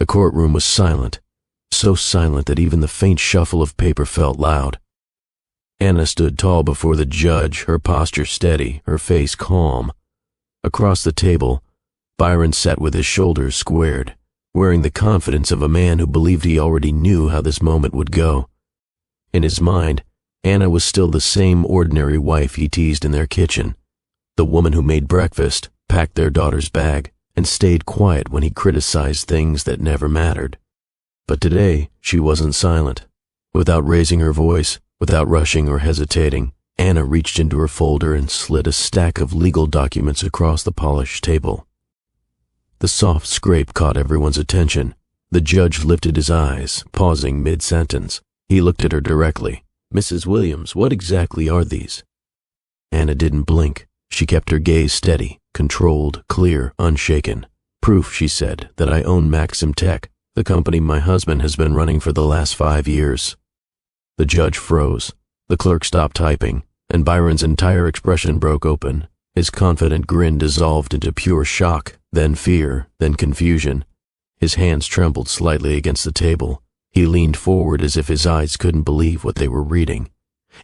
The courtroom was silent, so silent that even the faint shuffle of paper felt loud. Anna stood tall before the judge, her posture steady, her face calm. Across the table, Byron sat with his shoulders squared, wearing the confidence of a man who believed he already knew how this moment would go. In his mind, Anna was still the same ordinary wife he teased in their kitchen, the woman who made breakfast, packed their daughter's bag, and stayed quiet when he criticized things that never mattered. But today, she wasn't silent. Without raising her voice, without rushing or hesitating, Anna reached into her folder and slid a stack of legal documents across the polished table. The soft scrape caught everyone's attention. The judge lifted his eyes, pausing mid-sentence. He looked at her directly. "Mrs. Williams, what exactly are these?" Anna didn't blink. She kept her gaze steady, controlled, clear, unshaken. "Proof," she said, "that I own Maxim Tech, the company my husband has been running for the last 5 years." The judge froze. The clerk stopped typing, and Byron's entire expression broke open. His confident grin dissolved into pure shock, then fear, then confusion. His hands trembled slightly against the table. He leaned forward as if his eyes couldn't believe what they were reading.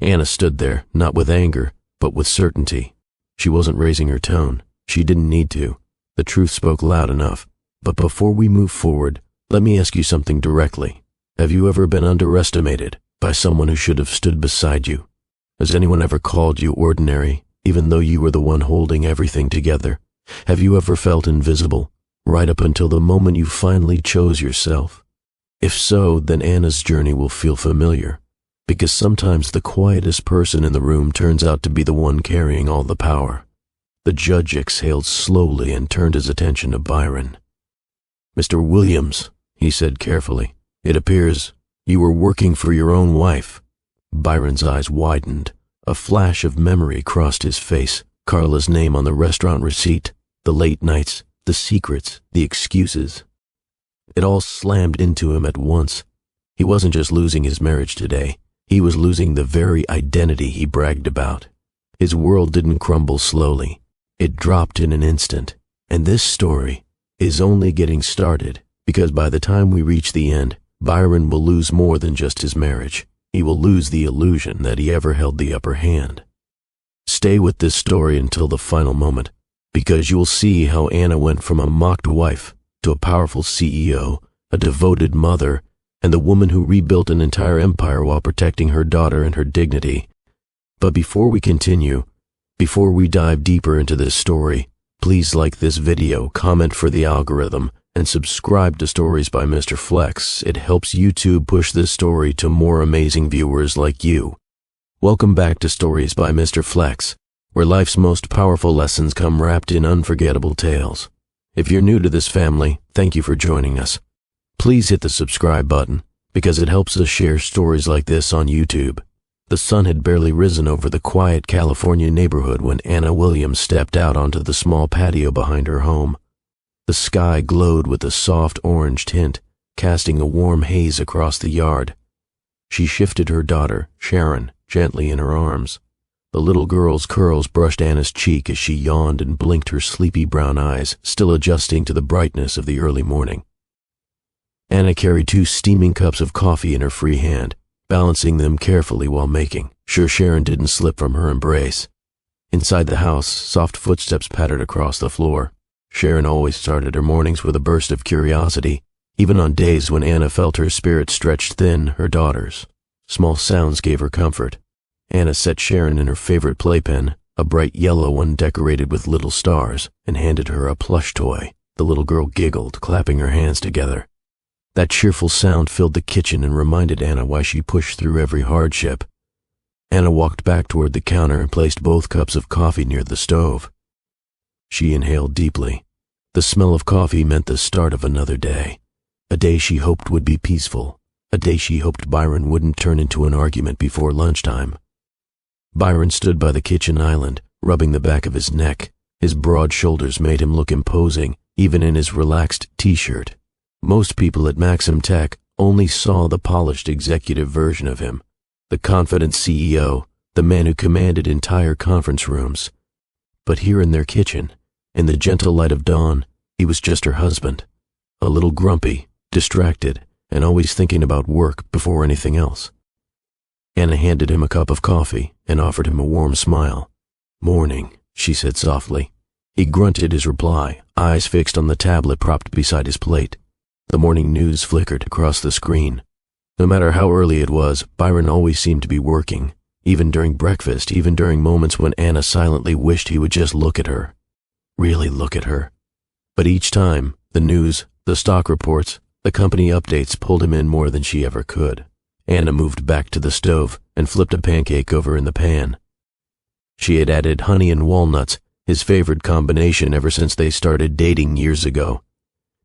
Anna stood there, not with anger, but with certainty. She wasn't raising her tone. She didn't need to. The truth spoke loud enough. "But before we move forward, let me ask you something directly. Have you ever been underestimated by someone who should have stood beside you? Has anyone ever called you ordinary, even though you were the one holding everything together? Have you ever felt invisible, right up until the moment you finally chose yourself? If so, then Anna's journey will feel familiar, because sometimes the quietest person in the room turns out to be the one carrying all the power." The judge exhaled slowly and turned his attention to Byron. "Mr. Williams," he said carefully, "it appears you were working for your own wife." Byron's eyes widened. A flash of memory crossed his face. Carla's name on the restaurant receipt, the late nights, the secrets, the excuses. It all slammed into him at once. He wasn't just losing his marriage today. He was losing the very identity he bragged about. His world didn't crumble slowly. It dropped in an instant. And this story is only getting started, because by the time we reach the end, Byron will lose more than just his marriage. He will lose the illusion that he ever held the upper hand. Stay with this story until the final moment, because you will see how Anna went from a mocked wife to a powerful CEO, a devoted mother, and the woman who rebuilt an entire empire while protecting her daughter and her dignity. But before we continue, before we dive deeper into this story, please like this video, comment for the algorithm, and subscribe to Stories by Mr. Flex. It helps YouTube push this story to more amazing viewers like you. Welcome back to Stories by Mr. Flex, where life's most powerful lessons come wrapped in unforgettable tales. If you're new to this family, thank you for joining us. Please hit the subscribe button, because it helps us share stories like this on YouTube. The sun had barely risen over the quiet California neighborhood when Anna Williams stepped out onto the small patio behind her home. The sky glowed with a soft orange tint, casting a warm haze across the yard. She shifted her daughter, Sharon, gently in her arms. The little girl's curls brushed Anna's cheek as she yawned and blinked her sleepy brown eyes, still adjusting to the brightness of the early morning. Anna carried 2 steaming cups of coffee in her free hand, balancing them carefully while making sure Sharon didn't slip from her embrace. Inside the house, soft footsteps pattered across the floor. Sharon always started her mornings with a burst of curiosity, even on days when Anna felt her spirit stretched thin, her daughter's. Small sounds gave her comfort. Anna set Sharon in her favorite playpen, a bright yellow one decorated with little stars, and handed her a plush toy. The little girl giggled, clapping her hands together. That cheerful sound filled the kitchen and reminded Anna why she pushed through every hardship. Anna walked back toward the counter and placed both cups of coffee near the stove. She inhaled deeply. The smell of coffee meant the start of another day. A day she hoped would be peaceful. A day she hoped Byron wouldn't turn into an argument before lunchtime. Byron stood by the kitchen island, rubbing the back of his neck. His broad shoulders made him look imposing, even in his relaxed t-shirt. Most people at Maxim Tech only saw the polished executive version of him, the confident CEO, the man who commanded entire conference rooms. But here in their kitchen, in the gentle light of dawn, he was just her husband, a little grumpy, distracted and always thinking about work before anything else. Anna handed him a cup of coffee and offered him a warm smile. "Morning," she said softly. He grunted his reply, eyes fixed on the tablet propped beside his plate. The morning news flickered across the screen. No matter how early it was, Byron always seemed to be working, even during breakfast, even during moments when Anna silently wished he would just look at her. Really look at her. But each time, the news, the stock reports, the company updates pulled him in more than she ever could. Anna moved back to the stove and flipped a pancake over in the pan. She had added honey and walnuts, his favorite combination ever since they started dating years ago.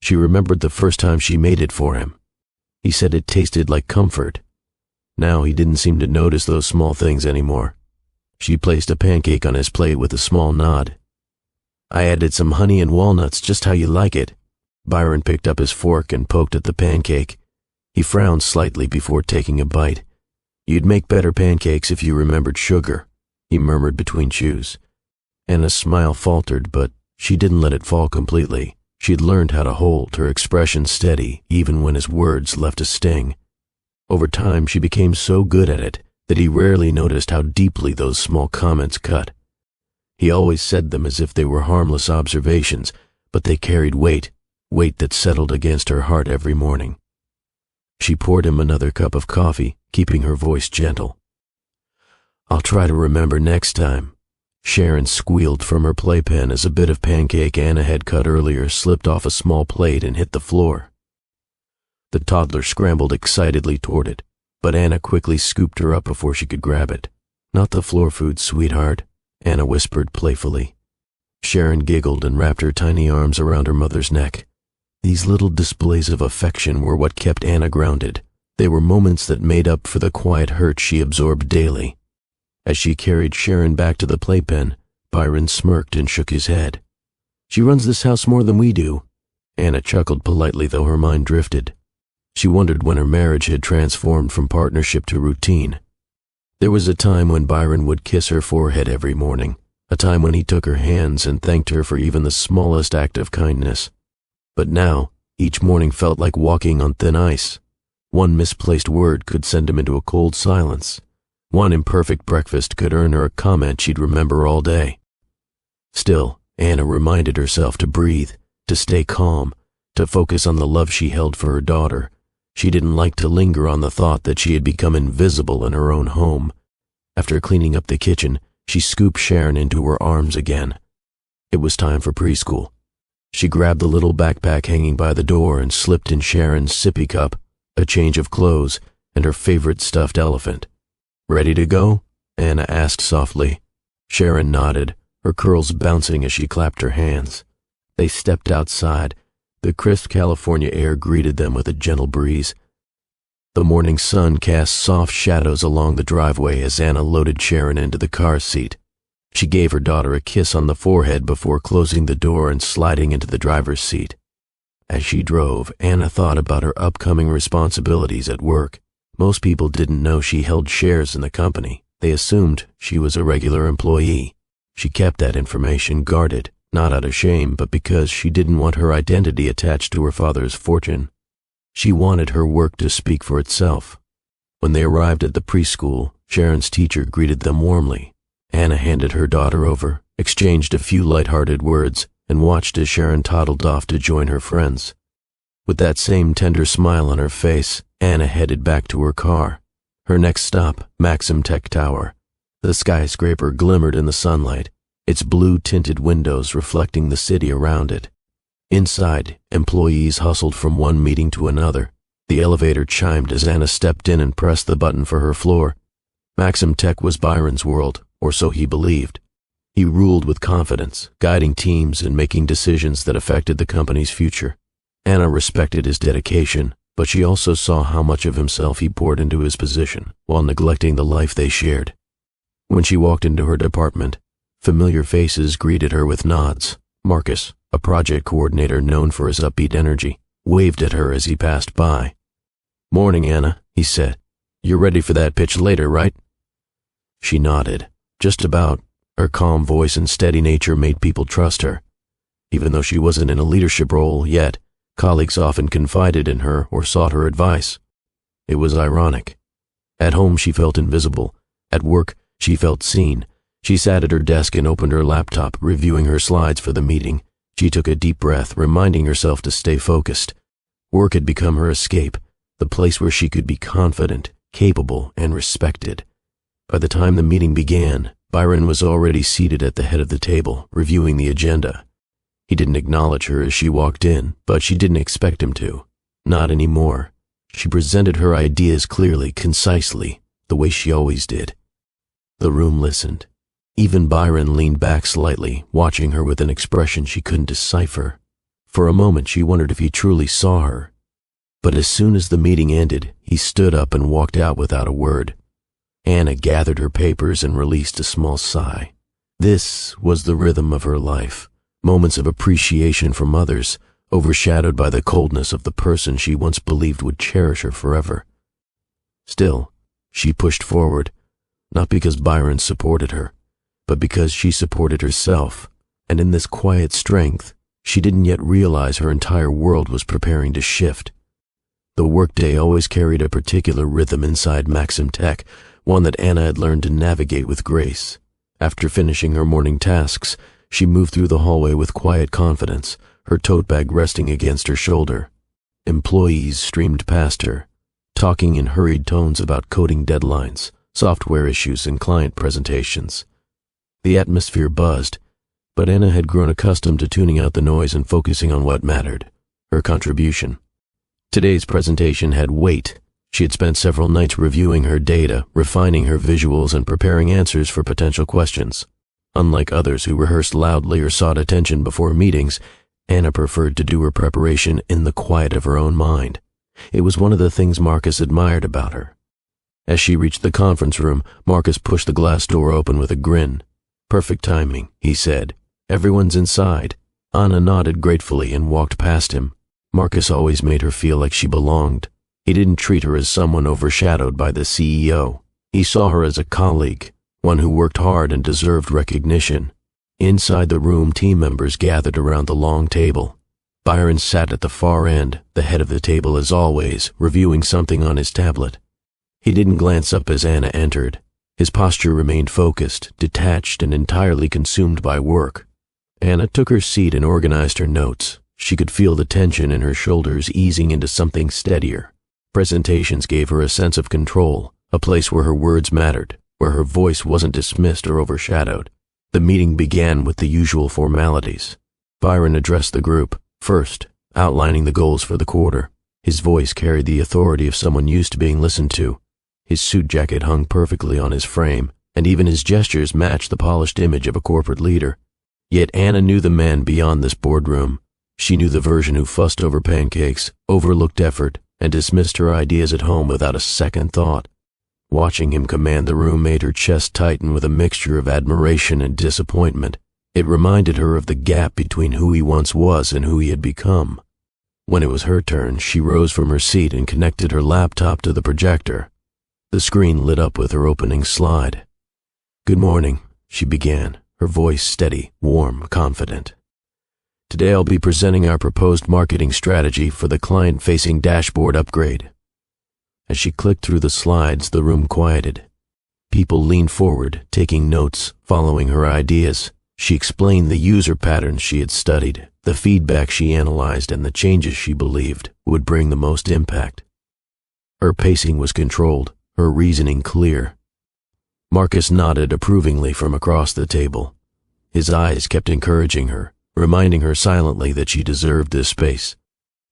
She remembered the first time she made it for him. He said it tasted like comfort. Now he didn't seem to notice those small things anymore. She placed a pancake on his plate with a small nod. "I added some honey and walnuts, just how you like it." Byron picked up his fork and poked at the pancake. He frowned slightly before taking a bite. "You'd make better pancakes if you remembered sugar," he murmured between chews. Anna's smile faltered, but she didn't let it fall completely. She'd learned how to hold her expression steady even when his words left a sting. Over time, she became so good at it that he rarely noticed how deeply those small comments cut. He always said them as if they were harmless observations, but they carried weight that settled against her heart every morning. She poured him another cup of coffee, keeping her voice gentle. "I'll try to remember next time." Sharon squealed from her playpen as a bit of pancake Anna had cut earlier slipped off a small plate and hit the floor. The toddler scrambled excitedly toward it, but Anna quickly scooped her up before she could grab it. "Not the floor food, sweetheart," Anna whispered playfully. Sharon giggled and wrapped her tiny arms around her mother's neck. These little displays of affection were what kept Anna grounded. They were moments that made up for the quiet hurt she absorbed daily. As she carried Sharon back to the playpen, Byron smirked and shook his head. "She runs this house more than we do." Anna chuckled politely, though her mind drifted. She wondered when her marriage had transformed from partnership to routine. There was a time when Byron would kiss her forehead every morning, a time when he took her hands and thanked her for even the smallest act of kindness. But now, each morning felt like walking on thin ice. One misplaced word could send him into a cold silence. One imperfect breakfast could earn her a comment she'd remember all day. Still, Anna reminded herself to breathe, to stay calm, to focus on the love she held for her daughter. She didn't like to linger on the thought that she had become invisible in her own home. After cleaning up the kitchen, she scooped Sharon into her arms again. It was time for preschool. She grabbed the little backpack hanging by the door and slipped in Sharon's sippy cup, a change of clothes, and her favorite stuffed elephant. "Ready to go?" Anna asked softly. Sharon nodded, her curls bouncing as she clapped her hands. They stepped outside. The crisp California air greeted them with a gentle breeze. The morning sun cast soft shadows along the driveway as Anna loaded Sharon into the car seat. She gave her daughter a kiss on the forehead before closing the door and sliding into the driver's seat. As she drove, Anna thought about her upcoming responsibilities at work. Most people didn't know she held shares in the company. They assumed she was a regular employee. She kept that information guarded, not out of shame, but because she didn't want her identity attached to her father's fortune. She wanted her work to speak for itself. When they arrived at the preschool, Sharon's teacher greeted them warmly. Anna handed her daughter over, exchanged a few light-hearted words, and watched as Sharon toddled off to join her friends. With that same tender smile on her face, Anna headed back to her car. Her next stop, Maxim Tech Tower. The skyscraper glimmered in the sunlight, its blue-tinted windows reflecting the city around it. Inside, employees hustled from one meeting to another. The elevator chimed as Anna stepped in and pressed the button for her floor. Maxim Tech was Byron's world, or so he believed. He ruled with confidence, guiding teams and making decisions that affected the company's future. Anna respected his dedication, but she also saw how much of himself he poured into his position, while neglecting the life they shared. When she walked into her department, familiar faces greeted her with nods. Marcus, a project coordinator known for his upbeat energy, waved at her as he passed by. "Morning, Anna," he said. "You're ready for that pitch later, right?" She nodded. Just about. Her calm voice and steady nature made people trust her. Even though she wasn't in a leadership role yet, Colleagues often confided in her or sought her advice. It was ironic. At home she felt invisible. At work she felt seen. She sat at her desk and opened her laptop, reviewing her slides for the meeting. She took a deep breath, reminding herself to stay focused. Work had become her escape, the place where she could be confident, capable, and respected. By the time the meeting began, Byron was already seated at the head of the table, reviewing the agenda. He didn't acknowledge her as she walked in, but she didn't expect him to. Not anymore. She presented her ideas clearly, concisely, the way she always did. The room listened. Even Byron leaned back slightly, watching her with an expression she couldn't decipher. For a moment she wondered if he truly saw her. But as soon as the meeting ended, he stood up and walked out without a word. Anna gathered her papers and released a small sigh. This was the rhythm of her life. Moments of appreciation from others, overshadowed by the coldness of the person she once believed would cherish her forever. Still, she pushed forward, not because Byron supported her, but because she supported herself, and in this quiet strength, she didn't yet realize her entire world was preparing to shift. The workday always carried a particular rhythm inside Maxim Tech, one that Anna had learned to navigate with grace. After finishing her morning tasks, she moved through the hallway with quiet confidence, her tote bag resting against her shoulder. Employees streamed past her, talking in hurried tones about coding deadlines, software issues, and client presentations. The atmosphere buzzed, but Anna had grown accustomed to tuning out the noise and focusing on what mattered, her contribution. Today's presentation had weight. She had spent several nights reviewing her data, refining her visuals, and preparing answers for potential questions. Unlike others who rehearsed loudly or sought attention before meetings, Anna preferred to do her preparation in the quiet of her own mind. It was one of the things Marcus admired about her. As she reached the conference room, Marcus pushed the glass door open with a grin. "Perfect timing," he said. "Everyone's inside." Anna nodded gratefully and walked past him. Marcus always made her feel like she belonged. He didn't treat her as someone overshadowed by the CEO. He saw her as a colleague, one who worked hard and deserved recognition. Inside the room, team members gathered around the long table. Byron sat at the far end, the head of the table as always, reviewing something on his tablet. He didn't glance up as Anna entered. His posture remained focused, detached, and entirely consumed by work. Anna took her seat and organized her notes. She could feel the tension in her shoulders easing into something steadier. Presentations gave her a sense of control, a place where her words mattered, where her voice wasn't dismissed or overshadowed. The meeting began with the usual formalities. Byron addressed the group, first, outlining the goals for the quarter. His voice carried the authority of someone used to being listened to. His suit jacket hung perfectly on his frame, and even his gestures matched the polished image of a corporate leader. Yet Anna knew the man beyond this boardroom. She knew the version who fussed over pancakes, overlooked effort, and dismissed her ideas at home without a second thought. Watching him command the room made her chest tighten with a mixture of admiration and disappointment. It reminded her of the gap between who he once was and who he had become. When it was her turn, she rose from her seat and connected her laptop to the projector. The screen lit up with her opening slide. "Good morning," she began, her voice steady, warm, confident. "Today I'll be presenting our proposed marketing strategy for the client-facing dashboard upgrade." As she clicked through the slides, the room quieted. People leaned forward, taking notes, following her ideas. She explained the user patterns she had studied, the feedback she analyzed, and the changes she believed would bring the most impact. Her pacing was controlled, her reasoning clear. Marcus nodded approvingly from across the table. His eyes kept encouraging her, reminding her silently that she deserved this space.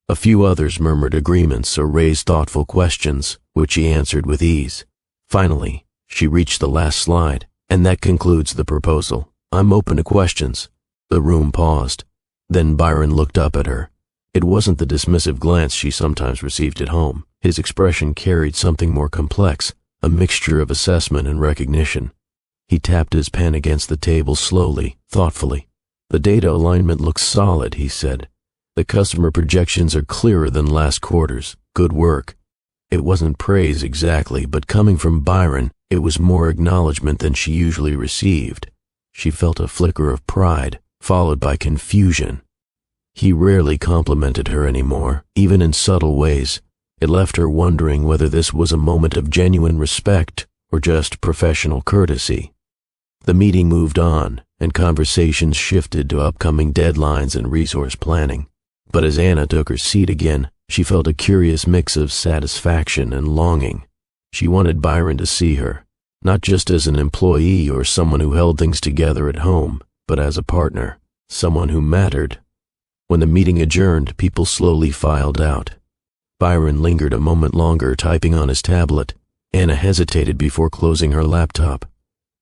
A few others murmured agreements or raised thoughtful questions, which she answered with ease. Finally, she reached the last slide, "And that concludes the proposal. I'm open to questions." The room paused. Then Byron looked up at her. It wasn't the dismissive glance she sometimes received at home. His expression carried something more complex, a mixture of assessment and recognition. He tapped his pen against the table slowly, thoughtfully. "The data alignment looks solid," he said. "The customer projections are clearer than last quarter's. Good work." It wasn't praise exactly, but coming from Byron, it was more acknowledgement than she usually received. She felt a flicker of pride, followed by confusion. He rarely complimented her anymore, even in subtle ways. It left her wondering whether this was a moment of genuine respect or just professional courtesy. The meeting moved on, and conversations shifted to upcoming deadlines and resource planning. But as Anna took her seat again, she felt a curious mix of satisfaction and longing. She wanted Byron to see her, not just as an employee or someone who held things together at home, but as a partner, someone who mattered. When the meeting adjourned, people slowly filed out. Byron lingered a moment longer, typing on his tablet. Anna hesitated before closing her laptop.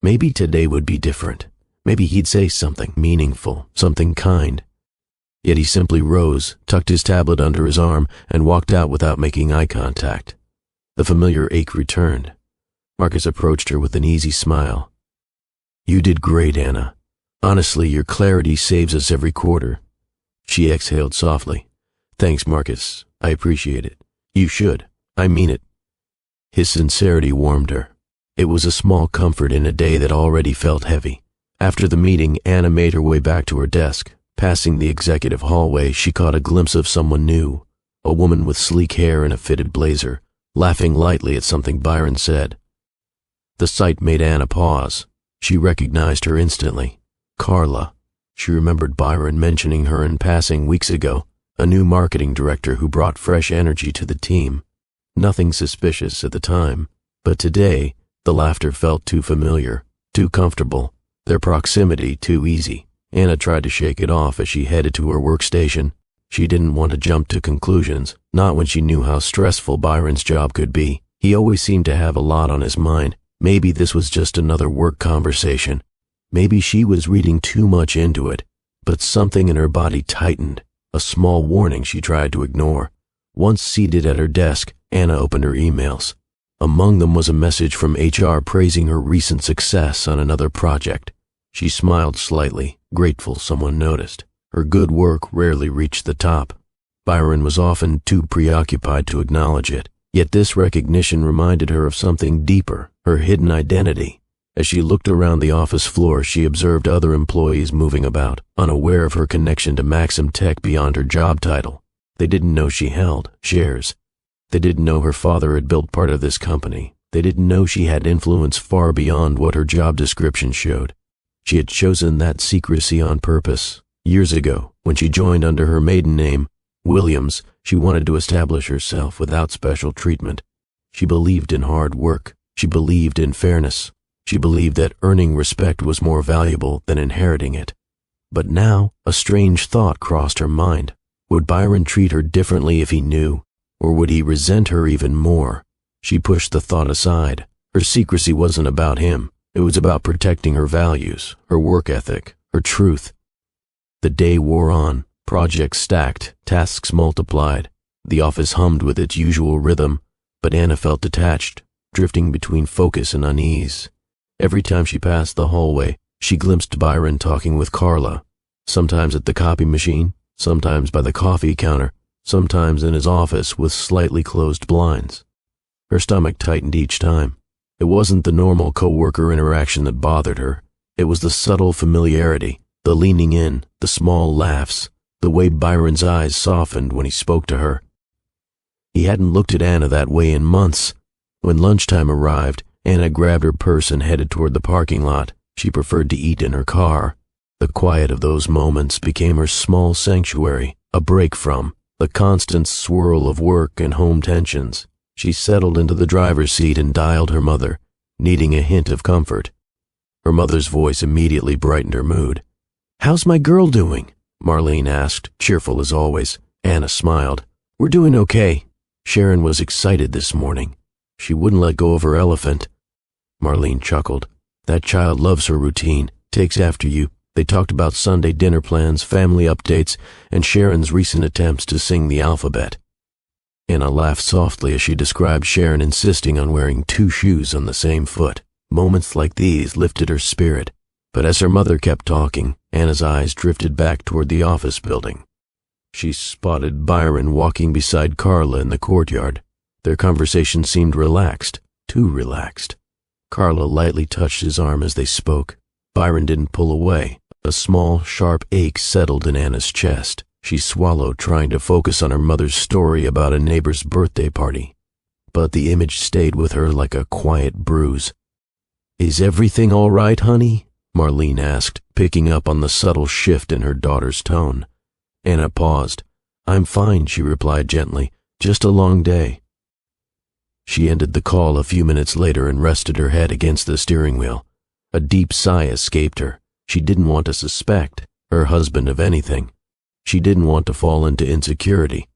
Maybe today would be different. Maybe he'd say something meaningful, something kind. Yet he simply rose, tucked his tablet under his arm, and walked out without making eye contact. The familiar ache returned. Marcus approached her with an easy smile. "You did great, Anna. Honestly, your clarity saves us every quarter." She exhaled softly. "Thanks, Marcus. I appreciate it. You should. I mean it." His sincerity warmed her. It was a small comfort in a day that already felt heavy. After the meeting, Anna made her way back to her desk. Passing the executive hallway, she caught a glimpse of someone new, a woman with sleek hair and a fitted blazer, laughing lightly at something Byron said. The sight made Anna pause. She recognized her instantly. Carla. She remembered Byron mentioning her in passing weeks ago, a new marketing director who brought fresh energy to the team. Nothing suspicious at the time, but today, the laughter felt too familiar, too comfortable, their proximity too easy. Anna tried to shake it off as she headed to her workstation. She didn't want to jump to conclusions, not when she knew how stressful Byron's job could be. He always seemed to have a lot on his mind. Maybe this was just another work conversation. Maybe she was reading too much into it, but something in her body tightened, a small warning she tried to ignore. Once seated at her desk, Anna opened her emails. Among them was a message from HR praising her recent success on another project. She smiled slightly, grateful someone noticed. Her good work rarely reached the top. Byron was often too preoccupied to acknowledge it, yet this recognition reminded her of something deeper, her hidden identity. As she looked around the office floor, she observed other employees moving about, unaware of her connection to Maxim Tech beyond her job title. They didn't know she held shares. They didn't know her father had built part of this company. They didn't know she had influence far beyond what her job description showed. She had chosen that secrecy on purpose. Years ago, when she joined under her maiden name, Williams, she wanted to establish herself without special treatment. She believed in hard work. She believed in fairness. She believed that earning respect was more valuable than inheriting it. But now, a strange thought crossed her mind. Would Byron treat her differently if he knew? Or would he resent her even more? She pushed the thought aside. Her secrecy wasn't about him. It was about protecting her values, her work ethic, her truth. The day wore on. Projects stacked, tasks multiplied. The office hummed with its usual rhythm, but Anna felt detached, drifting between focus and unease. Every time she passed the hallway, she glimpsed Byron talking with Carla, sometimes at the copy machine, sometimes by the coffee counter, sometimes in his office with slightly closed blinds. Her stomach tightened each time. It wasn't the normal coworker interaction that bothered her. It was the subtle familiarity, the leaning in, the small laughs, the way Byron's eyes softened when he spoke to her. He hadn't looked at Anna that way in months. When lunchtime arrived, Anna grabbed her purse and headed toward the parking lot. She preferred to eat in her car. The quiet of those moments became her small sanctuary, a break from the constant swirl of work and home tensions. She settled into the driver's seat and dialed her mother, needing a hint of comfort. Her mother's voice immediately brightened her mood. "How's my girl doing?" Marlene asked, cheerful as always. Anna smiled. "We're doing okay." Sharon was excited this morning. She wouldn't let go of her elephant. Marlene chuckled. "That child loves her routine, takes after you." They talked about Sunday dinner plans, family updates, and Sharon's recent attempts to sing the alphabet. Anna laughed softly as she described Sharon insisting on wearing 2 shoes on the same foot. Moments like these lifted her spirit. But as her mother kept talking, Anna's eyes drifted back toward the office building. She spotted Byron walking beside Carla in the courtyard. Their conversation seemed relaxed, too relaxed. Carla lightly touched his arm as they spoke. Byron didn't pull away. A small, sharp ache settled in Anna's chest. She swallowed, trying to focus on her mother's story about a neighbor's birthday party, but the image stayed with her like a quiet bruise. "Is everything all right, honey?" Marlene asked, picking up on the subtle shift in her daughter's tone. Anna paused. "I'm fine," she replied gently. "Just a long day." She ended the call a few minutes later and rested her head against the steering wheel. A deep sigh escaped her. She didn't want to suspect her husband of anything. She didn't want to fall into insecurity,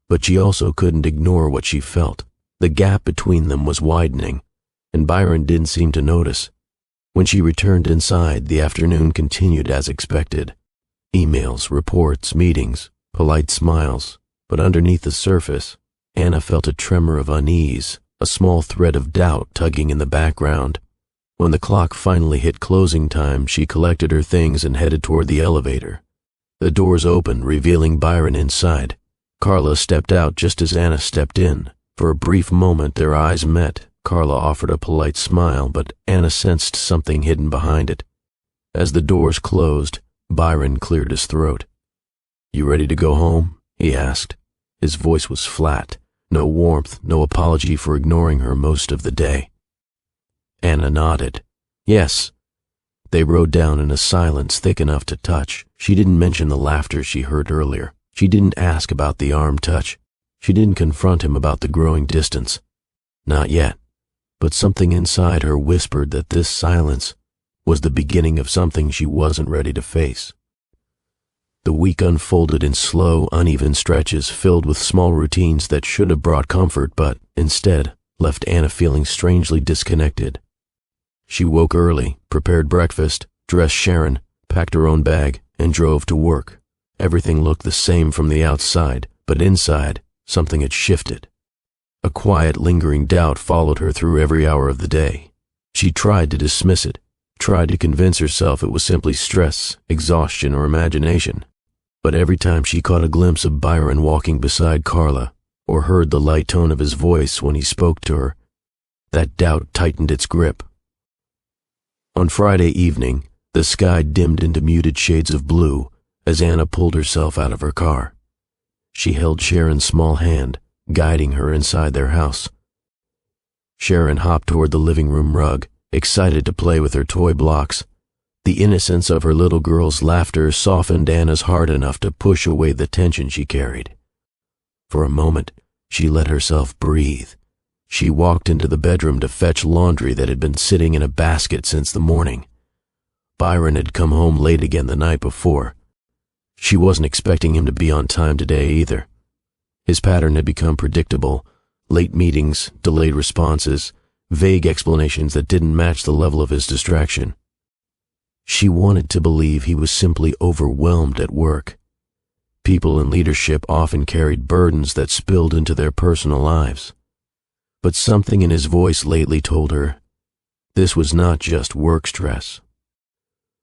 but she also couldn't ignore what she felt. The gap between them was widening, and Byron didn't seem to notice. When she returned inside, the afternoon continued as expected. Emails, reports, meetings, polite smiles, but underneath the surface, Anna felt a tremor of unease, a small thread of doubt tugging in the background. When the clock finally hit closing time, she collected her things and headed toward the elevator. The doors opened, revealing Byron inside. Carla stepped out just as Anna stepped in. For a brief moment, their eyes met. Carla offered a polite smile, but Anna sensed something hidden behind it. As the doors closed, Byron cleared his throat. "You ready to go home?" he asked. His voice was flat, no warmth, no apology for ignoring her most of the day. Anna nodded. "Yes." They rode down in a silence thick enough to touch. She didn't mention the laughter she heard earlier. She didn't ask about the arm touch. She didn't confront him about the growing distance. Not yet. But something inside her whispered that this silence was the beginning of something she wasn't ready to face. The week unfolded in slow, uneven stretches filled with small routines that should have brought comfort but, instead, left Anna feeling strangely disconnected. She woke early, prepared breakfast, dressed Sharon, packed her own bag, and drove to work. Everything looked the same from the outside, but inside, something had shifted. A quiet, lingering doubt followed her through every hour of the day. She tried to dismiss it, tried to convince herself it was simply stress, exhaustion, or imagination. But every time she caught a glimpse of Byron walking beside Carla, or heard the light tone of his voice when he spoke to her, that doubt tightened its grip. On Friday evening, the sky dimmed into muted shades of blue as Anna pulled herself out of her car. She held Sharon's small hand, guiding her inside their house. Sharon hopped toward the living room rug, excited to play with her toy blocks. The innocence of her little girl's laughter softened Anna's heart enough to push away the tension she carried. For a moment, she let herself breathe. She walked into the bedroom to fetch laundry that had been sitting in a basket since the morning. Byron had come home late again the night before. She wasn't expecting him to be on time today either. His pattern had become predictable: late meetings, delayed responses, vague explanations that didn't match the level of his distraction. She wanted to believe he was simply overwhelmed at work. People in leadership often carried burdens that spilled into their personal lives. But something in his voice lately told her this was not just work stress.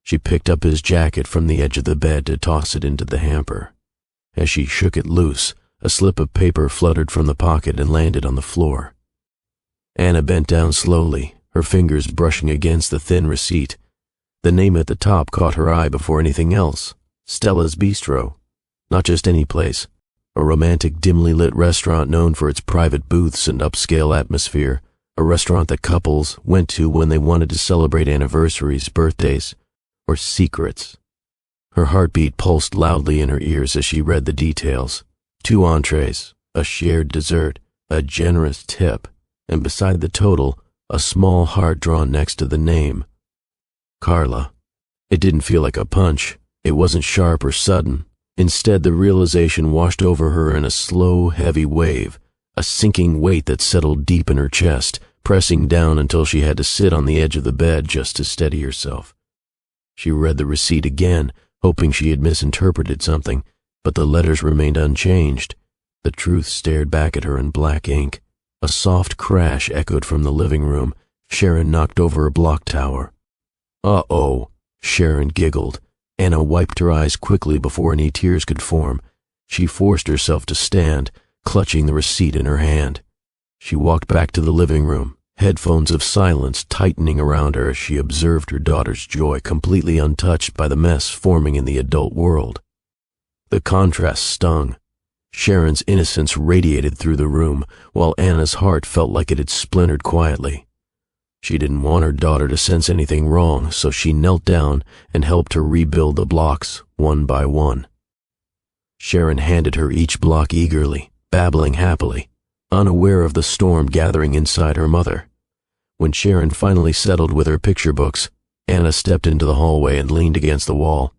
She picked up his jacket from the edge of the bed to toss it into the hamper. As she shook it loose, a slip of paper fluttered from the pocket and landed on the floor. Anna bent down slowly, her fingers brushing against the thin receipt. The name at the top caught her eye before anything else: Stella's Bistro. Not just any place, a romantic, dimly lit restaurant known for its private booths and upscale atmosphere, a restaurant that couples went to when they wanted to celebrate anniversaries, birthdays, or secrets. Her heartbeat pulsed loudly in her ears as she read the details: 2 entrees, a shared dessert, a generous tip, and beside the total, a small heart drawn next to the name: Carla. It didn't feel like a punch. It wasn't sharp or sudden. Instead, the realization washed over her in a slow, heavy wave, a sinking weight that settled deep in her chest, pressing down until she had to sit on the edge of the bed just to steady herself. She read the receipt again, hoping she had misinterpreted something, but the letters remained unchanged. The truth stared back at her in black ink. A soft crash echoed from the living room. Sharon knocked over a block tower. "Uh-oh," Sharon giggled. Anna wiped her eyes quickly before any tears could form. She forced herself to stand, clutching the receipt in her hand. She walked back to the living room, headphones of silence tightening around her as she observed her daughter's joy completely untouched by the mess forming in the adult world. The contrast stung. Sharon's innocence radiated through the room, while Anna's heart felt like it had splintered quietly. She didn't want her daughter to sense anything wrong, so she knelt down and helped her rebuild the blocks one by one. Sharon handed her each block eagerly, babbling happily, unaware of the storm gathering inside her mother. When Sharon finally settled with her picture books, Anna stepped into the hallway and leaned against the wall.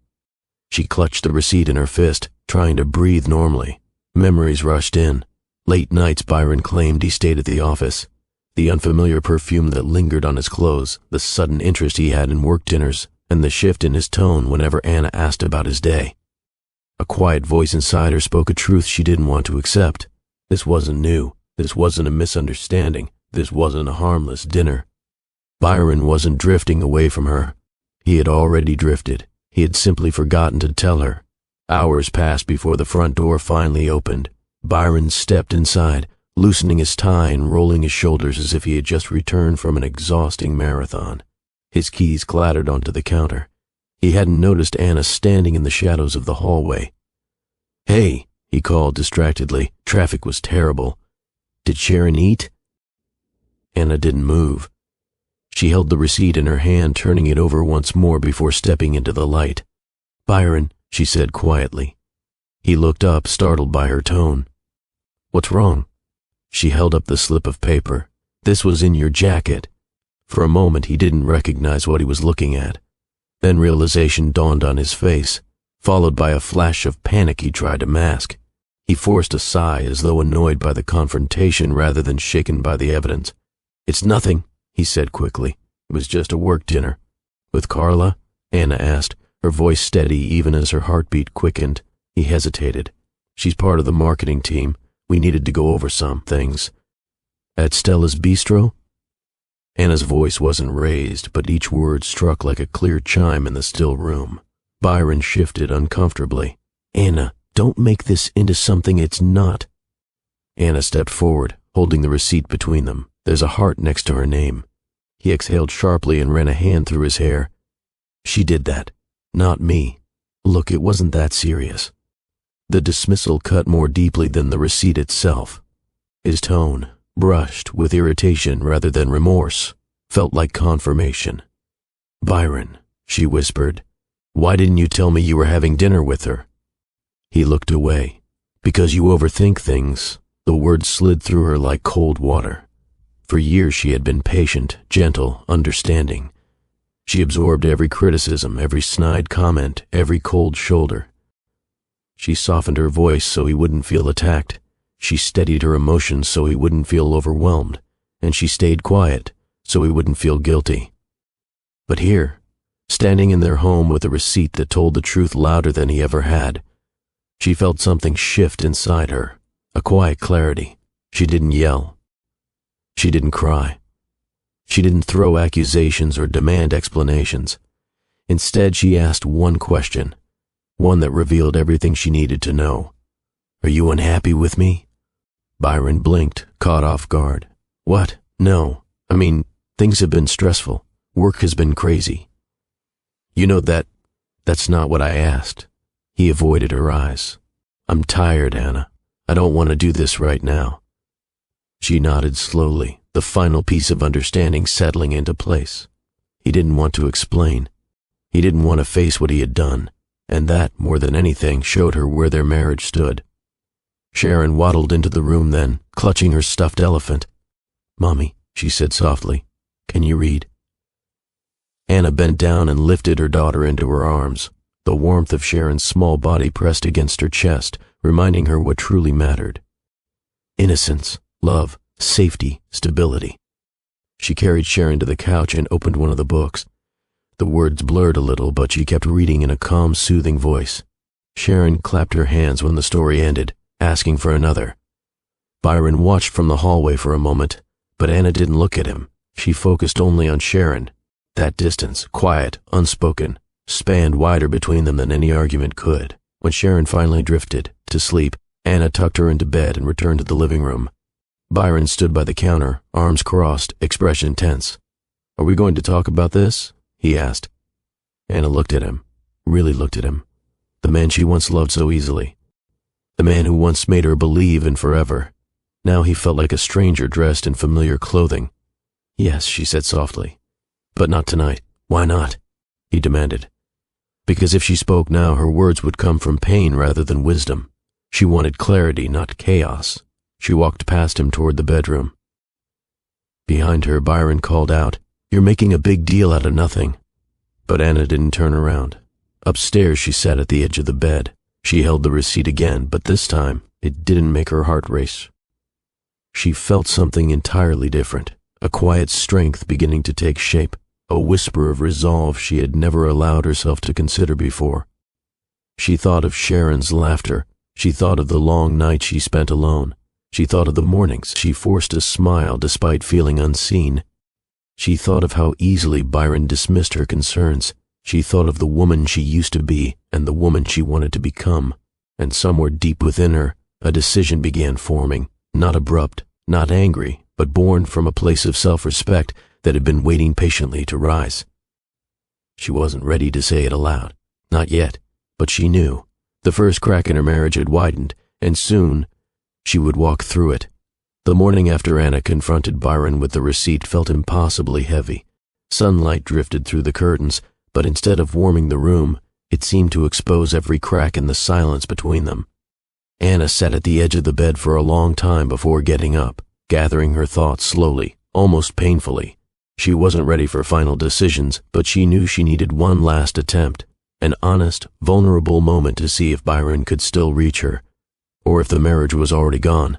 She clutched the receipt in her fist, trying to breathe normally. Memories rushed in. Late nights Byron claimed he stayed at the office. The unfamiliar perfume that lingered on his clothes, the sudden interest he had in work dinners, and the shift in his tone whenever Anna asked about his day. A quiet voice inside her spoke a truth she didn't want to accept. This wasn't new. This wasn't a misunderstanding. This wasn't a harmless dinner. Byron wasn't drifting away from her. He had already drifted. He had simply forgotten to tell her. Hours passed before the front door finally opened. Byron stepped inside, loosening his tie and rolling his shoulders as if he had just returned from an exhausting marathon. His keys clattered onto the counter. He hadn't noticed Anna standing in the shadows of the hallway. "Hey," he called distractedly. Traffic was terrible. "Did Sharon eat?" Anna didn't move. She held the receipt in her hand, turning it over once more before stepping into the light. "Byron," she said quietly. He looked up, startled by her tone. "What's wrong?" She held up the slip of paper. "This was in your jacket." For a moment he didn't recognize what he was looking at. Then realization dawned on his face, followed by a flash of panic he tried to mask. He forced a sigh as though annoyed by the confrontation rather than shaken by the evidence. "It's nothing," he said quickly. "It was just a work dinner." "With Carla?" Anna asked, her voice steady even as her heartbeat quickened. He hesitated. "She's part of the marketing team. We needed to go over some things." "At Stella's Bistro?" Anna's voice wasn't raised, but each word struck like a clear chime in the still room. Byron shifted uncomfortably. "Anna, don't make this into something it's not." Anna stepped forward, holding the receipt between them. "There's a heart next to her name." He exhaled sharply and ran a hand through his hair. "She did that, not me. Look, it wasn't that serious." The dismissal cut more deeply than the receipt itself. His tone, brushed with irritation rather than remorse, felt like confirmation. "Byron," she whispered, "why didn't you tell me you were having dinner with her?" He looked away. "Because you overthink things." The words slid through her like cold water. For years she had been patient, gentle, understanding. She absorbed every criticism, every snide comment, every cold shoulder. She softened her voice so he wouldn't feel attacked. She steadied her emotions so he wouldn't feel overwhelmed. And she stayed quiet so he wouldn't feel guilty. But here, standing in their home with a receipt that told the truth louder than he ever had, she felt something shift inside her, a quiet clarity. She didn't yell. She didn't cry. She didn't throw accusations or demand explanations. Instead, she asked one question, one that revealed everything she needed to know. "Are you unhappy with me?" Byron blinked, caught off guard. "What? No. I mean, things have been stressful. Work has been crazy." "You know that's not what I asked." He avoided her eyes. "I'm tired, Anna. I don't want to do this right now." She nodded slowly, the final piece of understanding settling into place. He didn't want to explain. He didn't want to face what he had done, and that, more than anything, showed her where their marriage stood. Sharon waddled into the room then, clutching her stuffed elephant. "Mommy," she said softly, "can you read?" Anna bent down and lifted her daughter into her arms. The warmth of Sharon's small body pressed against her chest, reminding her what truly mattered. Innocence, love, safety, stability. She carried Sharon to the couch and opened one of the books. The words blurred a little, but she kept reading in a calm, soothing voice. Sharon clapped her hands when the story ended, asking for another. Byron watched from the hallway for a moment, but Anna didn't look at him. She focused only on Sharon. That distance, quiet, unspoken, spanned wider between them than any argument could. When Sharon finally drifted to sleep, Anna tucked her into bed and returned to the living room. Byron stood by the counter, arms crossed, expression tense. "Are we going to talk about this?" he asked. Anna looked at him, really looked at him. The man she once loved so easily. The man who once made her believe in forever. Now he felt like a stranger dressed in familiar clothing. "Yes," she said softly. "But not tonight." "Why not?" he demanded. Because if she spoke now, her words would come from pain rather than wisdom. She wanted clarity, not chaos. She walked past him toward the bedroom. Behind her, Byron called out, "You're making a big deal out of nothing." But Anna didn't turn around. Upstairs, she sat at the edge of the bed. She held the receipt again, but this time, it didn't make her heart race. She felt something entirely different, a quiet strength beginning to take shape, a whisper of resolve she had never allowed herself to consider before. She thought of Sharon's laughter. She thought of the long nights she spent alone. She thought of the mornings she forced a smile despite feeling unseen. She thought of how easily Byron dismissed her concerns. She thought of the woman she used to be and the woman she wanted to become. And somewhere deep within her, a decision began forming, not abrupt, not angry, but born from a place of self-respect that had been waiting patiently to rise. She wasn't ready to say it aloud, not yet, but she knew. The first crack in her marriage had widened, and soon she would walk through it. The morning after Anna confronted Byron with the receipt felt impossibly heavy. Sunlight drifted through the curtains, but instead of warming the room, it seemed to expose every crack in the silence between them. Anna sat at the edge of the bed for a long time before getting up, gathering her thoughts slowly, almost painfully. She wasn't ready for final decisions, but she knew she needed one last attempt, an honest, vulnerable moment to see if Byron could still reach her, or if the marriage was already gone.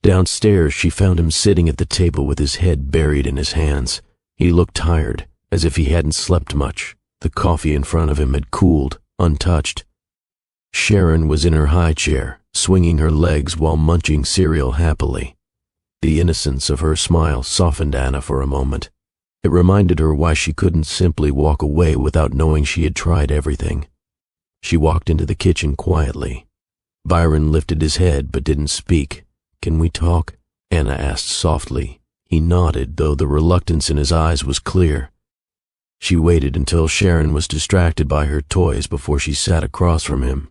Downstairs, she found him sitting at the table with his head buried in his hands. He looked tired, as if he hadn't slept much. The coffee in front of him had cooled, untouched. Sharon was in her high chair, swinging her legs while munching cereal happily. The innocence of her smile softened Anna for a moment. It reminded her why she couldn't simply walk away without knowing she had tried everything. She walked into the kitchen quietly. Byron lifted his head but didn't speak. "Can we talk?" Anna asked softly. He nodded, though the reluctance in his eyes was clear. She waited until Sharon was distracted by her toys before she sat across from him.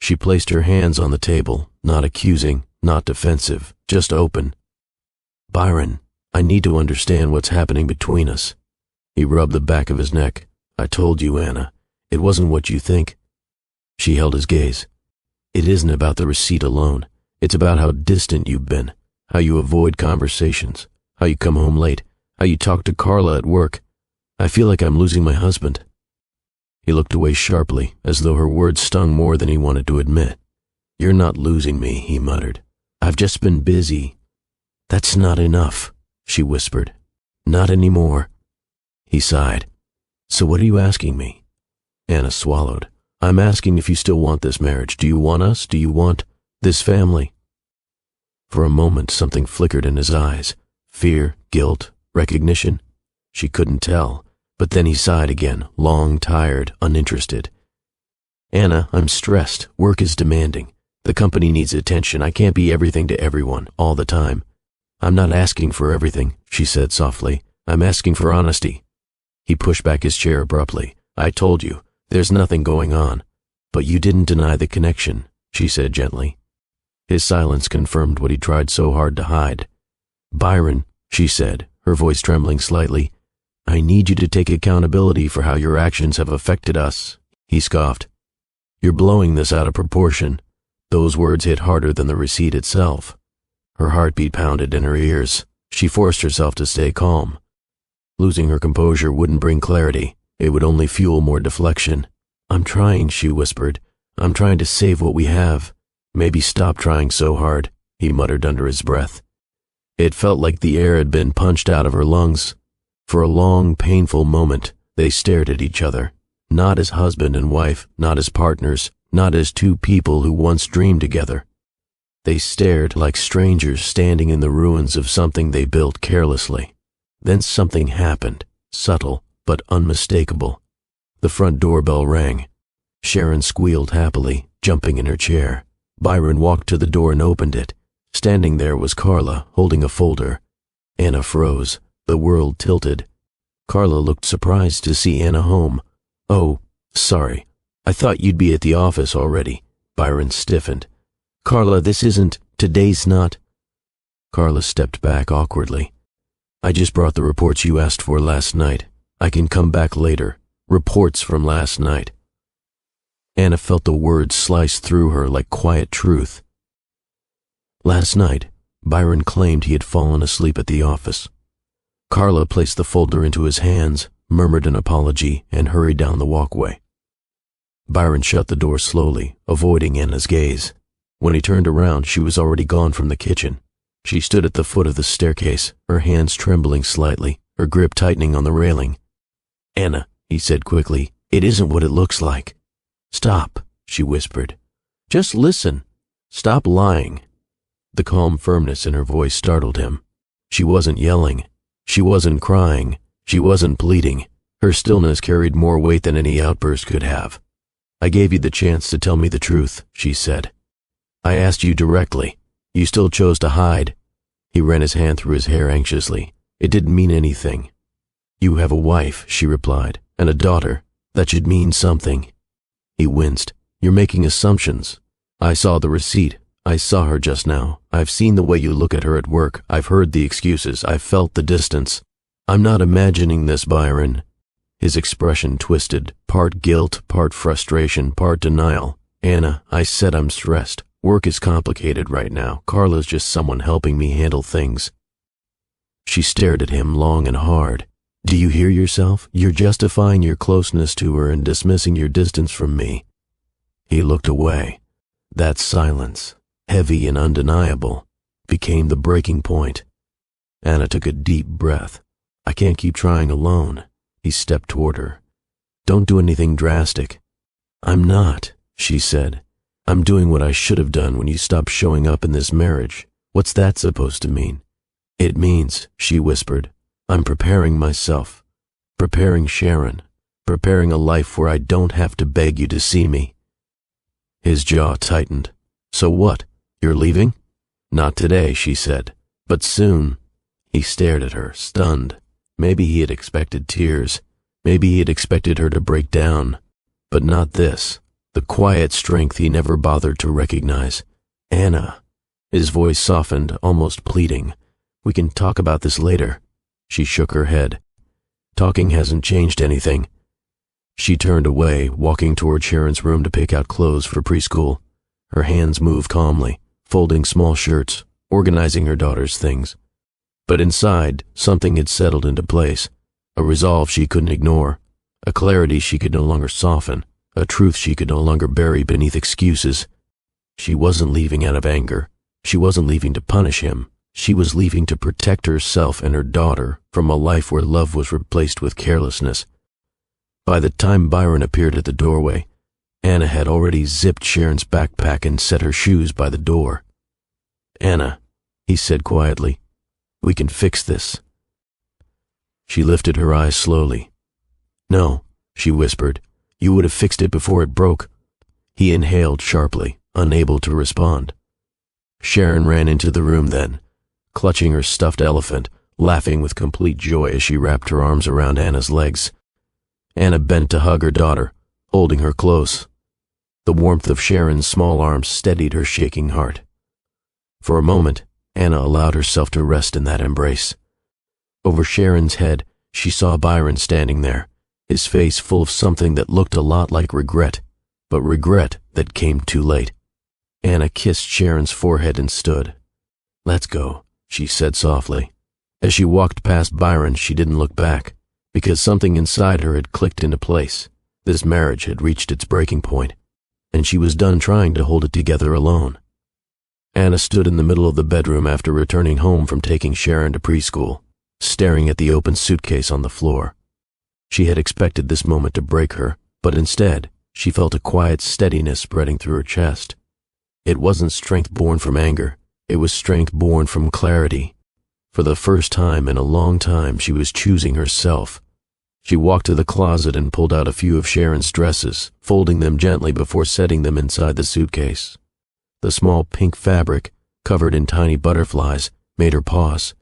She placed her hands on the table, not accusing, not defensive, just open. "Byron, I need to understand what's happening between us." He rubbed the back of his neck. "I told you, Anna. It wasn't what you think." She held his gaze. "It isn't about the receipt alone. It's about how distant you've been, how you avoid conversations, how you come home late, how you talk to Carla at work. I feel like I'm losing my husband." He looked away sharply, as though her words stung more than he wanted to admit. "You're not losing me," he muttered. "I've just been busy." "That's not enough," she whispered. "Not anymore." He sighed. "So what are you asking me?" Anna swallowed. "I'm asking if you still want this marriage. Do you want us? Do you want this family?" For a moment, something flickered in his eyes. Fear, guilt, recognition? She couldn't tell. But then he sighed again, long, tired, uninterested. "Anna, I'm stressed. Work is demanding. The company needs attention. I can't be everything to everyone, all the time." "I'm not asking for everything," she said softly. "I'm asking for honesty." He pushed back his chair abruptly. "I told you, there's nothing going on." "But you didn't deny the connection," she said gently. His silence confirmed what he tried so hard to hide. "Byron," she said, her voice trembling slightly, "I need you to take accountability for how your actions have affected us." He scoffed. "You're blowing this out of proportion." Those words hit harder than the receipt itself. Her heartbeat pounded in her ears. She forced herself to stay calm. Losing her composure wouldn't bring clarity. It would only fuel more deflection. "I'm trying," she whispered. "I'm trying to save what we have." "Maybe stop trying so hard," he muttered under his breath. It felt like the air had been punched out of her lungs. For a long, painful moment, they stared at each other, not as husband and wife, not as partners, not as two people who once dreamed together. They stared like strangers standing in the ruins of something they built carelessly. Then something happened, subtle but unmistakable. The front doorbell rang. Sharon squealed happily, jumping in her chair. Byron walked to the door and opened it. Standing there was Carla, holding a folder. Anna froze. The world tilted. Carla looked surprised to see Anna home. "Oh, sorry." I thought you'd be at the office already. Byron stiffened. Carla, this isn't, today's not. Carla stepped back awkwardly. I just brought the reports you asked for last night. I can come back later. Reports from last night. Anna felt the words slice through her like quiet truth. Last night, Byron claimed he had fallen asleep at the office. Carla placed the folder into his hands, murmured an apology, and hurried down the walkway. Byron shut the door slowly, avoiding Anna's gaze. When he turned around, she was already gone from the kitchen. She stood at the foot of the staircase, her hands trembling slightly, her grip tightening on the railing. Anna, he said quickly, it isn't what it looks like. Stop, she whispered. Just listen. Stop lying. The calm firmness in her voice startled him. She wasn't yelling. She wasn't crying. She wasn't pleading. Her stillness carried more weight than any outburst could have. I gave you the chance to tell me the truth, she said. I asked you directly. You still chose to hide. He ran his hand through his hair anxiously. It didn't mean anything. You have a wife, she replied, and a daughter. That should mean something. He winced. You're making assumptions. I saw the receipt. I saw her just now. I've seen the way you look at her at work. I've heard the excuses. I've felt the distance. I'm not imagining this, Byron. His expression twisted, part guilt, part frustration, part denial. Anna, I said I'm stressed. Work is complicated right now. Carla's just someone helping me handle things. She stared at him long and hard. Do you hear yourself? You're justifying your closeness to her and dismissing your distance from me. He looked away. That silence, heavy and undeniable, became the breaking point. Anna took a deep breath. I can't keep trying alone. He stepped toward her. Don't do anything drastic. I'm not, she said. I'm doing what I should have done when you stopped showing up in this marriage. What's that supposed to mean? It means, she whispered, I'm preparing myself, preparing Sharon, preparing a life where I don't have to beg you to see me. His jaw tightened. So what? You're leaving? Not today, she said, but soon. He stared at her, stunned. Maybe he had expected tears. Maybe he had expected her to break down. But not this. The quiet strength he never bothered to recognize. Anna. His voice softened, almost pleading. We can talk about this later. She shook her head. Talking hasn't changed anything. She turned away, walking toward Sharon's room to pick out clothes for preschool. Her hands moved calmly, folding small shirts, organizing her daughter's things. But inside, something had settled into place. A resolve she couldn't ignore. A clarity she could no longer soften. A truth she could no longer bury beneath excuses. She wasn't leaving out of anger. She wasn't leaving to punish him. She was leaving to protect herself and her daughter from a life where love was replaced with carelessness. By the time Byron appeared at the doorway, Anna had already zipped Sharon's backpack and set her shoes by the door. Anna, he said quietly, we can fix this. She lifted her eyes slowly. No, she whispered. You would have fixed it before it broke. He inhaled sharply, unable to respond. Sharon ran into the room then, clutching her stuffed elephant, laughing with complete joy as she wrapped her arms around Anna's legs. Anna bent to hug her daughter, holding her close. The warmth of Sharon's small arms steadied her shaking heart. For a moment, Anna allowed herself to rest in that embrace. Over Sharon's head, she saw Byron standing there, his face full of something that looked a lot like regret, but regret that came too late. Anna kissed Sharon's forehead and stood. Let's go, she said softly. As she walked past Byron, she didn't look back, because something inside her had clicked into place. This marriage had reached its breaking point, and she was done trying to hold it together alone. Anna stood in the middle of the bedroom after returning home from taking Sharon to preschool, staring at the open suitcase on the floor. She had expected this moment to break her, but instead, she felt a quiet steadiness spreading through her chest. It wasn't strength born from anger. It was strength born from clarity. For the first time in a long time, she was choosing herself. She walked to the closet and pulled out a few of Sharon's dresses, folding them gently before setting them inside the suitcase. The small pink fabric, covered in tiny butterflies, made her pause.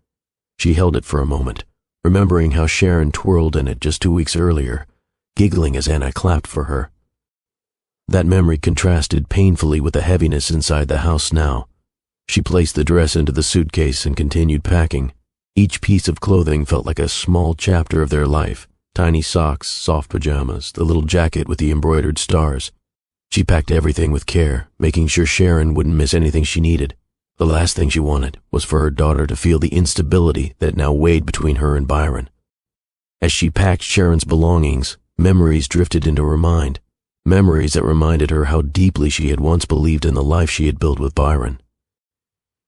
She held it for a moment, remembering how Sharon twirled in it just 2 weeks earlier, giggling as Anna clapped for her. That memory contrasted painfully with the heaviness inside the house now. She placed the dress into the suitcase and continued packing. Each piece of clothing felt like a small chapter of their life. Tiny socks, soft pajamas, the little jacket with the embroidered stars. She packed everything with care, making sure Sharon wouldn't miss anything she needed. The last thing she wanted was for her daughter to feel the instability that now weighed between her and Byron. As she packed Sharon's belongings, memories drifted into her mind. Memories that reminded her how deeply she had once believed in the life she had built with Byron.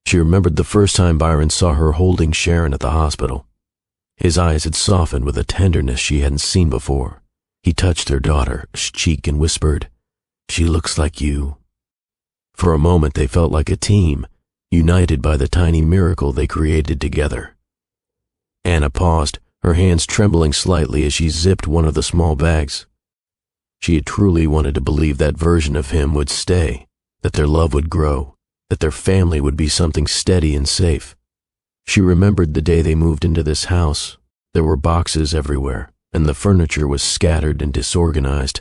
She remembered the first time Byron saw her holding Sharon at the hospital. His eyes had softened with a tenderness she hadn't seen before. He touched her daughter's cheek and whispered, "She looks like you." For a moment they felt like a team, united by the tiny miracle they created together. Anna paused, her hands trembling slightly as she zipped one of the small bags. She had truly wanted to believe that version of him would stay, that their love would grow, that their family would be something steady and safe. She remembered the day they moved into this house. There were boxes everywhere, and the furniture was scattered and disorganized.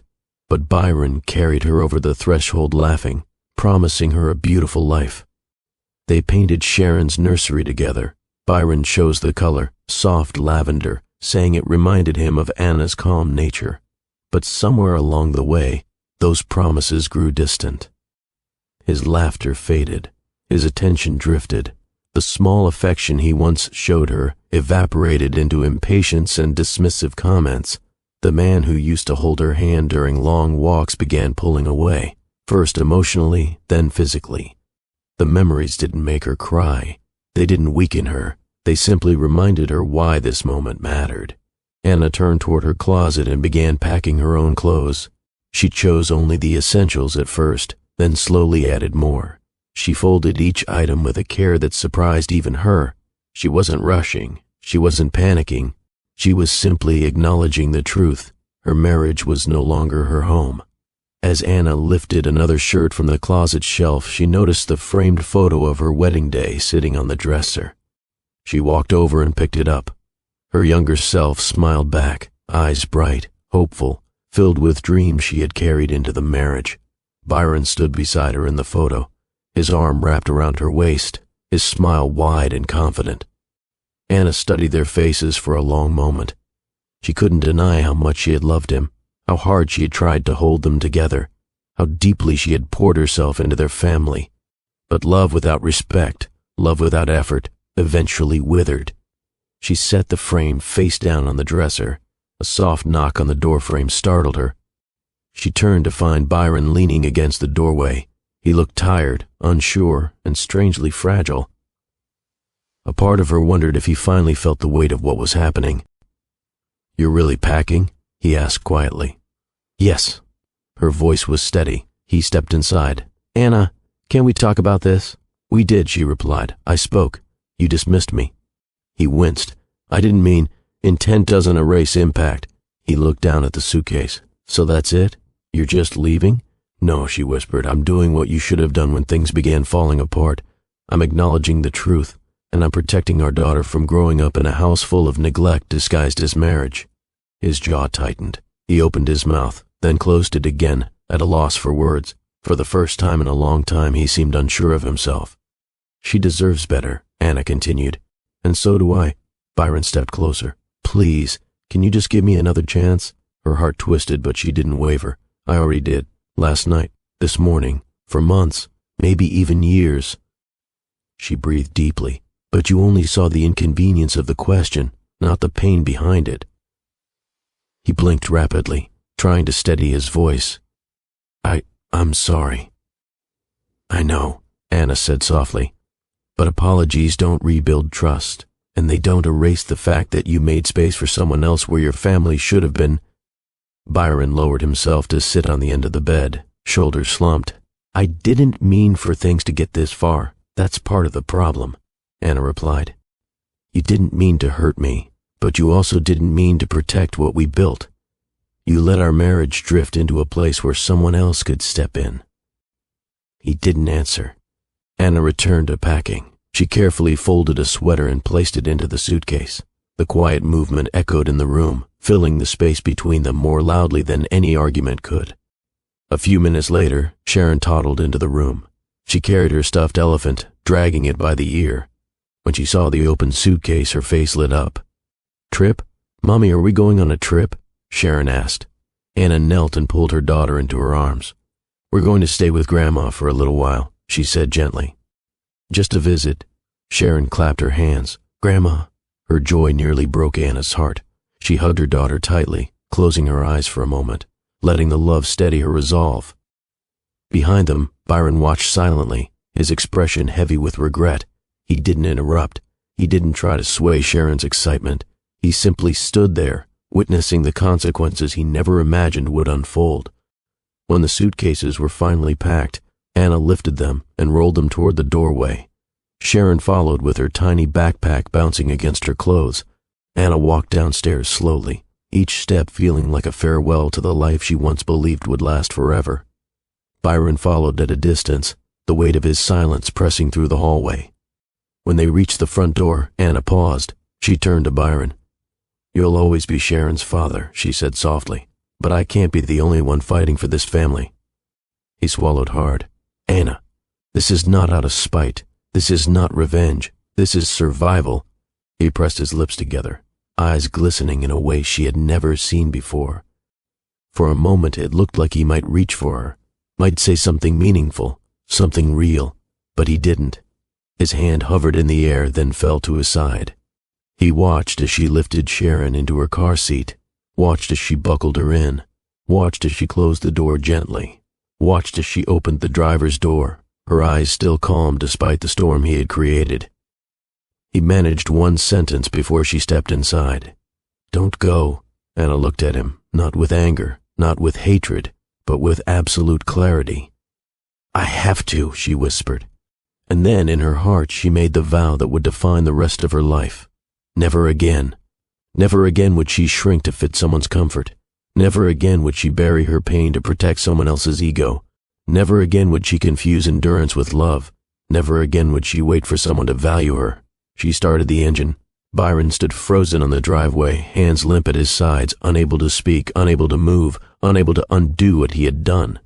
But Byron carried her over the threshold laughing, promising her a beautiful life. They painted Sharon's nursery together. Byron chose the color, soft lavender, saying it reminded him of Anna's calm nature. But somewhere along the way, those promises grew distant. His laughter faded, his attention drifted. The small affection he once showed her evaporated into impatience and dismissive comments. The man who used to hold her hand during long walks began pulling away, first emotionally, then physically. The memories didn't make her cry. They didn't weaken her. They simply reminded her why this moment mattered. Anna turned toward her closet and began packing her own clothes. She chose only the essentials at first, then slowly added more. She folded each item with a care that surprised even her. She wasn't rushing. She wasn't panicking. She was simply acknowledging the truth. Her marriage was no longer her home. As Anna lifted another shirt from the closet shelf, she noticed the framed photo of her wedding day sitting on the dresser. She walked over and picked it up. Her younger self smiled back, eyes bright, hopeful, filled with dreams she had carried into the marriage. Byron stood beside her in the photo, his arm wrapped around her waist, his smile wide and confident. Anna studied their faces for a long moment. She couldn't deny how much she had loved him, how hard she had tried to hold them together, how deeply she had poured herself into their family. But love without respect, love without effort, eventually withered. She set the frame face down on the dresser. A soft knock on the doorframe startled her. She turned to find Byron leaning against the doorway. He looked tired, unsure, and strangely fragile. A part of her wondered if he finally felt the weight of what was happening. "You're really packing?" he asked quietly. "Yes." Her voice was steady. He stepped inside. "Anna, can we talk about this?" "We did," she replied. "I spoke. You dismissed me." He winced. "I didn't mean, intent doesn't erase impact." He looked down at the suitcase. "So that's it? You're just leaving?" "No," she whispered. "I'm doing what you should have done when things began falling apart. I'm acknowledging the truth, and I'm protecting our daughter from growing up in a house full of neglect disguised as marriage." His jaw tightened. He opened his mouth, then closed it again, at a loss for words. For the first time in a long time, he seemed unsure of himself. "She deserves better," Anna continued. "And so do I." Byron stepped closer. "Please, can you just give me another chance?" Her heart twisted, but she didn't waver. "I already did. Last night, this morning, for months, maybe even years." She breathed deeply. "But you only saw the inconvenience of the question, not the pain behind it." He blinked rapidly, trying to steady his voice. I'm sorry." "I know," Anna said softly. "But apologies don't rebuild trust, and they don't erase the fact that you made space for someone else where your family should have been." Byron lowered himself to sit on the end of the bed, shoulders slumped. "I didn't mean for things to get this far. That's part of the problem," Anna replied. "You didn't mean to hurt me, but you also didn't mean to protect what we built. You let our marriage drift into a place where someone else could step in." He didn't answer. Anna returned to packing. She carefully folded a sweater and placed it into the suitcase. The quiet movement echoed in the room, filling the space between them more loudly than any argument could. A few minutes later, Sharon toddled into the room. She carried her stuffed elephant, dragging it by the ear. When she saw the open suitcase, her face lit up. "Trip? Mommy, are we going on a trip?" Sharon asked. Anna knelt and pulled her daughter into her arms. "We're going to stay with Grandma for a little while," she said gently. "Just a visit." Sharon clapped her hands. "Grandma." Her joy nearly broke Anna's heart. She hugged her daughter tightly, closing her eyes for a moment, letting the love steady her resolve. Behind them, Byron watched silently, his expression heavy with regret. He didn't interrupt. He didn't try to sway Sharon's excitement. He simply stood there, witnessing the consequences he never imagined would unfold. When the suitcases were finally packed, Anna lifted them and rolled them toward the doorway. Sharon followed with her tiny backpack bouncing against her clothes. Anna walked downstairs slowly, each step feeling like a farewell to the life she once believed would last forever. Byron followed at a distance, the weight of his silence pressing through the hallway. When they reached the front door, Anna paused. She turned to Byron. "You'll always be Sharon's father," she said softly, "but I can't be the only one fighting for this family." He swallowed hard. "Anna, this is not out of spite. This is not revenge. This is survival." He pressed his lips together, eyes glistening in a way she had never seen before. For a moment it looked like he might reach for her, might say something meaningful, something real, but he didn't. His hand hovered in the air, then fell to his side. He watched as she lifted Sharon into her car seat, watched as she buckled her in, watched as she closed the door gently, watched as she opened the driver's door, her eyes still calm despite the storm he had created. He managed one sentence before she stepped inside. "Don't go." Anna looked at him, not with anger, not with hatred, but with absolute clarity. "I have to," she whispered. And then in her heart she made the vow that would define the rest of her life. Never again. Never again would she shrink to fit someone's comfort. Never again would she bury her pain to protect someone else's ego. Never again would she confuse endurance with love. Never again would she wait for someone to value her. She started the engine. Byron stood frozen on the driveway, hands limp at his sides, unable to speak, unable to move, unable to undo what he had done.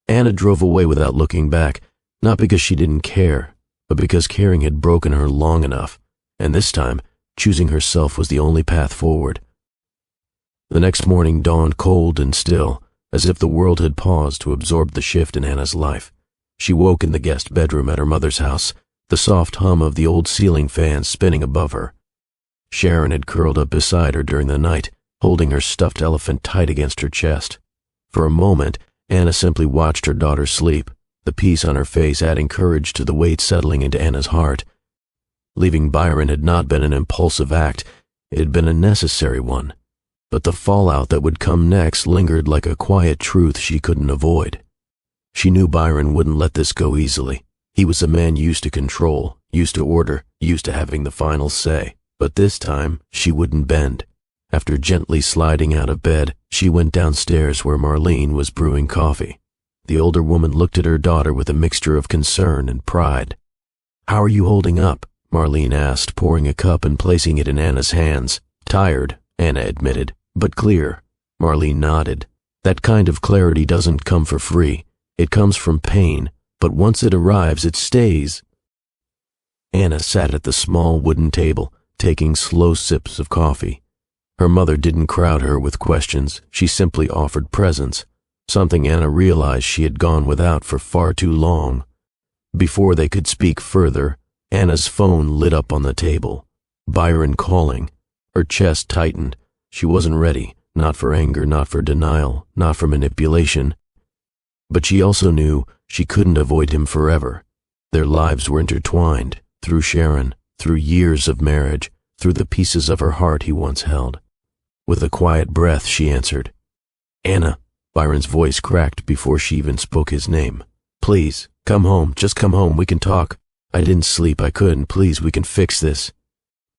Anna drove away without looking back, not because she didn't care, but because caring had broken her long enough, and this time, choosing herself was the only path forward. The next morning dawned cold and still, as if the world had paused to absorb the shift in Anna's life. She woke in the guest bedroom at her mother's house, the soft hum of the old ceiling fan spinning above her. Sharon had curled up beside her during the night, holding her stuffed elephant tight against her chest. For a moment, Anna simply watched her daughter sleep, the peace on her face adding courage to the weight settling into Anna's heart. Leaving Byron had not been an impulsive act, it had been a necessary one. But the fallout that would come next lingered like a quiet truth she couldn't avoid. She knew Byron wouldn't let this go easily. He was a man used to control, used to order, used to having the final say. But this time, she wouldn't bend. After gently sliding out of bed, she went downstairs where Marlene was brewing coffee. The older woman looked at her daughter with a mixture of concern and pride. "How are you holding up?" Marlene asked, pouring a cup and placing it in Anna's hands. "Tired," Anna admitted, "but clear." Marlene nodded. "That kind of clarity doesn't come for free. It comes from pain, but once it arrives, it stays." Anna sat at the small wooden table, taking slow sips of coffee. Her mother didn't crowd her with questions. She simply offered presence, something Anna realized she had gone without for far too long. Before they could speak further, Anna's phone lit up on the table. Byron calling. Her chest tightened. She wasn't ready, not for anger, not for denial, not for manipulation. But she also knew she couldn't avoid him forever. Their lives were intertwined, through Sharon, through years of marriage, through the pieces of her heart he once held. With a quiet breath, she answered. "Anna," Byron's voice cracked before she even spoke his name. "Please, come home, just come home, we can talk. I didn't sleep, I couldn't, please, we can fix this."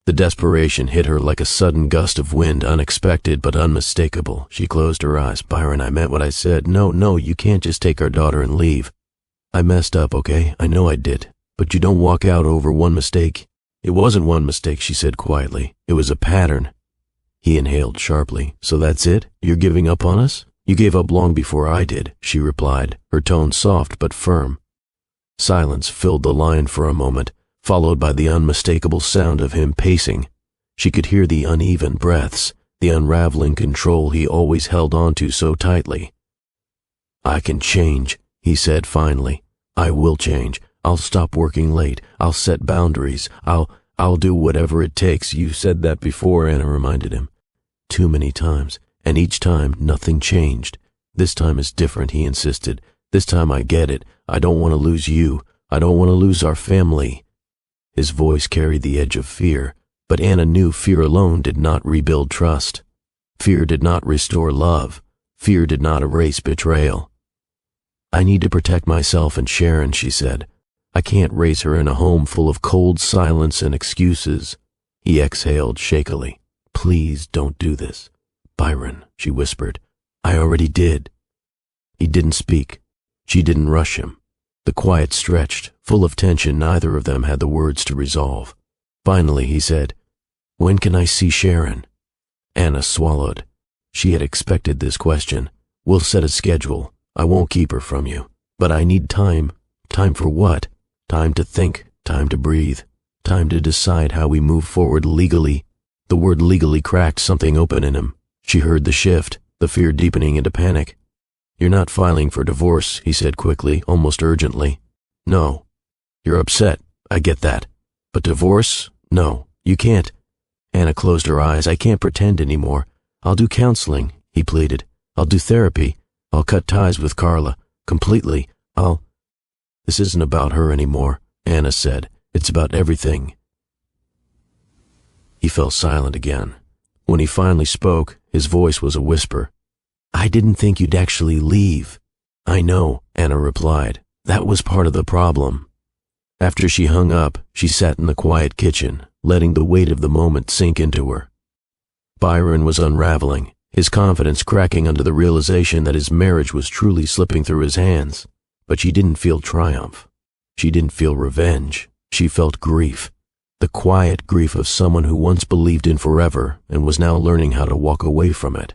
The desperation hit her like a sudden gust of wind, unexpected but unmistakable. She closed her eyes. "Byron, I meant what I said. No, you can't just take our daughter and leave. I messed up, okay? I know I did. But you don't walk out over one mistake." "It wasn't one mistake," she said quietly. "It was a pattern." He inhaled sharply. "So that's it? You're giving up on us? You gave up long before I did, she replied, her tone soft but firm. Silence filled the line for a moment, followed by the unmistakable sound of him pacing. She could hear the uneven breaths, the unraveling control he always held onto so tightly. I can change, he said finally. I will change. I'll stop working late. I'll set boundaries. I'll do whatever it takes. You said that before, Anna reminded him. Too many times, and each time nothing changed. This time is different, he insisted. This time I get it. I don't want to lose you. I don't want to lose our family. His voice carried the edge of fear, but Anna knew fear alone did not rebuild trust. Fear did not restore love. Fear did not erase betrayal. I need to protect myself and Sharon, she said. I can't raise her in a home full of cold silence and excuses. He exhaled shakily. Please don't do this. Byron, she whispered. I already did. He didn't speak. She didn't rush him. The quiet stretched, full of tension neither of them had the words to resolve. Finally, he said, When can I see Sharon? Anna swallowed. She had expected this question. We'll set a schedule. I won't keep her from you. But I need time. Time for what? Time to think, time to breathe, time to decide how we move forward legally. The word legally cracked something open in him. She heard the shift, the fear deepening into panic. You're not filing for divorce, he said quickly, almost urgently. No. You're upset, I get that. But divorce? No, you can't. Anna closed her eyes. I can't pretend anymore. I'll do counseling, he pleaded. I'll do therapy. I'll cut ties with Carla. Completely. This isn't about her anymore, Anna said. It's about everything. He fell silent again. When he finally spoke, his voice was a whisper. I didn't think you'd actually leave. I know, Anna replied. That was part of the problem. After she hung up, she sat in the quiet kitchen, letting the weight of the moment sink into her. Byron was unraveling, his confidence cracking under the realization that his marriage was truly slipping through his hands. But she didn't feel triumph. She didn't feel revenge. She felt grief. The quiet grief of someone who once believed in forever and was now learning how to walk away from it.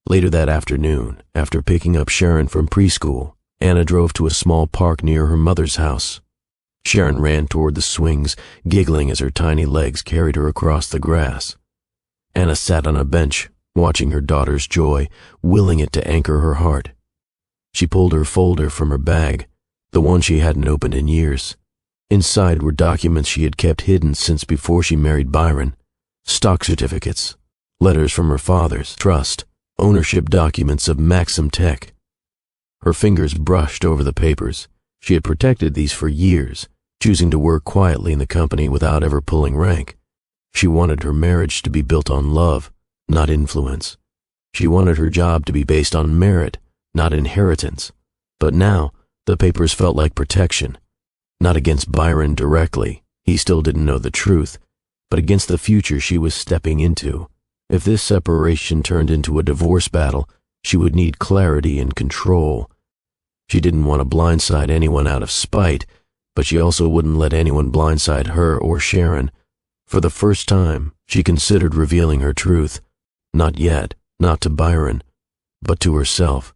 Later that afternoon, after picking up Sharon from preschool, Anna drove to a small park near her mother's house. Sharon ran toward the swings, giggling as her tiny legs carried her across the grass. Anna sat on a bench, watching her daughter's joy, willing it to anchor her heart. She pulled her folder from her bag, the one she hadn't opened in years. Inside were documents she had kept hidden since before she married Byron. Stock certificates, letters from her father's trust, ownership documents of Maxim Tech. Her fingers brushed over the papers. She had protected these for years, choosing to work quietly in the company without ever pulling rank. She wanted her marriage to be built on love, not influence. She wanted her job to be based on merit, not inheritance. But now, the papers felt like protection. Not against Byron directly, he still didn't know the truth, but against the future she was stepping into. If this separation turned into a divorce battle, she would need clarity and control. She didn't want to blindside anyone out of spite, but she also wouldn't let anyone blindside her or Sharon. For the first time, she considered revealing her truth. Not yet, not to Byron, but to herself.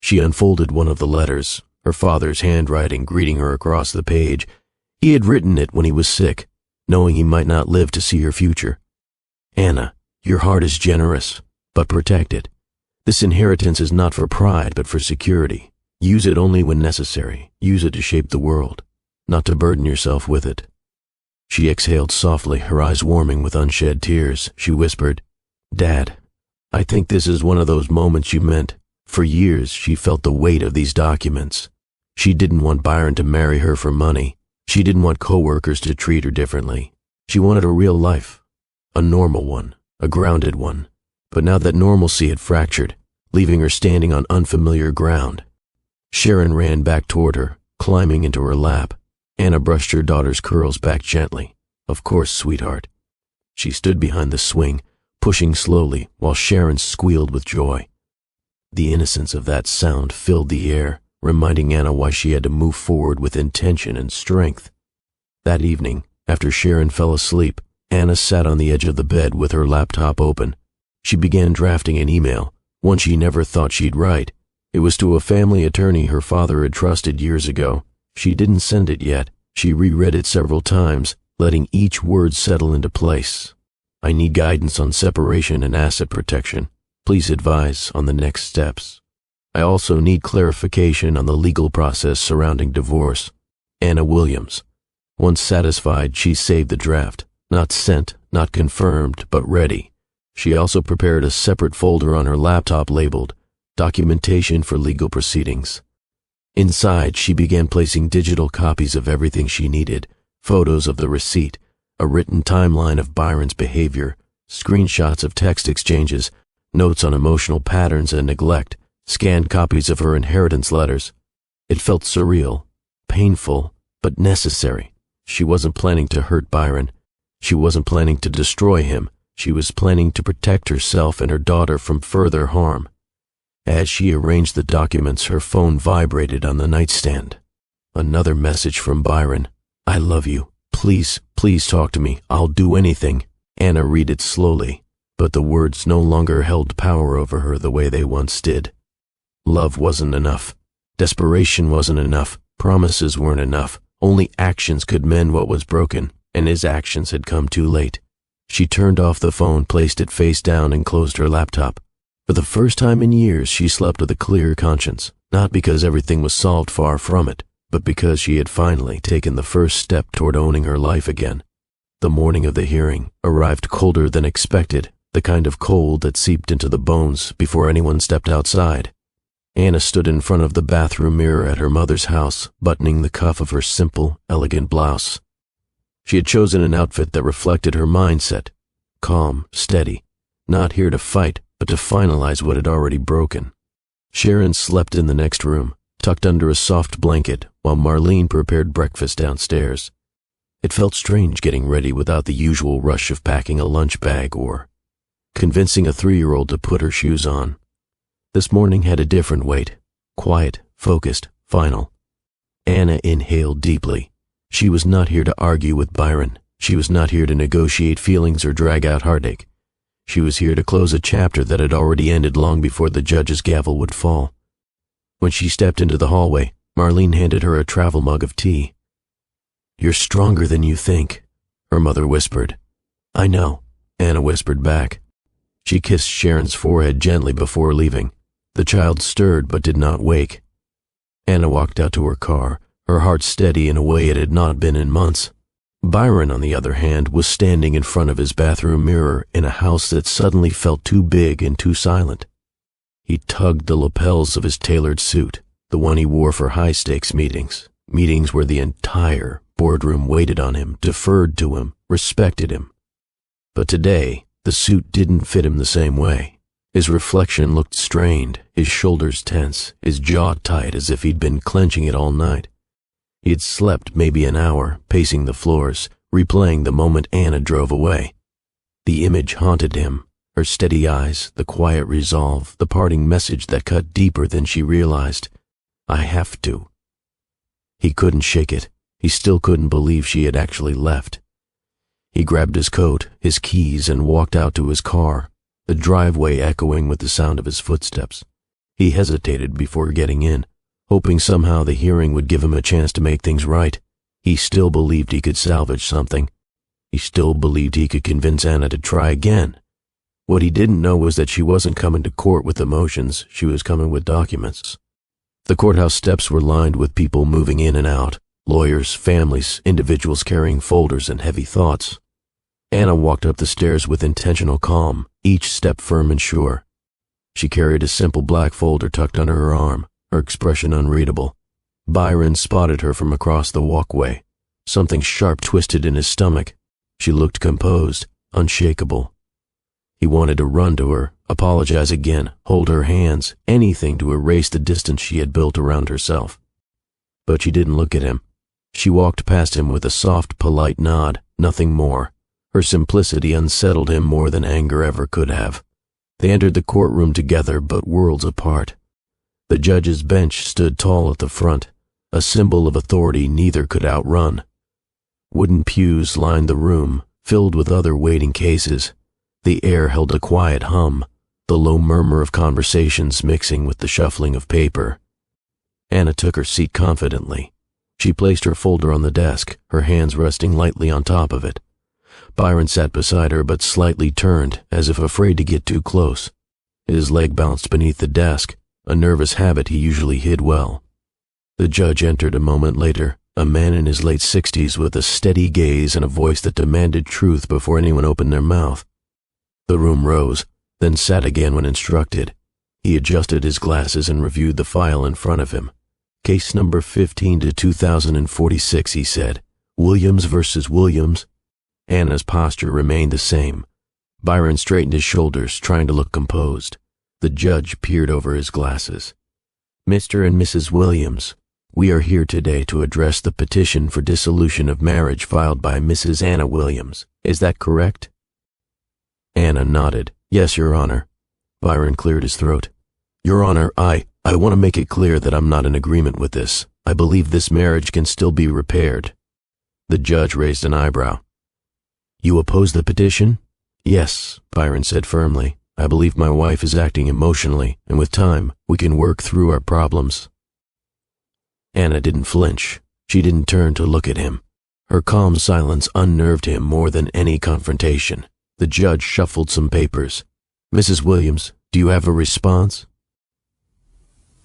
She unfolded one of the letters, her father's handwriting greeting her across the page. He had written it when he was sick, knowing he might not live to see her future. Anna, your heart is generous, but protect it. This inheritance is not for pride, but for security. Use it only when necessary. Use it to shape the world, not to burden yourself with it. She exhaled softly, her eyes warming with unshed tears. She whispered, Dad, I think this is one of those moments you meant. For years, she felt the weight of these documents. She didn't want Byron to marry her for money. She didn't want coworkers to treat her differently. She wanted a real life, a normal one, a grounded one. But now that normalcy had fractured, leaving her standing on unfamiliar ground. Sharon ran back toward her, climbing into her lap. Anna brushed her daughter's curls back gently. Of course, sweetheart. She stood behind the swing, pushing slowly while Sharon squealed with joy. The innocence of that sound filled the air, reminding Anna why she had to move forward with intention and strength. That evening, after Sharon fell asleep, Anna sat on the edge of the bed with her laptop open. She began drafting an email, one she never thought she'd write. It was to a family attorney her father had trusted years ago. She didn't send it yet. She reread it several times, letting each word settle into place. I need guidance on separation and asset protection. Please advise on the next steps. I also need clarification on the legal process surrounding divorce. Anna Williams. Once satisfied, she saved the draft. Not sent, not confirmed, but ready. She also prepared a separate folder on her laptop labeled Documentation for Legal Proceedings. Inside, she began placing digital copies of everything she needed, photos of the receipt, a written timeline of Byron's behavior, screenshots of text exchanges, notes on emotional patterns and neglect, scanned copies of her inheritance letters. It felt surreal, painful, but necessary. She wasn't planning to hurt Byron. She wasn't planning to destroy him. She was planning to protect herself and her daughter from further harm. As she arranged the documents, her phone vibrated on the nightstand. Another message from Byron. I love you. Please, please talk to me. I'll do anything. Anna read it slowly, but the words no longer held power over her the way they once did. Love wasn't enough. Desperation wasn't enough. Promises weren't enough. Only actions could mend what was broken, and his actions had come too late. She turned off the phone, placed it face down, and closed her laptop. For the first time in years, she slept with a clear conscience, not because everything was solved, far from it, but because she had finally taken the first step toward owning her life again. The morning of the hearing arrived colder than expected, the kind of cold that seeped into the bones before anyone stepped outside. Anna stood in front of the bathroom mirror at her mother's house, buttoning the cuff of her simple, elegant blouse. She had chosen an outfit that reflected her mindset, calm, steady, not here to fight, but to finalize what had already broken. Sharon slept in the next room, tucked under a soft blanket, while Marlene prepared breakfast downstairs. It felt strange getting ready without the usual rush of packing a lunch bag or convincing a 3-year-old to put her shoes on. This morning had a different weight, quiet, focused, final. Anna inhaled deeply. She was not here to argue with Byron. She was not here to negotiate feelings or drag out heartache. She was here to close a chapter that had already ended long before the judge's gavel would fall. When she stepped into the hallway, Marlene handed her a travel mug of tea. "You're stronger than you think," her mother whispered. "I know," Anna whispered back. She kissed Sharon's forehead gently before leaving. The child stirred but did not wake. Anna walked out to her car, her heart steady in a way it had not been in months. Byron, on the other hand, was standing in front of his bathroom mirror in a house that suddenly felt too big and too silent. He tugged the lapels of his tailored suit, the one he wore for high-stakes meetings, meetings where the entire boardroom waited on him, deferred to him, respected him. But today, the suit didn't fit him the same way. His reflection looked strained, his shoulders tense, his jaw tight as if he'd been clenching it all night. He had slept maybe an hour, pacing the floors, replaying the moment Anna drove away. The image haunted him, her steady eyes, the quiet resolve, the parting message that cut deeper than she realized. I have to. He couldn't shake it. He still couldn't believe she had actually left. He grabbed his coat, his keys, and walked out to his car, the driveway echoing with the sound of his footsteps. He hesitated before getting in, hoping somehow the hearing would give him a chance to make things right. He still believed he could salvage something. He still believed he could convince Anna to try again. What he didn't know was that she wasn't coming to court with emotions, she was coming with documents. The courthouse steps were lined with people moving in and out, lawyers, families, individuals carrying folders and heavy thoughts. Anna walked up the stairs with intentional calm, each step firm and sure. She carried a simple black folder tucked under her arm, her expression unreadable. Byron spotted her from across the walkway. Something sharp twisted in his stomach. She looked composed, unshakable. He wanted to run to her, apologize again, hold her hands, anything to erase the distance she had built around herself. But she didn't look at him. She walked past him with a soft, polite nod, nothing more. Her simplicity unsettled him more than anger ever could have. They entered the courtroom together, but worlds apart. The judge's bench stood tall at the front, a symbol of authority neither could outrun. Wooden pews lined the room, filled with other waiting cases. The air held a quiet hum, the low murmur of conversations mixing with the shuffling of paper. Anna took her seat confidently. She placed her folder on the desk, her hands resting lightly on top of it. Byron sat beside her but slightly turned, as if afraid to get too close. His leg bounced beneath the desk, a nervous habit he usually hid well. The judge entered a moment later, a man in his late 60s with a steady gaze and a voice that demanded truth before anyone opened their mouth. The room rose, then sat again when instructed. He adjusted his glasses and reviewed the file in front of him. Case number 15 to 2046, he said. Williams versus Williams. Anna's posture remained the same. Byron straightened his shoulders, trying to look composed. The judge peered over his glasses. Mr. and Mrs. Williams, we are here today to address the petition for dissolution of marriage filed by Mrs. Anna Williams. Is that correct? Anna nodded. Yes, Your Honor. Byron cleared his throat. Your Honor, I want to make it clear that I'm not in agreement with this. I believe this marriage can still be repaired. The judge raised an eyebrow. You oppose the petition? Yes, Byron said firmly. I believe my wife is acting emotionally, and with time, we can work through our problems. Anna didn't flinch. She didn't turn to look at him. Her calm silence unnerved him more than any confrontation. The judge shuffled some papers. Mrs. Williams, do you have a response?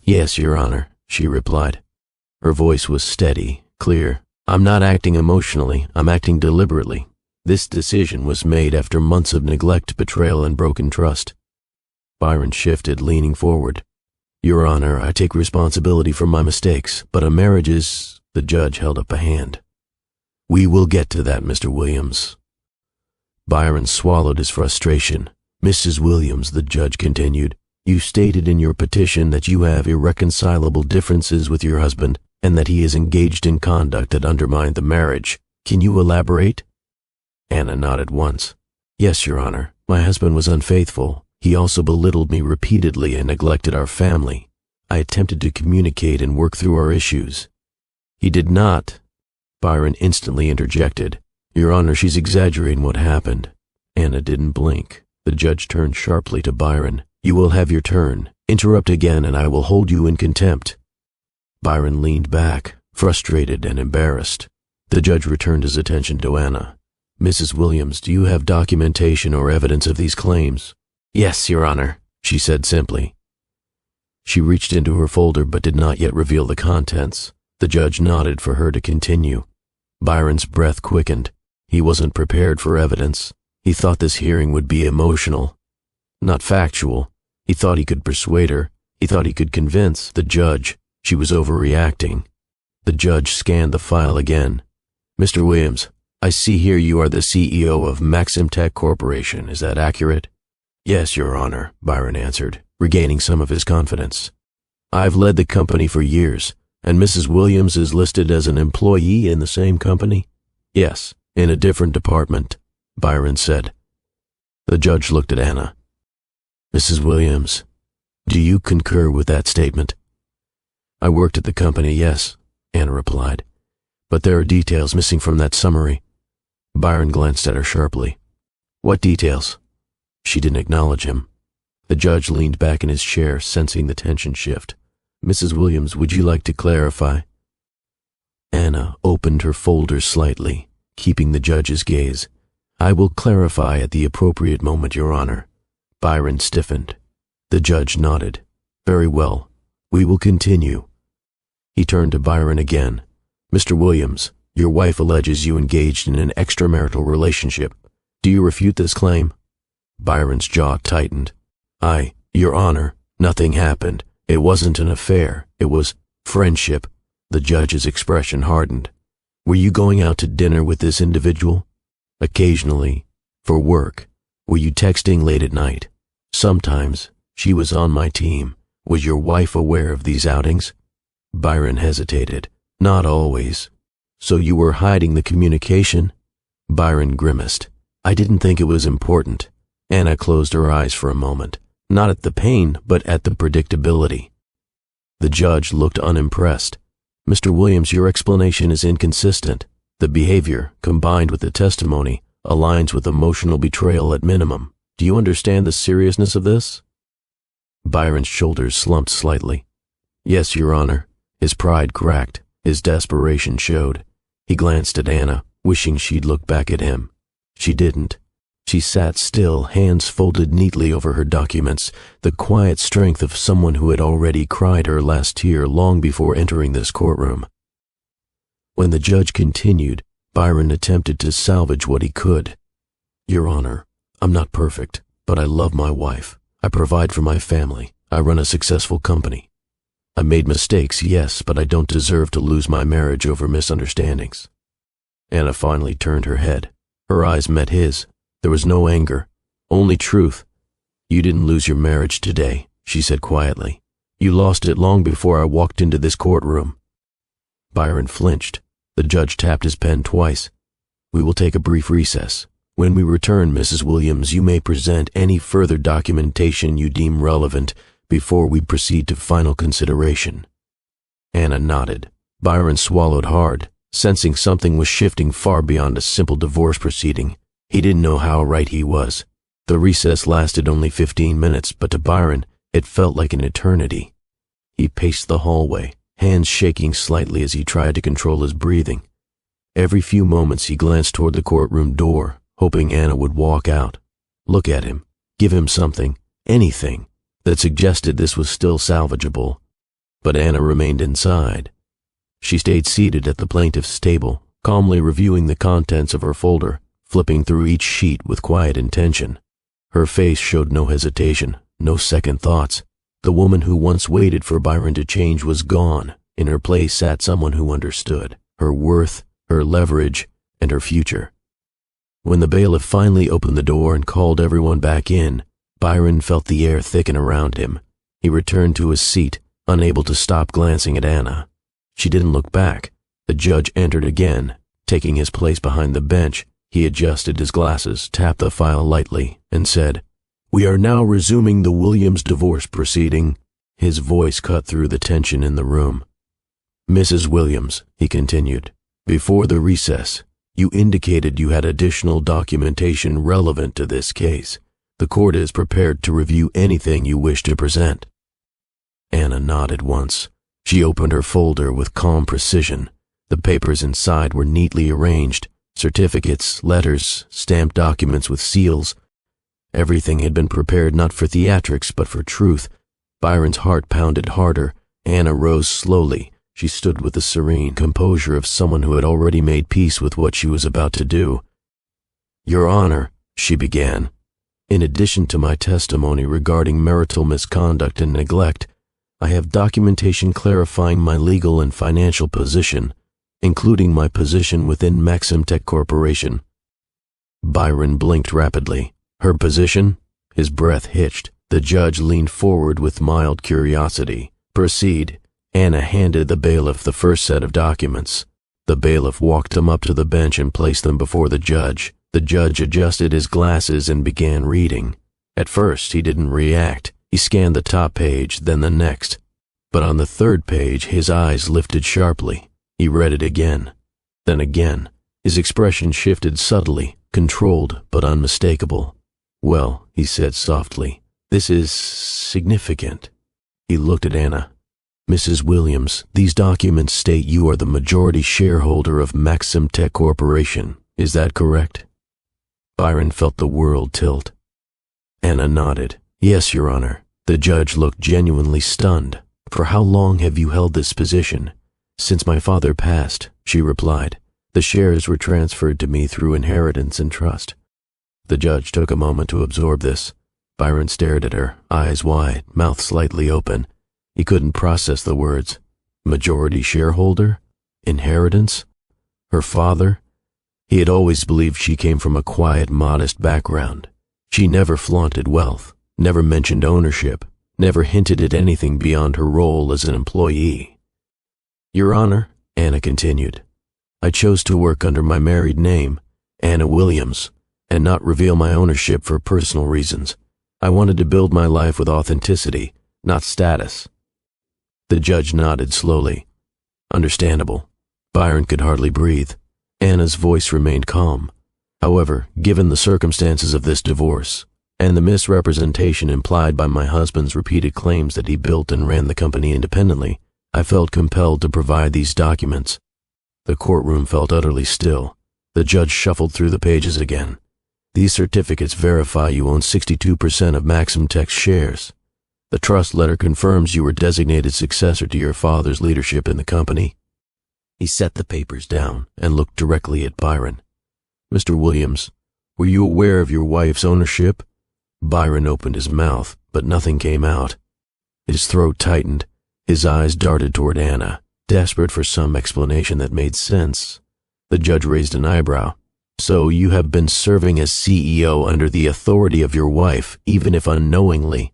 Yes, Your Honor, she replied. Her voice was steady, clear. I'm not acting emotionally, I'm acting deliberately. This decision was made after months of neglect, betrayal, and broken trust. Byron shifted, leaning forward. Your Honor, I take responsibility for my mistakes, but a marriage is... The judge held up a hand. We will get to that, Mr. Williams. Byron swallowed his frustration. Mrs. Williams, the judge continued, you stated in your petition that you have irreconcilable differences with your husband and that he is engaged in conduct that undermined the marriage. Can you elaborate? Anna nodded once. Yes, Your Honor. My husband was unfaithful. He also belittled me repeatedly and neglected our family. I attempted to communicate and work through our issues. He did not. Byron instantly interjected. Your Honor, she's exaggerating what happened. Anna didn't blink. The judge turned sharply to Byron. You will have your turn. Interrupt again and I will hold you in contempt. Byron leaned back, frustrated and embarrassed. The judge returned his attention to Anna. Mrs. Williams, do you have documentation or evidence of these claims? Yes, Your Honor, she said simply. She reached into her folder but did not yet reveal the contents. The judge nodded for her to continue. Byron's breath quickened. He wasn't prepared for evidence. He thought this hearing would be emotional, not factual. He thought he could persuade her. He thought he could convince the judge she was overreacting. The judge scanned the file again. Mr. Williams, I see here you are the CEO of Maxim Tech Corporation. Is that accurate? Yes, Your Honor, Byron answered, regaining some of his confidence. I've led the company for years, and Mrs. Williams is listed as an employee in the same company? Yes, in a different department, Byron said. The judge looked at Anna. Mrs. Williams, do you concur with that statement? I worked at the company, yes, Anna replied. But there are details missing from that summary. Byron glanced at her sharply. What details? She didn't acknowledge him. The judge leaned back in his chair, sensing the tension shift. Mrs. Williams, would you like to clarify? Anna opened her folder slightly, keeping the judge's gaze. I will clarify at the appropriate moment, Your Honor. Byron stiffened. The judge nodded. Very well. We will continue. He turned to Byron again. Mr. Williams, your wife alleges you engaged in an extramarital relationship. Do you refute this claim? Byron's jaw tightened. Your Honor, nothing happened. It wasn't an affair. It was friendship. The judge's expression hardened. Were you going out to dinner with this individual? Occasionally. For work. Were you texting late at night? Sometimes. She was on my team. Was your wife aware of these outings? Byron hesitated. Not always. So you were hiding the communication? Byron grimaced. I didn't think it was important. Anna closed her eyes for a moment. Not at the pain, but at the predictability. The judge looked unimpressed. Mr. Williams, your explanation is inconsistent. The behavior, combined with the testimony, aligns with emotional betrayal at minimum. Do you understand the seriousness of this? Byron's shoulders slumped slightly. Yes, Your Honor. His pride cracked. His desperation showed. He glanced at Anna, wishing she'd look back at him. She didn't. She sat still, hands folded neatly over her documents, the quiet strength of someone who had already cried her last tear long before entering this courtroom. When the judge continued, Byron attempted to salvage what he could. Your Honor, I'm not perfect, but I love my wife. I provide for my family. I run a successful company. I made mistakes, yes, but I don't deserve to lose my marriage over misunderstandings. Anna finally turned her head. Her eyes met his. There was no anger, only truth. You didn't lose your marriage today, she said quietly. You lost it long before I walked into this courtroom. Byron flinched. The judge tapped his pen twice. We will take a brief recess. When we return, Mrs. Williams, you may present any further documentation you deem relevant before we proceed to final consideration. Anna nodded. Byron swallowed hard, sensing something was shifting far beyond a simple divorce proceeding. He didn't know how right he was. The recess lasted only 15 minutes, but to Byron, it felt like an eternity. He paced the hallway, hands shaking slightly as he tried to control his breathing. Every few moments he glanced toward the courtroom door, hoping Anna would walk out. Look at him, give him something, anything, that suggested this was still salvageable. But Anna remained inside. She stayed seated at the plaintiff's table, calmly reviewing the contents of her folder, flipping through each sheet with quiet intention. Her face showed no hesitation, no second thoughts. The woman who once waited for Byron to change was gone. In her place sat someone who understood her worth, her leverage, and her future. When the bailiff finally opened the door and called everyone back in, Byron felt the air thicken around him. He returned to his seat, unable to stop glancing at Anna. She didn't look back. The judge entered again. Taking his place behind the bench, he adjusted his glasses, tapped the file lightly, and said, We are now resuming the Williams divorce proceeding. His voice cut through the tension in the room. Mrs. Williams, he continued, before the recess, you indicated you had additional documentation relevant to this case. The court is prepared to review anything you wish to present. Anna nodded once. She opened her folder with calm precision. The papers inside were neatly arranged. Certificates, letters, stamped documents with seals. Everything had been prepared not for theatrics but for truth. Byron's heart pounded harder. Anna rose slowly. She stood with the serene composure of someone who had already made peace with what she was about to do. Your Honor, she began, in addition to my testimony regarding marital misconduct and neglect, I have documentation clarifying my legal and financial position, including my position within Maxim Tech Corporation. Byron blinked rapidly. Her position? His breath hitched. The judge leaned forward with mild curiosity. Proceed. Anna handed the bailiff the first set of documents. The bailiff walked them up to the bench and placed them before the judge. The judge adjusted his glasses and began reading. At first, he didn't react. He scanned the top page, then the next. But on the third page, his eyes lifted sharply. He read it again, then again. His expression shifted subtly, controlled but unmistakable. Well, he said softly, this is significant. He looked at Anna. Mrs. Williams, these documents state you are the majority shareholder of Maxim Tech Corporation. Is that correct? Byron felt the world tilt. Anna nodded. Yes, Your Honor. The judge looked genuinely stunned. For how long have you held this position? Since my father passed, she replied. The shares were transferred to me through inheritance and trust. The judge took a moment to absorb this. Byron stared at her, eyes wide, mouth slightly open. He couldn't process the words. Majority shareholder? Inheritance? Her father? He had always believed she came from a quiet, modest background. She never flaunted wealth, never mentioned ownership, never hinted at anything beyond her role as an employee. Your Honor, Anna continued, I chose to work under my married name, Anna Williams, and not reveal my ownership for personal reasons. I wanted to build my life with authenticity, not status. The judge nodded slowly. Understandable. Byron could hardly breathe. Anna's voice remained calm. However, given the circumstances of this divorce, and the misrepresentation implied by my husband's repeated claims that he built and ran the company independently, I felt compelled to provide these documents. The courtroom felt utterly still. The judge shuffled through the pages again. These certificates verify you own 62% of Maxim Tech's shares. The trust letter confirms you were designated successor to your father's leadership in the company. He set the papers down and looked directly at Byron. Mr. Williams, were you aware of your wife's ownership? Byron opened his mouth, but nothing came out. His throat tightened. His eyes darted toward Anna, desperate for some explanation that made sense. The judge raised an eyebrow. So you have been serving as CEO under the authority of your wife, even if unknowingly.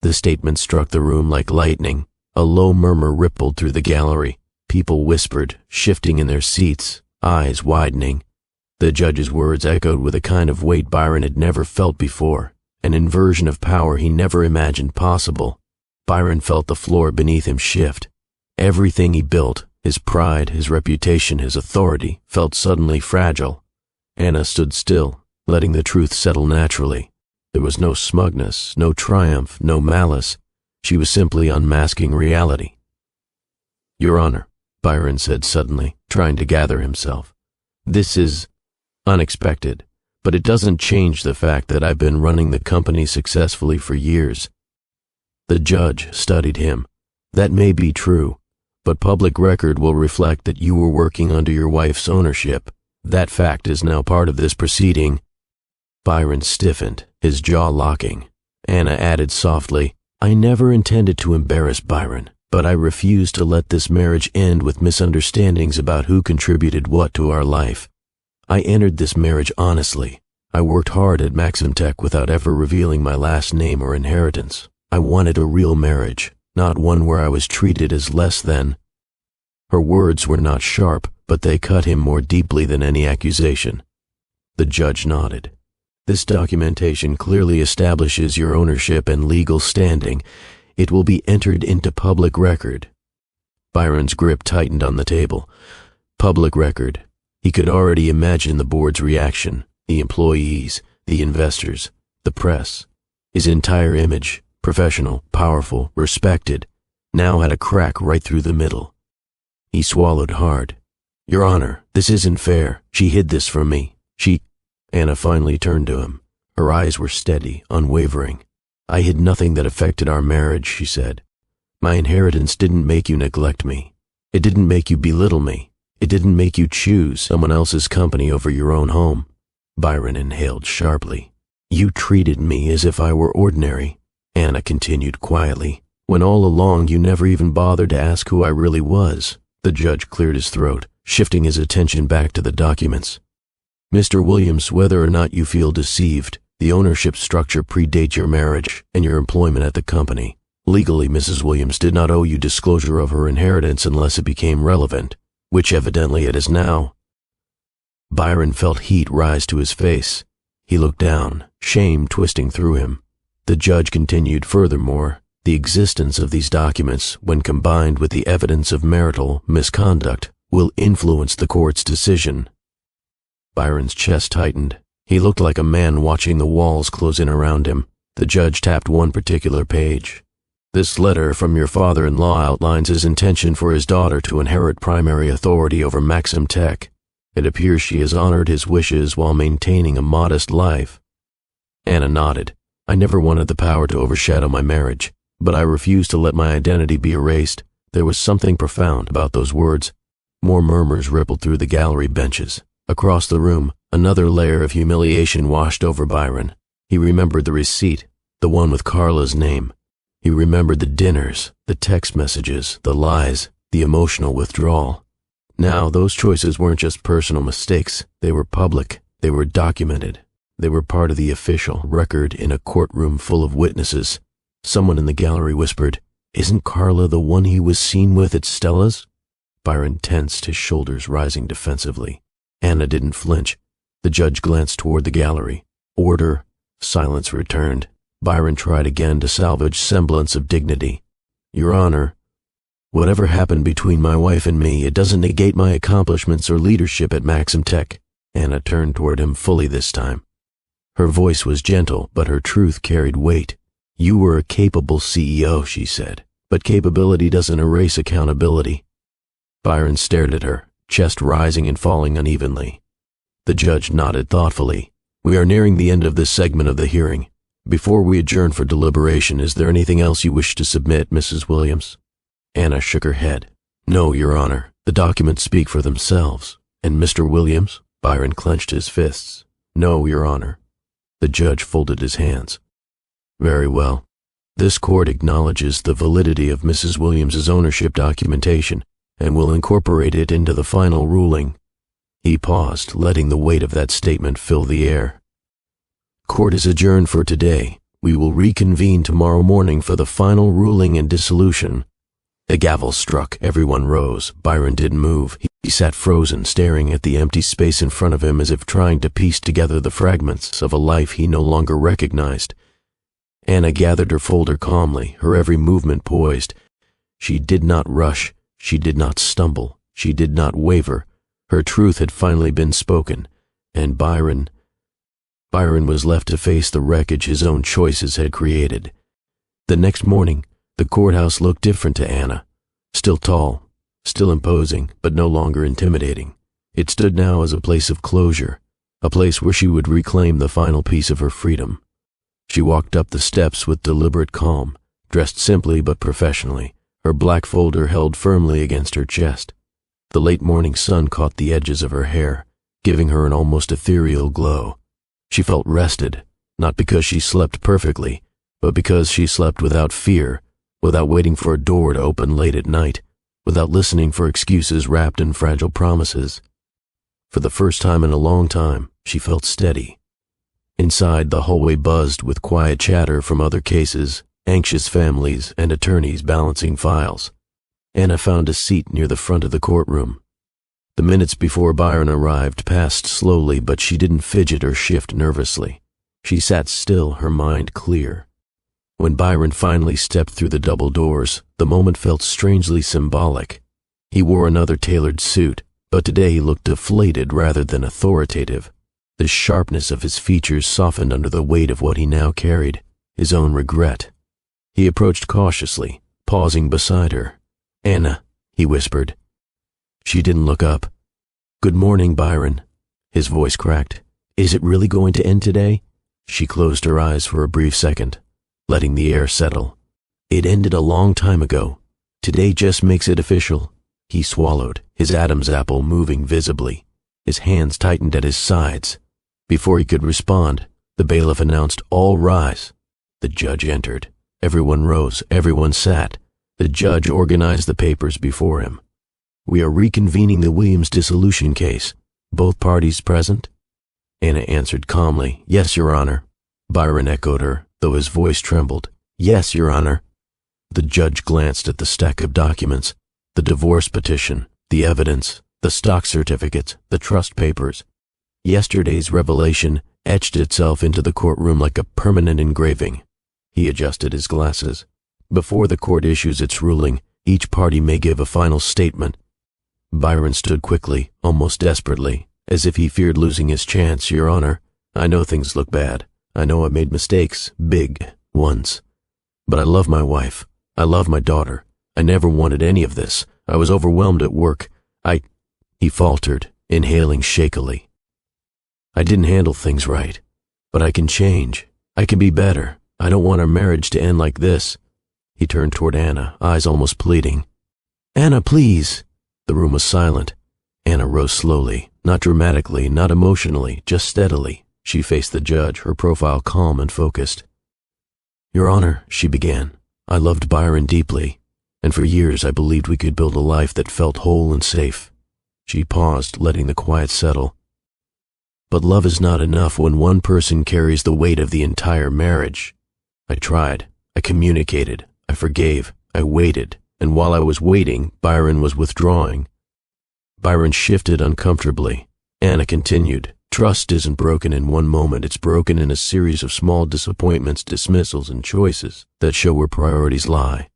The statement struck the room like lightning. A low murmur rippled through the gallery. People whispered, shifting in their seats, eyes widening. The judge's words echoed with a kind of weight Byron had never felt before, an inversion of power he never imagined possible. Byron felt the floor beneath him shift. Everything he built, his pride, his reputation, his authority, felt suddenly fragile. Anna stood still, letting the truth settle naturally. There was no smugness, no triumph, no malice. She was simply unmasking reality. Your Honor, Byron said suddenly, trying to gather himself. This is unexpected, but it doesn't change the fact that I've been running the company successfully for years. The judge studied him. That may be true, but public record will reflect that you were working under your wife's ownership. That fact is now part of this proceeding. Byron stiffened, his jaw locking. Anna added softly, I never intended to embarrass Byron, but I refuse to let this marriage end with misunderstandings about who contributed what to our life. I entered this marriage honestly. I worked hard at Maxim Tech without ever revealing my last name or inheritance. I wanted a real marriage, not one where I was treated as less than. Her words were not sharp, but they cut him more deeply than any accusation. The judge nodded. This documentation clearly establishes your ownership and legal standing. It will be entered into public record. Byron's grip tightened on the table. Public record. He could already imagine the board's reaction, the employees, the investors, the press. His entire image, professional, powerful, respected, now had a crack right through the middle. He swallowed hard. Your Honor, this isn't fair. She hid this from me. Anna finally turned to him. Her eyes were steady, unwavering. I hid nothing that affected our marriage, she said. My inheritance didn't make you neglect me. It didn't make you belittle me. It didn't make you choose someone else's company over your own home. Byron inhaled sharply. You treated me as if I were ordinary, Anna continued quietly, when all along you never even bothered to ask who I really was. The judge cleared his throat, shifting his attention back to the documents. Mr. Williams, whether or not you feel deceived, the ownership structure predates your marriage and your employment at the company. Legally, Mrs. Williams did not owe you disclosure of her inheritance unless it became relevant, which evidently it is now. Byron felt heat rise to his face. He looked down, shame twisting through him. The judge continued, furthermore, the existence of these documents, when combined with the evidence of marital misconduct, will influence the court's decision. Byron's chest tightened. He looked like a man watching the walls close in around him. The judge tapped one particular page. This letter from your father-in-law outlines his intention for his daughter to inherit primary authority over Maxim Tech. It appears she has honored his wishes while maintaining a modest life. Anna nodded. I never wanted the power to overshadow my marriage, but I refused to let my identity be erased. There was something profound about those words. More murmurs rippled through the gallery benches. Across the room, another layer of humiliation washed over Byron. He remembered the receipt, the one with Carla's name. He remembered the dinners, the text messages, the lies, the emotional withdrawal. Now, those choices weren't just personal mistakes. They were public. They were documented. They were part of the official record in a courtroom full of witnesses. Someone in the gallery whispered, Isn't Carla the one he was seen with at Stella's? Byron tensed, his shoulders rising defensively. Anna didn't flinch. The judge glanced toward the gallery. Order. Silence returned. Byron tried again to salvage semblance of dignity. Your Honor, whatever happened between my wife and me, it doesn't negate my accomplishments or leadership at Maxim Tech. Anna turned toward him fully this time. Her voice was gentle, but her truth carried weight. "You were a capable CEO," she said, "but capability doesn't erase accountability." Byron stared at her, chest rising and falling unevenly. The judge nodded thoughtfully. "We are nearing the end of this segment of the hearing. Before we adjourn for deliberation, is there anything else you wish to submit, Mrs. Williams?" Anna shook her head. "No, Your Honor. The documents speak for themselves." "And Mr. Williams?" Byron clenched his fists. "No, Your Honor." The judge folded his hands. "Very well. This court acknowledges the validity of Mrs. Williams's ownership documentation and will incorporate it into the final ruling." He paused, letting the weight of that statement fill the air. "Court is adjourned for today. We will reconvene tomorrow morning for the final ruling and dissolution." The gavel struck. Everyone rose. Byron didn't move. He sat frozen, staring at the empty space in front of him as if trying to piece together the fragments of a life he no longer recognized. Anna gathered her folder calmly, her every movement poised. She did not rush. She did not stumble. She did not waver. Her truth had finally been spoken, and Byron was left to face the wreckage his own choices had created. The next morning, the courthouse looked different to Anna. Still tall, still imposing, but no longer intimidating. It stood now as a place of closure, a place where she would reclaim the final piece of her freedom. She walked up the steps with deliberate calm, dressed simply but professionally, her black folder held firmly against her chest. The late morning sun caught the edges of her hair, giving her an almost ethereal glow. She felt rested, not because she slept perfectly, but because she slept without fear, without waiting for a door to open late at night, without listening for excuses wrapped in fragile promises. For the first time in a long time, she felt steady. Inside, the hallway buzzed with quiet chatter from other cases, anxious families, and attorneys balancing files. Anna found a seat near the front of the courtroom. The minutes before Byron arrived passed slowly, but she didn't fidget or shift nervously. She sat still, her mind clear. When Byron finally stepped through the double doors, the moment felt strangely symbolic. He wore another tailored suit, but today he looked deflated rather than authoritative. The sharpness of his features softened under the weight of what he now carried, his own regret. He approached cautiously, pausing beside her. "Anna," he whispered. She didn't look up. "Good morning, Byron." His voice cracked. "Is it really going to end today?" She closed her eyes for a brief second, letting the air settle. "It ended a long time ago. Today just makes it official." He swallowed, his Adam's apple moving visibly. His hands tightened at his sides. Before he could respond, the bailiff announced, "All rise." The judge entered. Everyone rose, everyone sat. The judge organized the papers before him. "We are reconvening the Williams dissolution case. Both parties present?" Anna answered calmly, "Yes, Your Honor." Byron echoed her, though his voice trembled. "Yes, Your Honor." The judge glanced at the stack of documents, the divorce petition, the evidence, the stock certificates, the trust papers. Yesterday's revelation etched itself into the courtroom like a permanent engraving. He adjusted his glasses. "Before the court issues its ruling, each party may give a final statement." Byron stood quickly, almost desperately, as if he feared losing his chance. "Your Honor, I know things look bad. I know I made mistakes, big ones. But I love my wife. I love my daughter. I never wanted any of this. I was overwhelmed at work. He faltered, inhaling shakily. "I didn't handle things right. But I can change. I can be better. I don't want our marriage to end like this." He turned toward Anna, eyes almost pleading. "Anna, please." The room was silent. Anna rose slowly, not dramatically, not emotionally, just steadily. She faced the judge, her profile calm and focused. "Your Honor," she began, "I loved Byron deeply, and for years I believed we could build a life that felt whole and safe." She paused, letting the quiet settle. "But love is not enough when one person carries the weight of the entire marriage. I tried. I communicated. I forgave. I waited. And while I was waiting, Byron was withdrawing." Byron shifted uncomfortably. Anna continued, "Trust isn't broken in one moment. It's broken in a series of small disappointments, dismissals, and choices that show where priorities lie.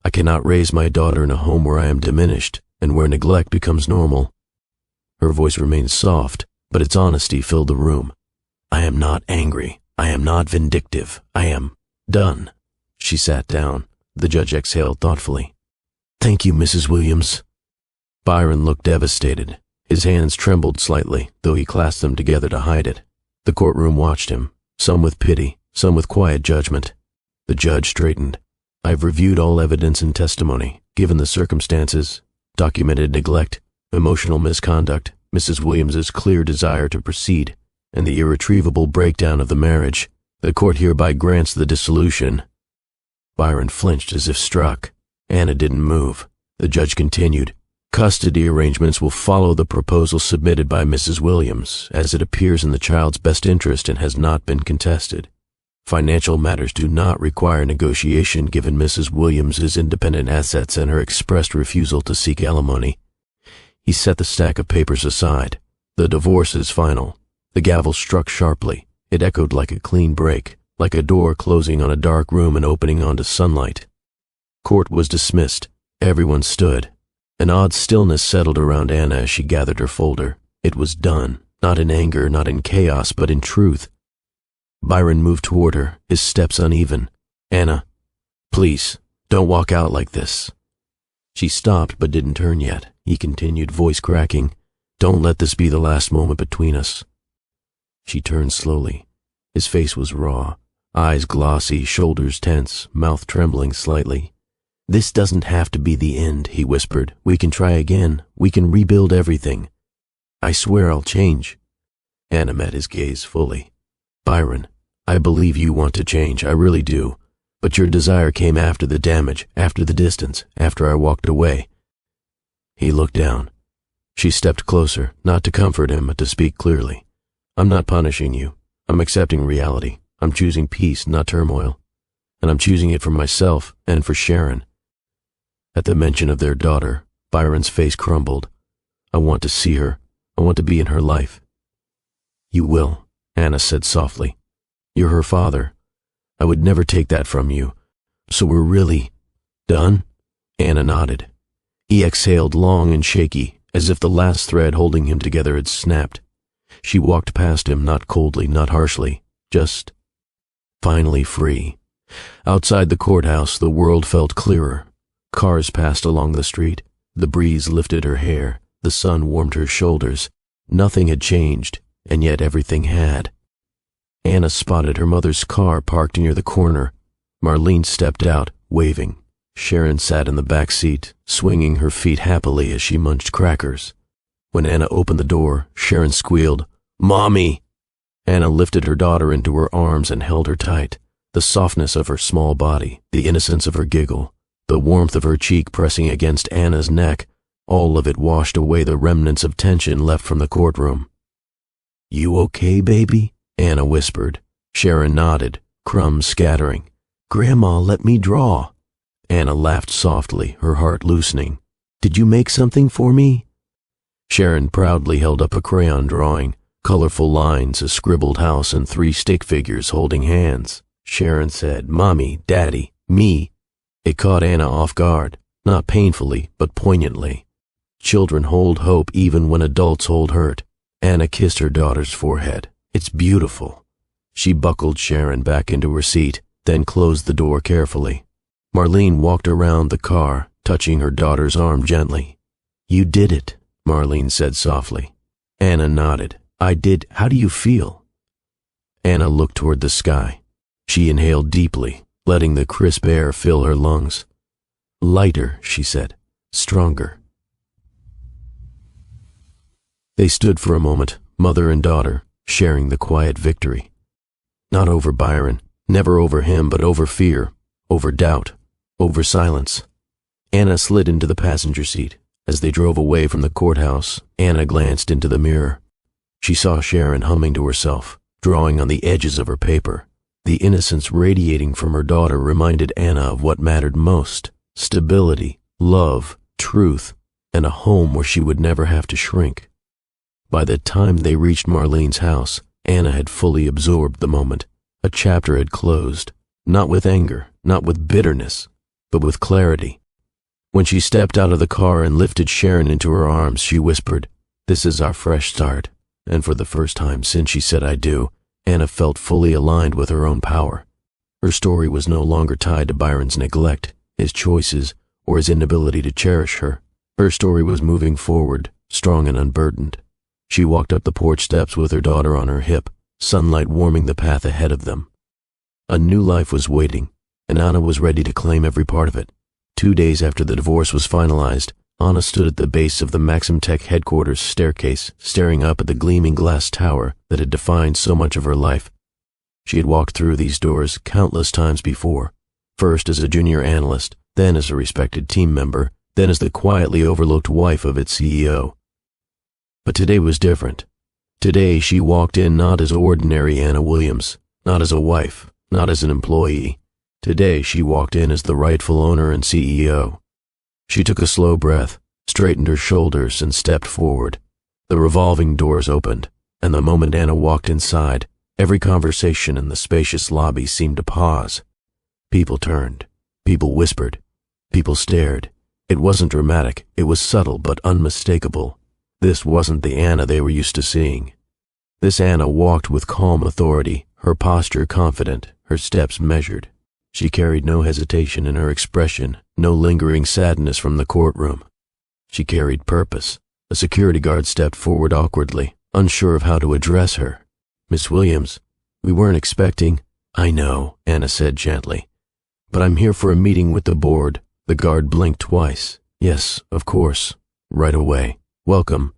I cannot raise my daughter in a home where I am diminished and where neglect becomes normal." Her voice remained soft, but its honesty filled the room. I am not angry. I am not vindictive. I am done." She sat down. The judge exhaled thoughtfully. "Thank you, Mrs. Williams." Byron looked devastated. His hands trembled slightly, though he clasped them together to hide it. The courtroom watched him, some with pity, some with quiet judgment. The judge straightened. "I've reviewed all evidence and testimony. Given the circumstances, documented neglect, emotional misconduct, Mrs. Williams's clear desire to proceed, and the irretrievable breakdown of the marriage, the court hereby grants the dissolution." Byron flinched as if struck. Anna didn't move. The judge continued. "Custody arrangements will follow the proposal submitted by Mrs. Williams, as it appears in the child's best interest and has not been contested. Financial matters do not require negotiation given Mrs. Williams's independent assets and her expressed refusal to seek alimony." He set the stack of papers aside. "The divorce is final." The gavel struck sharply. It echoed like a clean break, like a door closing on a dark room and opening onto sunlight. Court was dismissed. Everyone stood. An odd stillness settled around Anna as she gathered her folder. It was done, not in anger, not in chaos, but in truth. Byron moved toward her, his steps uneven. "Anna, please, don't walk out like this." She stopped but didn't turn yet. He continued, voice cracking, "Don't let this be the last moment between us." She turned slowly. His face was raw, eyes glossy, shoulders tense, mouth trembling slightly. "This doesn't have to be the end," he whispered. "We can try again. We can rebuild everything. I swear I'll change." Anna met his gaze fully. "Byron, I believe you want to change, I really do. But your desire came after the damage, after the distance, after I walked away." He looked down. She stepped closer, not to comfort him, but to speak clearly. "I'm not punishing you. I'm accepting reality. I'm choosing peace, not turmoil. And I'm choosing it for myself and for Sharon." At the mention of their daughter, Byron's face crumbled. "I want to see her. I want to be in her life." "You will," Anna said softly. "You're her father. I would never take that from you. So we're really done?" Anna nodded. He exhaled long and shaky, as if the last thread holding him together had snapped. She walked past him, not coldly, not harshly, just finally free. Outside the courthouse, the world felt clearer. Cars passed along the street. The breeze lifted her hair. The sun warmed her shoulders. Nothing had changed, and yet everything had. Anna spotted her mother's car parked near the corner. Marlene stepped out, waving. Sharon sat in the back seat, swinging her feet happily as she munched crackers. When Anna opened the door, Sharon squealed, "Mommy!" Anna lifted her daughter into her arms and held her tight. The softness of her small body, the innocence of her giggle, the warmth of her cheek pressing against Anna's neck, all of it washed away the remnants of tension left from the courtroom. "You okay, baby?" Anna whispered. Sharon nodded, crumbs scattering. "Grandma let me draw." Anna laughed softly, her heart loosening. "Did you make something for me?" Sharon proudly held up a crayon drawing, colorful lines, a scribbled house, and 3 stick figures holding hands. Sharon said, "Mommy, Daddy, me." It caught Anna off guard, not painfully, but poignantly. Children hold hope even when adults hold hurt. Anna kissed her daughter's forehead. "It's beautiful." She buckled Sharon back into her seat, then closed the door carefully. Marlene walked around the car, touching her daughter's arm gently. "You did it," Marlene said softly. Anna nodded. "I did. How do you feel?" Anna looked toward the sky. She inhaled deeply, letting the crisp air fill her lungs. "Lighter," she said. "Stronger." They stood for a moment, mother and daughter, sharing the quiet victory. Not over Byron, never over him, but over fear, over doubt, over silence. Anna slid into the passenger seat. As they drove away from the courthouse, Anna glanced into the mirror. She saw Sharon humming to herself, drawing on the edges of her paper. The innocence radiating from her daughter reminded Anna of what mattered most: stability, love, truth, and a home where she would never have to shrink. By the time they reached Marlene's house, Anna had fully absorbed the moment. A chapter had closed, not with anger, not with bitterness, but with clarity. When she stepped out of the car and lifted Sharon into her arms, she whispered, "This is our fresh start." And for the first time since she said "I do," Anna felt fully aligned with her own power. Her story was no longer tied to Byron's neglect, his choices, or his inability to cherish her. Her story was moving forward, strong and unburdened. She walked up the porch steps with her daughter on her hip, sunlight warming the path ahead of them. A new life was waiting, and Anna was ready to claim every part of it. 2 days after the divorce was finalized, Anna stood at the base of the Maxim Tech headquarters staircase, staring up at the gleaming glass tower that had defined so much of her life. She had walked through these doors countless times before, first as a junior analyst, then as a respected team member, then as the quietly overlooked wife of its CEO. But today was different. Today she walked in not as ordinary Anna Williams, not as a wife, not as an employee. Today she walked in as the rightful owner and CEO. She took a slow breath, straightened her shoulders, and stepped forward. The revolving doors opened, and the moment Anna walked inside, every conversation in the spacious lobby seemed to pause. People turned. People whispered. People stared. It wasn't dramatic. It was subtle but unmistakable. This wasn't the Anna they were used to seeing. This Anna walked with calm authority, her posture confident, her steps measured. She carried no hesitation in her expression, no lingering sadness from the courtroom. She carried purpose. A security guard stepped forward awkwardly, unsure of how to address her. "Miss Williams, we weren't expecting—" "I know," Anna said gently. "But I'm here for a meeting with the board." The guard blinked twice. "Yes, of course. Right away. Welcome."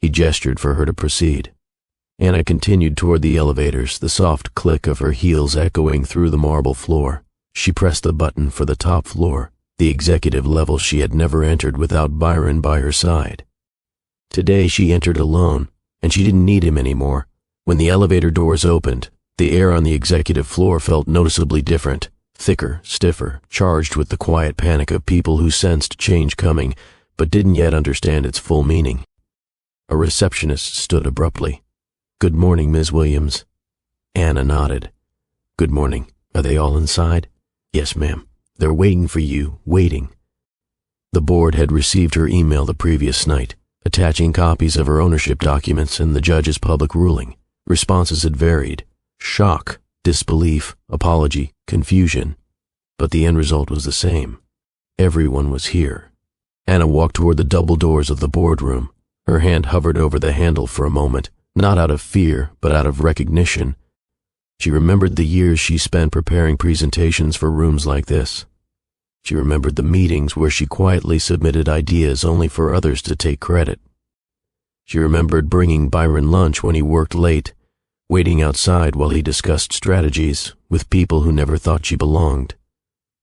He gestured for her to proceed. Anna continued toward the elevators, the soft click of her heels echoing through the marble floor. She pressed the button for the top floor, the executive level she had never entered without Byron by her side. Today she entered alone, and she didn't need him anymore. When the elevator doors opened, the air on the executive floor felt noticeably different, thicker, stiffer, charged with the quiet panic of people who sensed change coming, but didn't yet understand its full meaning. A receptionist stood abruptly. "Good morning, Ms. Williams." Anna nodded. "Good morning. Are they all inside?" "Yes, ma'am. They're waiting for you, waiting." The board had received her email the previous night, attaching copies of her ownership documents and the judge's public ruling. Responses had varied: shock, disbelief, apology, confusion. But the end result was the same. Everyone was here. Anna walked toward the double doors of the boardroom. Her hand hovered over the handle for a moment, not out of fear, but out of recognition. She remembered the years she spent preparing presentations for rooms like this. She remembered the meetings where she quietly submitted ideas only for others to take credit. She remembered bringing Byron lunch when he worked late, waiting outside while he discussed strategies with people who never thought she belonged.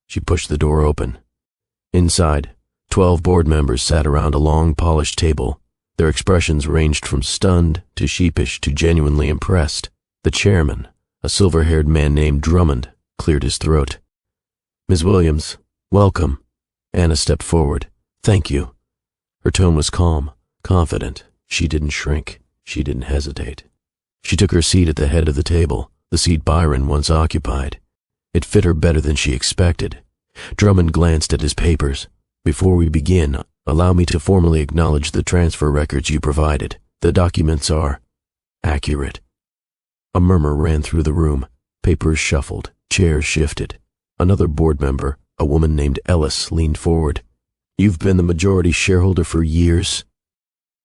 She pushed the door open. Inside, 12 board members sat around a long, polished table. Their expressions ranged from stunned to sheepish to genuinely impressed. The chairman, a silver-haired man named Drummond, cleared his throat. "Ms. Williams, welcome." Anna stepped forward. "Thank you." Her tone was calm, confident. She didn't shrink. She didn't hesitate. She took her seat at the head of the table, the seat Byron once occupied. It fit her better than she expected. Drummond glanced at his papers. "Before we begin, allow me to formally acknowledge the transfer records you provided. The documents are accurate." A murmur ran through the room. Papers shuffled. Chairs shifted. Another board member, a woman named Ellis, leaned forward. "You've been the majority shareholder for years?"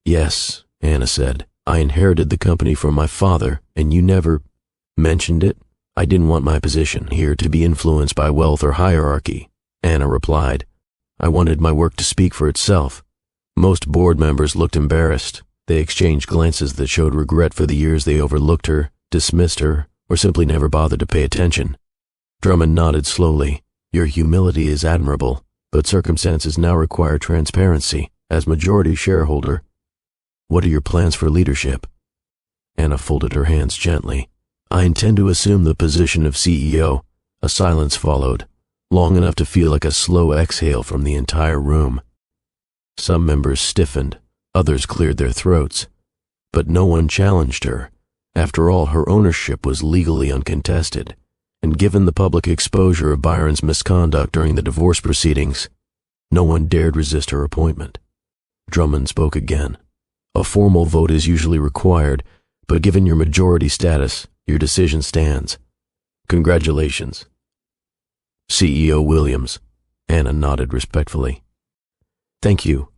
"Yes," Anna said. "I inherited the company from my father, and you never mentioned it." "I didn't want my position here to be influenced by wealth or hierarchy," Anna replied. "I wanted my work to speak for itself." Most board members looked embarrassed. They exchanged glances that showed regret for the years they overlooked her, dismissed her, or simply never bothered to pay attention. Drummond nodded slowly. "Your humility is admirable, but circumstances now require transparency. As majority shareholder, what are your plans for leadership?" Anna folded her hands gently. "I intend to assume the position of CEO." A silence followed, long enough to feel like a slow exhale from the entire room. Some members stiffened, others cleared their throats, but no one challenged her. After all, her ownership was legally uncontested, and given the public exposure of Byron's misconduct during the divorce proceedings, no one dared resist her appointment. Drummond spoke again. "A formal vote is usually required, but given your majority status, Your decision stands. Congratulations. CEO Williams. Anna nodded respectfully. Thank you.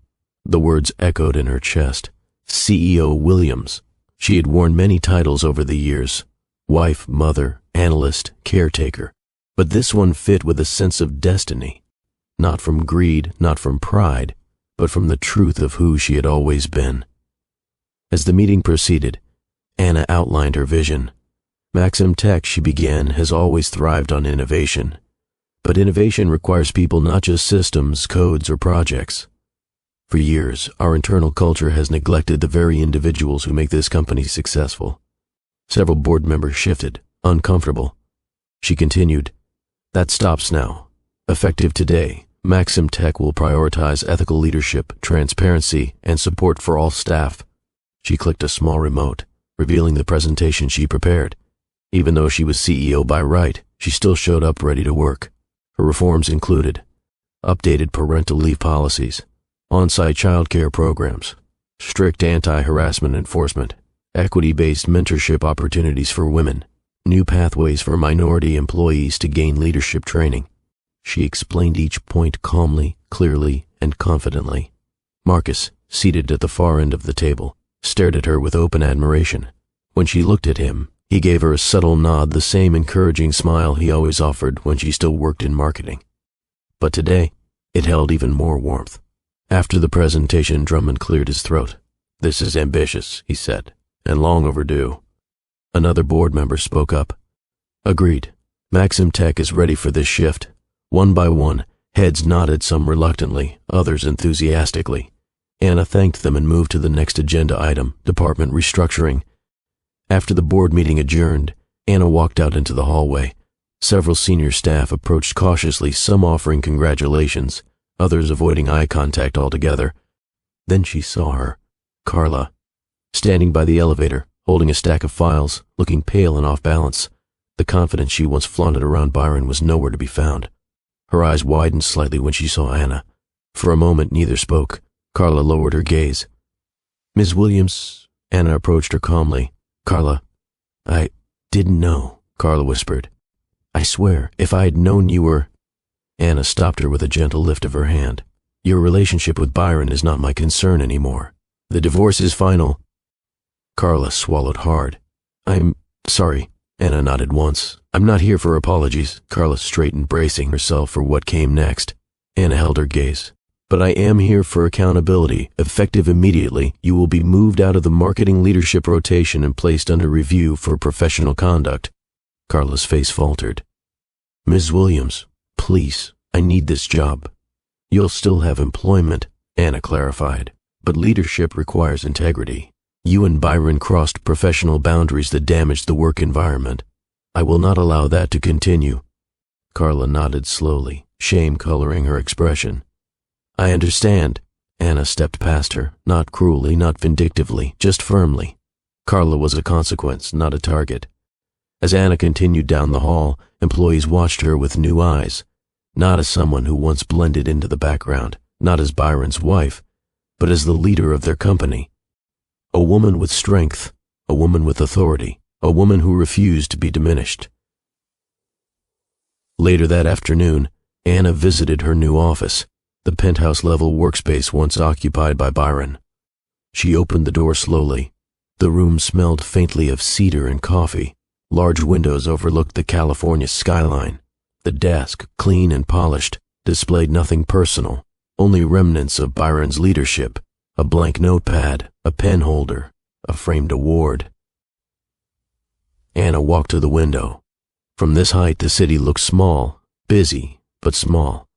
The words echoed in her chest. CEO Williams. She had worn many titles over the years. Wife, mother, analyst, caretaker. But this one fit with a sense of destiny. Not from greed, not from pride, but from the truth of who she had always been. As the meeting proceeded, Anna outlined her vision. Maxim Tech, she began, has always thrived on innovation. But innovation requires people, not just systems, codes, or projects. For years, our internal culture has neglected the very individuals who make this company successful. Several board members shifted, uncomfortable. She continued, that stops now. Effective today, Maxim Tech will prioritize ethical leadership, transparency, and support for all staff. She clicked a small remote, revealing the presentation she prepared. Even though she was CEO by right, she still showed up ready to work. Her reforms included updated parental leave policies, on-site childcare programs, strict anti-harassment enforcement, equity-based mentorship opportunities for women, new pathways for minority employees to gain leadership training. She explained each point calmly, clearly, and confidently. Marcus, seated at the far end of the table, stared at her with open admiration. When she looked at him, he gave her a subtle nod, the same encouraging smile he always offered when she still worked in marketing. But today, it held even more warmth. After the presentation, Drummond cleared his throat. This is ambitious, he said, and long overdue. Another board member spoke up. Agreed. Maxim Tech is ready for this shift. One by one, heads nodded, some reluctantly, others enthusiastically. Anna thanked them and moved to the next agenda item, department restructuring. After the board meeting adjourned, Anna walked out into the hallway. Several senior staff approached cautiously, some offering congratulations, others avoiding eye contact altogether. Then she saw her, Carla, standing by the elevator, holding a stack of files, looking pale and off balance. The confidence she once flaunted around Byron was nowhere to be found. Her eyes widened slightly when she saw Anna. For a moment, neither spoke. Carla lowered her gaze. Ms. Williams, Anna approached her calmly. Carla, I didn't know, Carla whispered. I swear, if I had known you were... Anna stopped her with a gentle lift of her hand. Your relationship with Byron is not my concern anymore. The divorce is final. Carla swallowed hard. I'm sorry, Anna nodded once. I'm not here for apologies. Carla straightened, bracing herself for what came next. Anna held her gaze. But I am here for accountability. Effective immediately, you will be moved out of the marketing leadership rotation and placed under review for professional conduct. Carla's face faltered. Ms. Williams, please, I need this job. You'll still have employment, Anna clarified, but leadership requires integrity. You and Byron crossed professional boundaries that damaged the work environment. I will not allow that to continue. Carla nodded slowly, shame coloring her expression. I understand. Anna stepped past her, not cruelly, not vindictively, just firmly. Carla was a consequence, not a target. As Anna continued down the hall, employees watched her with new eyes, not as someone who once blended into the background, not as Byron's wife, but as the leader of their company. A woman with strength, a woman with authority, a woman who refused to be diminished. Later that afternoon, Anna visited her new office, the penthouse-level workspace once occupied by Byron. She opened the door slowly. The room smelled faintly of cedar and coffee. Large windows overlooked the California skyline. The desk, clean and polished, displayed nothing personal, only remnants of Byron's leadership, a blank notepad, a pen holder, a framed award. Anna walked to the window. From this height, the city looked small, busy, but small.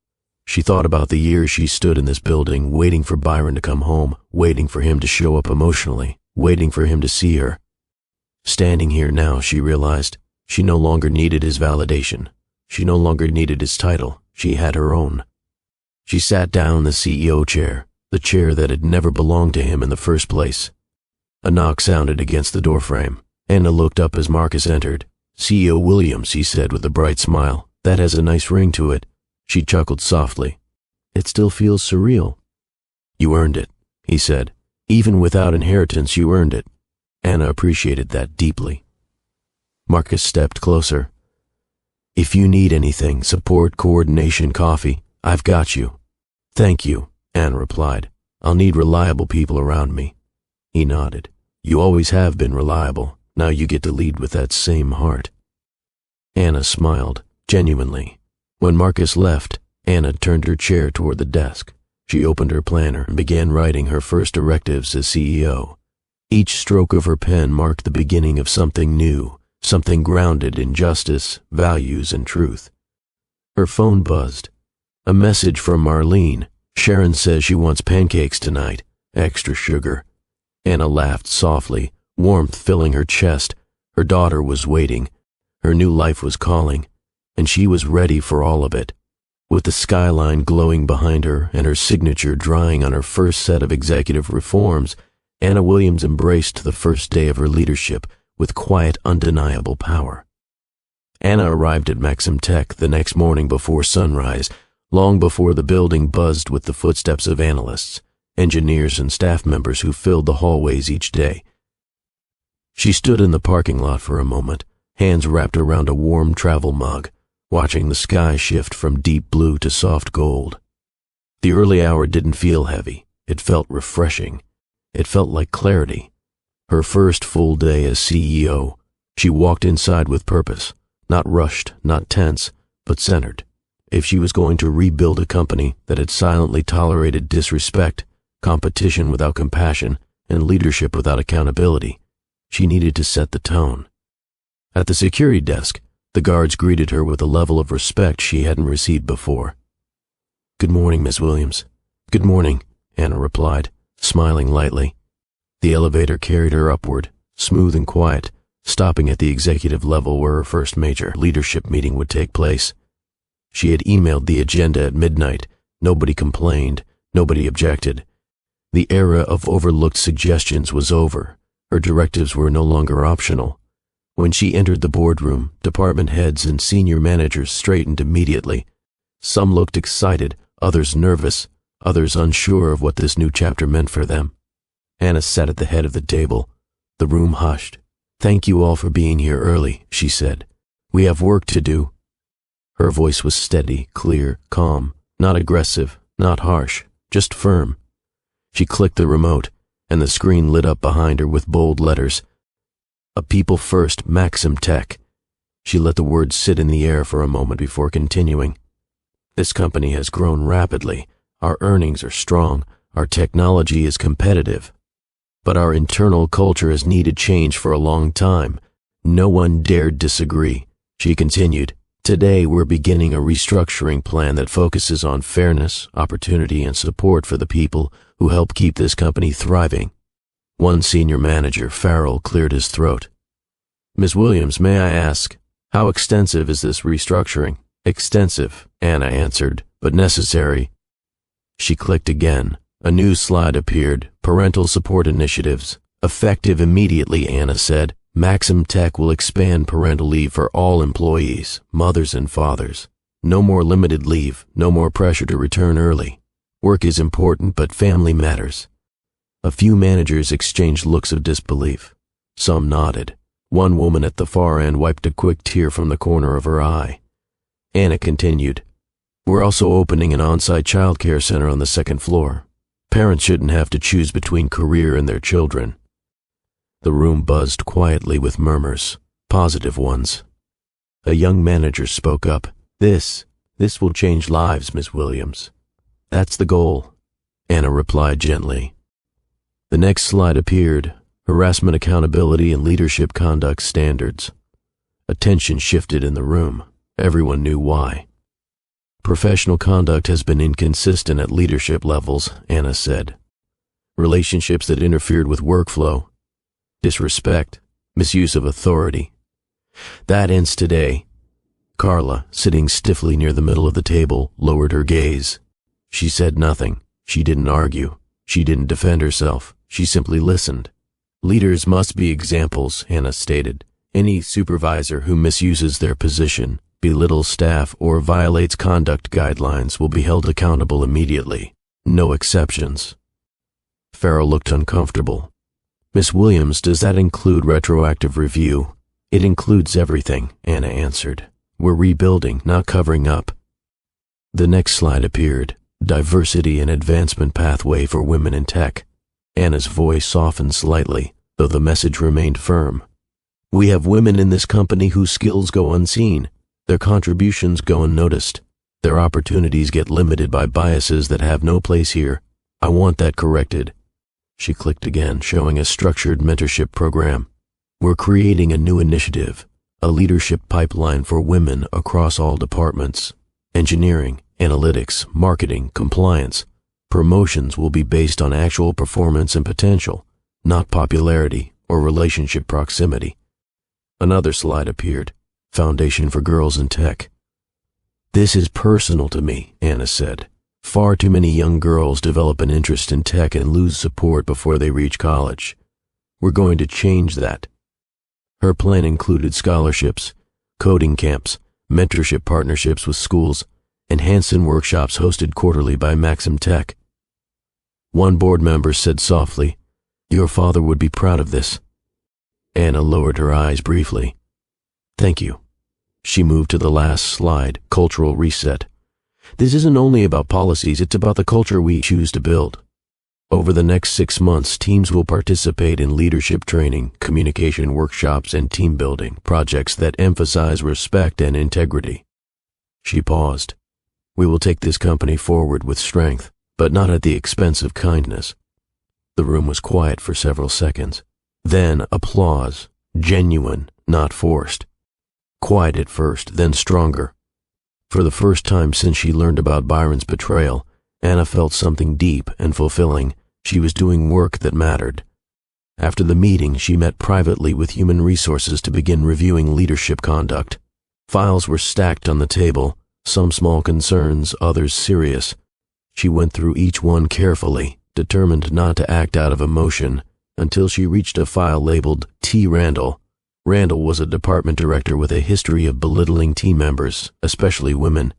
She thought about the years she stood in this building, waiting for Byron to come home, waiting for him to show up emotionally, waiting for him to see her. Standing here now, she realized, she no longer needed his validation. She no longer needed his title. She had her own. She sat down in the CEO chair, the chair that had never belonged to him in the first place. A knock sounded against the doorframe. Anna looked up as Marcus entered. CEO Williams, he said with a bright smile. That has a nice ring to it. She chuckled softly. It still feels surreal. You earned it, he said. Even without inheritance, you earned it. Anna appreciated that deeply. Marcus stepped closer. "If you need anything, support, coordination, coffee, I've got you." "Thank you," Anna replied. "I'll need reliable people around me." He nodded. "You always have been reliable. Now you get to lead with that same heart." Anna smiled, genuinely. When Marcus left, Anna turned her chair toward the desk. She opened her planner and began writing her first directives as CEO. Each stroke of her pen marked the beginning of something new, something grounded in justice, values, and truth. Her phone buzzed. A message from Marlene. "Sharon says she wants pancakes tonight. Extra sugar." Anna laughed softly, warmth filling her chest. Her daughter was waiting. Her new life was calling, and she was ready for all of it. With the skyline glowing behind her and her signature drying on her first set of executive reforms, Anna Williams embraced the first day of her leadership with quiet, undeniable power. Anna arrived at Maxim Tech the next morning before sunrise, long before the building buzzed with the footsteps of analysts, engineers, and staff members who filled the hallways each day. She stood in the parking lot for a moment, hands wrapped around a warm travel mug, watching the sky shift from deep blue to soft gold. The early hour didn't feel heavy. It felt refreshing. It felt like clarity. Her first full day as CEO, she walked inside with purpose, not rushed, not tense, but centered. If she was going to rebuild a company that had silently tolerated disrespect, competition without compassion, and leadership without accountability, she needed to set the tone. At the security desk, the guards greeted her with a level of respect she hadn't received before. "Good morning, Miss Williams." "Good morning," Anna replied, smiling lightly. The elevator carried her upward, smooth and quiet, stopping at the executive level where her first major leadership meeting would take place. She had emailed the agenda at midnight. Nobody complained. Nobody objected. The era of overlooked suggestions was over. Her directives were no longer optional. When she entered the boardroom, department heads and senior managers straightened immediately. Some looked excited, others nervous, others unsure of what this new chapter meant for them. Anna sat at the head of the table. The room hushed. "Thank you all for being here early," she said. "We have work to do." Her voice was steady, clear, calm, not aggressive, not harsh, just firm. She clicked the remote, and the screen lit up behind her with bold letters. "A people first, Maxim Tech." She let the words sit in the air for a moment before continuing. "This company has grown rapidly. Our earnings are strong. Our technology is competitive. But our internal culture has needed change for a long time. No one dared disagree." She continued, "Today we're beginning a restructuring plan that focuses on fairness, opportunity, and support for the people who help keep this company thriving." One senior manager, Farrell, cleared his throat. "Ms. Williams, may I ask, how extensive is this restructuring?" "Extensive," Anna answered, "but necessary." She clicked again. A new slide appeared, parental support initiatives. "Effective immediately," Anna said. "Maxim Tech will expand parental leave for all employees, mothers and fathers. No more limited leave, no more pressure to return early. Work is important, but family matters." A few managers exchanged looks of disbelief. Some nodded. One woman at the far end wiped a quick tear from the corner of her eye. Anna continued, "We're also opening an on-site childcare center on the second floor. Parents shouldn't have to choose between career and their children." The room buzzed quietly with murmurs, positive ones. A young manager spoke up. This will change lives, Ms. Williams." "That's the goal," Anna replied gently. The next slide appeared, harassment accountability and leadership conduct standards. Attention shifted in the room. Everyone knew why. "Professional conduct has been inconsistent at leadership levels," Anna said. "Relationships that interfered with workflow, disrespect, misuse of authority. That ends today." Carla, sitting stiffly near the middle of the table, lowered her gaze. She said nothing. She didn't argue. She didn't defend herself. She simply listened. "Leaders must be examples," Anna stated. "Any supervisor who misuses their position, belittles staff, or violates conduct guidelines will be held accountable immediately. No exceptions." Farrell looked uncomfortable. "Miss Williams, does that include retroactive review?" It includes everything, Anna answered. We're rebuilding, not covering up. The next slide appeared. Diversity and advancement pathway for women in tech. Anna's voice softened slightly, though the message remained firm. We have women in this company whose skills go unseen. Their contributions go unnoticed. Their opportunities get limited by biases that have no place here. I want that corrected. She clicked again, showing a structured mentorship program. We're creating a new initiative, a leadership pipeline for women across all departments. Engineering, analytics, marketing, compliance. Promotions will be based on actual performance and potential, not popularity or relationship proximity. Another slide appeared. Foundation for Girls in Tech. This is personal to me, Anna said. Far too many young girls develop an interest in tech and lose support before they reach college. We're going to change that. Her plan included scholarships, coding camps, mentorship partnerships with schools, and hands-on workshops hosted quarterly by Maxim Tech. One board member said softly, "Your father would be proud of this." Anna lowered her eyes briefly. "Thank you." She moved to the last slide, cultural reset. This isn't only about policies, it's about the culture we choose to build. Over the next 6 months, teams will participate in leadership training, communication workshops, and team building projects that emphasize respect and integrity. She paused. We will take this company forward with strength, but not at the expense of kindness. The room was quiet for several seconds. Then applause, genuine, not forced. Quiet at first, then stronger. For the first time since she learned about Byron's betrayal, Anna felt something deep and fulfilling. She was doing work that mattered. After the meeting, she met privately with Human Resources to begin reviewing leadership conduct. Files were stacked on the table, some small concerns, others serious. She went through each one carefully, determined not to act out of emotion, until she reached a file labeled T. Randall. Randall was a department director with a history of belittling team members, especially women.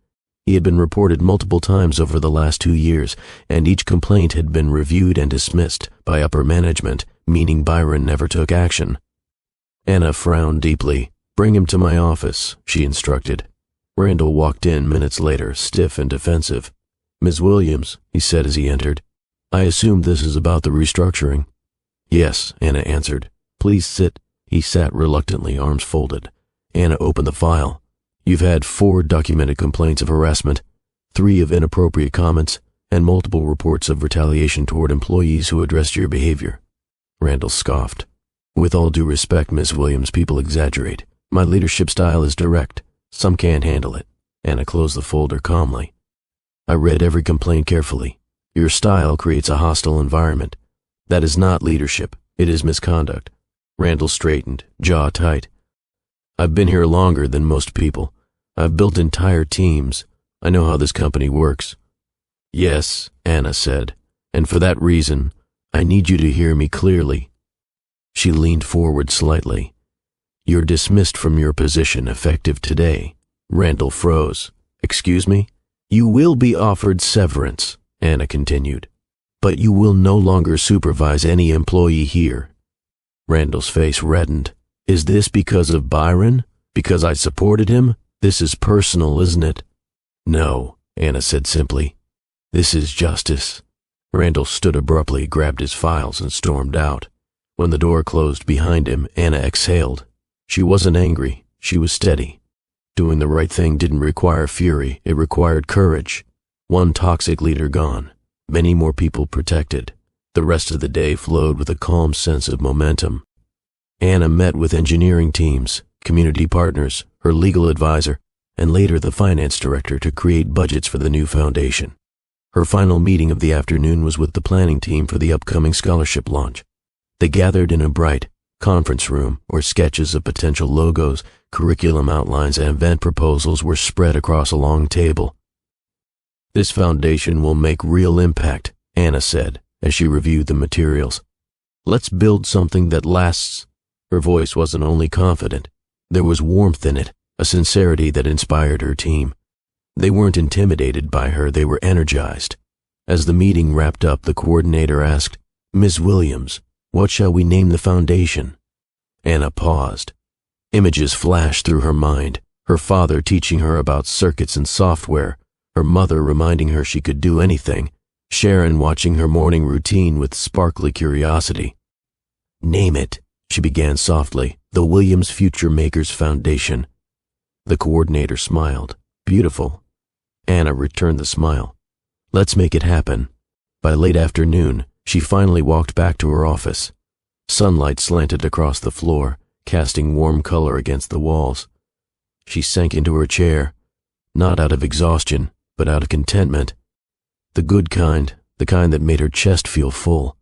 He had been reported multiple times over the last 2 years, and each complaint had been reviewed and dismissed by upper management, meaning Byron never took action. Anna frowned deeply. "Bring him to my office," she instructed. Randall walked in minutes later, stiff and defensive. "Ms. Williams," he said as he entered, "I assume this is about the restructuring." "Yes," Anna answered. "Please sit." He sat reluctantly, arms folded. Anna opened the file. "You've had 4 documented complaints of harassment, 3 of inappropriate comments, and multiple reports of retaliation toward employees who addressed your behavior." Randall scoffed. "With all due respect, Ms. Williams, people exaggerate. My leadership style is direct. Some can't handle it." Anna closed the folder calmly. "I read every complaint carefully. Your style creates a hostile environment. That is not leadership. It is misconduct." Randall straightened, jaw tight. "I've been here longer than most people. I've built entire teams. I know how this company works." "Yes," Anna said, "and for that reason, I need you to hear me clearly." She leaned forward slightly. "You're dismissed from your position effective today." Randall froze. "Excuse me?" "You will be offered severance," Anna continued, "but you will no longer supervise any employee here." Randall's face reddened. "Is this because of Byron? Because I supported him? This is personal, isn't it?" "No," Anna said simply. "This is justice." Randall stood abruptly, grabbed his files, and stormed out. When the door closed behind him, Anna exhaled. She wasn't angry. She was steady. Doing the right thing didn't require fury. It required courage. One toxic leader gone. Many more people protected. The rest of the day flowed with a calm sense of momentum. Anna met with engineering teams, community partners, her legal advisor, and later the finance director to create budgets for the new foundation. Her final meeting of the afternoon was with the planning team for the upcoming scholarship launch. They gathered in a bright conference room where sketches of potential logos, curriculum outlines, and event proposals were spread across a long table. "This foundation will make real impact," Anna said, as she reviewed the materials. "Let's build something that lasts." Her voice wasn't only confident. There was warmth in it, a sincerity that inspired her team. They weren't intimidated by her, they were energized. As the meeting wrapped up, the coordinator asked, "Ms. Williams, what shall we name the foundation?" Anna paused. Images flashed through her mind, her father teaching her about circuits and software, her mother reminding her she could do anything, Sharon watching her morning routine with sparkly curiosity. "Name it," she began softly, "the Williams Future Makers Foundation." The coordinator smiled. "Beautiful." Anna returned the smile. "Let's make it happen." By late afternoon, she finally walked back to her office. Sunlight slanted across the floor, casting warm color against the walls. She sank into her chair, not out of exhaustion, but out of contentment. The good kind, the kind that made her chest feel full.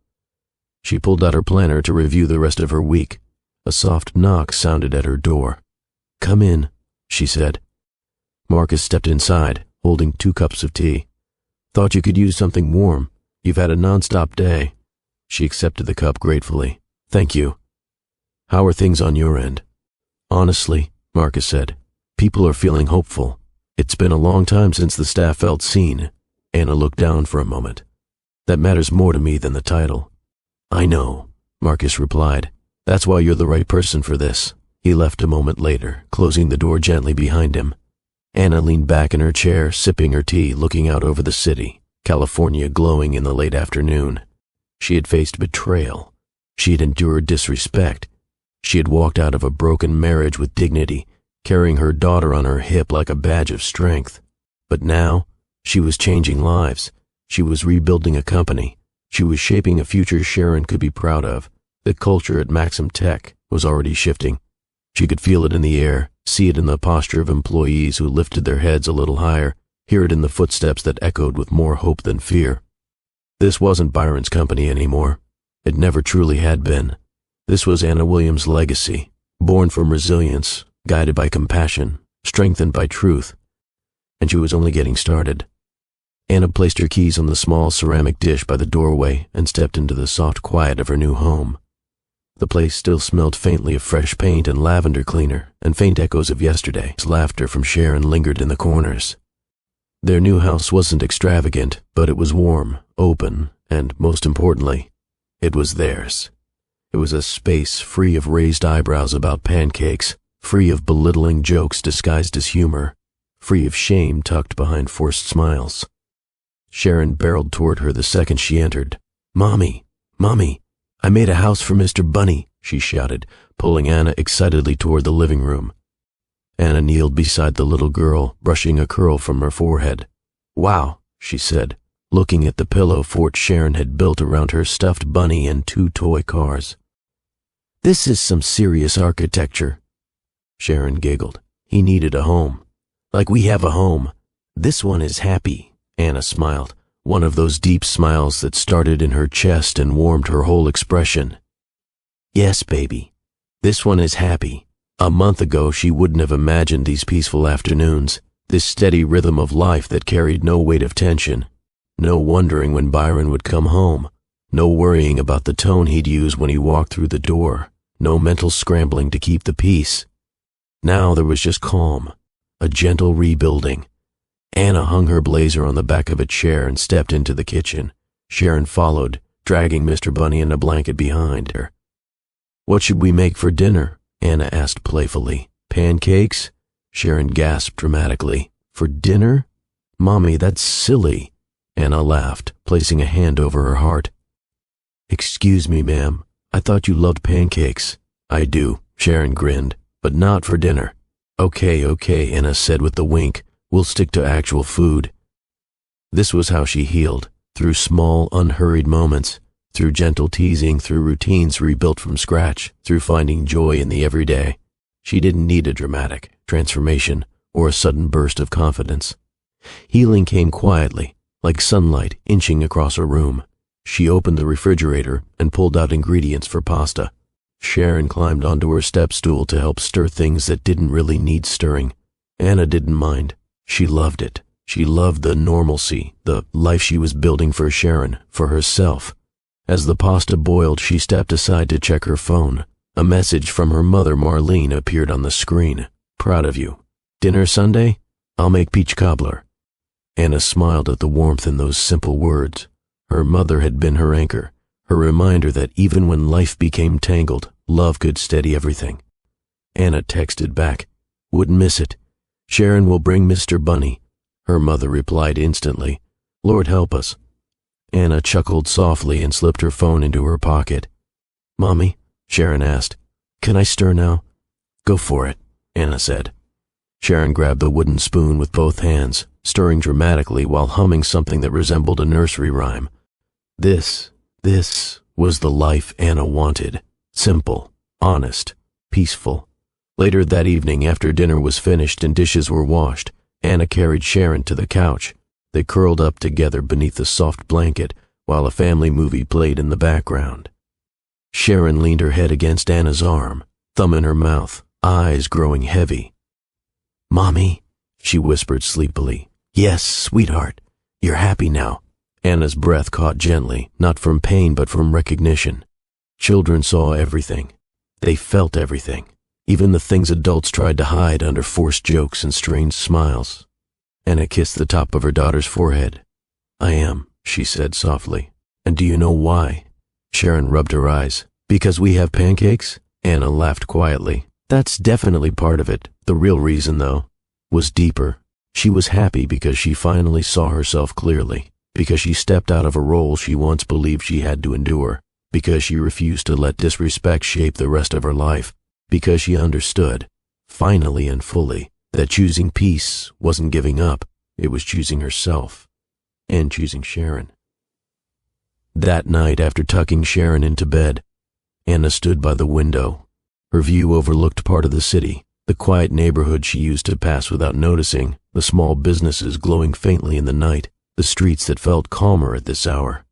She pulled out her planner to review the rest of her week. A soft knock sounded at her door. "Come in," she said. Marcus stepped inside, holding 2 cups of tea. "Thought you could use something warm. You've had a non-stop day." She accepted the cup gratefully. "Thank you. How are things on your end?" "Honestly," Marcus said, "people are feeling hopeful. It's been a long time since the staff felt seen." Anna looked down for a moment. "That matters more to me than the title." "I know," Marcus replied. "That's why you're the right person for this." He left a moment later, closing the door gently behind him. Anna leaned back in her chair, sipping her tea, looking out over the city, California glowing in the late afternoon. She had faced betrayal. She had endured disrespect. She had walked out of a broken marriage with dignity, carrying her daughter on her hip like a badge of strength. But now, she was changing lives. She was rebuilding a company. She was shaping a future Sharon could be proud of. The culture at Maxim Tech was already shifting. She could feel it in the air, see it in the posture of employees who lifted their heads a little higher, hear it in the footsteps that echoed with more hope than fear. This wasn't Byron's company anymore. It never truly had been. This was Anna Williams' legacy, born from resilience, guided by compassion, strengthened by truth. And she was only getting started. Anna placed her keys on the small ceramic dish by the doorway and stepped into the soft quiet of her new home. The place still smelled faintly of fresh paint and lavender cleaner, and faint echoes of yesterday's laughter from Sharon lingered in the corners. Their new house wasn't extravagant, but it was warm, open, and, most importantly, it was theirs. It was a space free of raised eyebrows about pancakes, free of belittling jokes disguised as humor, free of shame tucked behind forced smiles. Sharon barreled toward her the second she entered. "Mommy, Mommy, I made a house for Mr. Bunny," she shouted, pulling Anna excitedly toward the living room. Anna kneeled beside the little girl, brushing a curl from her forehead. "Wow," she said, looking at the pillow fort Sharon had built around her stuffed bunny and 2 toy cars. "This is some serious architecture." Sharon giggled. "He needed a home. Like we have a home. This one is happy." Anna smiled, one of those deep smiles that started in her chest and warmed her whole expression. "Yes, baby. This one is happy." A month ago she wouldn't have imagined these peaceful afternoons, this steady rhythm of life that carried no weight of tension. No wondering when Byron would come home. No worrying about the tone he'd use when he walked through the door. No mental scrambling to keep the peace. Now there was just calm, a gentle rebuilding. Anna hung her blazer on the back of a chair and stepped into the kitchen. Sharon followed, dragging Mr. Bunny in a blanket behind her. "What should we make for dinner?" Anna asked playfully. "Pancakes?" Sharon gasped dramatically. "For dinner? Mommy, that's silly." Anna laughed, placing a hand over her heart. "Excuse me, ma'am. I thought you loved pancakes." "I do," Sharon grinned, "but not for dinner." Okay, Anna said with a wink. "We'll stick to actual food." This was how she healed, through small, unhurried moments, through gentle teasing, through routines rebuilt from scratch, through finding joy in the everyday. She didn't need a dramatic transformation or a sudden burst of confidence. Healing came quietly, like sunlight inching across a room. She opened the refrigerator and pulled out ingredients for pasta. Sharon climbed onto her step stool to help stir things that didn't really need stirring. Anna didn't mind. She loved it. She loved the normalcy, the life she was building for Sharon, for herself. As the pasta boiled, she stepped aside to check her phone. A message from her mother, Marlene, appeared on the screen. "Proud of you. Dinner Sunday? I'll make peach cobbler." Anna smiled at the warmth in those simple words. Her mother had been her anchor, her reminder that even when life became tangled, love could steady everything. Anna texted back. Wouldn't miss it. Sharon will bring Mr. Bunny. Her mother replied instantly. Lord help us. Anna chuckled softly and slipped her phone into her pocket. Mommy, Sharon asked, can I stir now? Go for it, Anna said. Sharon grabbed the wooden spoon with both hands, stirring dramatically while humming something that resembled a nursery rhyme. This was the life Anna wanted. Simple, honest, peaceful. Later that evening, after dinner was finished and dishes were washed, Anna carried Sharon to the couch. They curled up together beneath the soft blanket while a family movie played in the background. Sharon leaned her head against Anna's arm, thumb in her mouth, eyes growing heavy. Mommy, she whispered sleepily. Yes, sweetheart. You're happy now. Anna's breath caught gently, not from pain but from recognition. Children saw everything. They felt everything, even the things adults tried to hide under forced jokes and strange smiles. Anna kissed the top of her daughter's forehead. I am, she said softly. And do you know why? Sharon rubbed her eyes. Because we have pancakes? Anna laughed quietly. That's definitely part of it. The real reason, though, was deeper. She was happy because she finally saw herself clearly, because she stepped out of a role she once believed she had to endure, because she refused to let disrespect shape the rest of her life, because she understood, finally and fully, that choosing peace wasn't giving up, it was choosing herself, and choosing Sharon. That night, after tucking Sharon into bed, Anna stood by the window. Her view overlooked part of the city, the quiet neighborhood she used to pass without noticing, the small businesses glowing faintly in the night, the streets that felt calmer at this hour.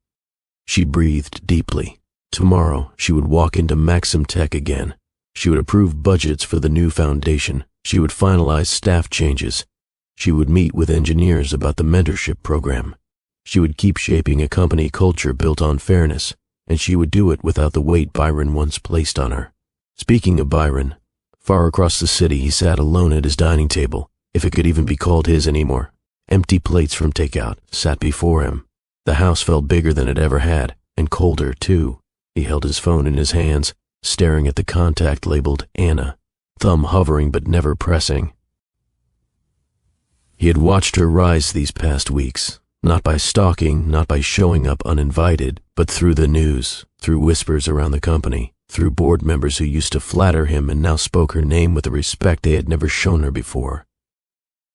She breathed deeply. Tomorrow, she would walk into Maxim Tech again. She would approve budgets for the new foundation. She would finalize staff changes. She would meet with engineers about the mentorship program. She would keep shaping a company culture built on fairness, and she would do it without the weight Byron once placed on her. Speaking of Byron, far across the city he sat alone at his dining table, if it could even be called his anymore. Empty plates from takeout sat before him. The house felt bigger than it ever had, and colder, too. He held his phone in his hands, staring at the contact labeled Anna, thumb hovering but never pressing. He had watched her rise these past weeks, not by stalking, not by showing up uninvited, but through the news, through whispers around the company, through board members who used to flatter him and now spoke her name with a respect they had never shown her before.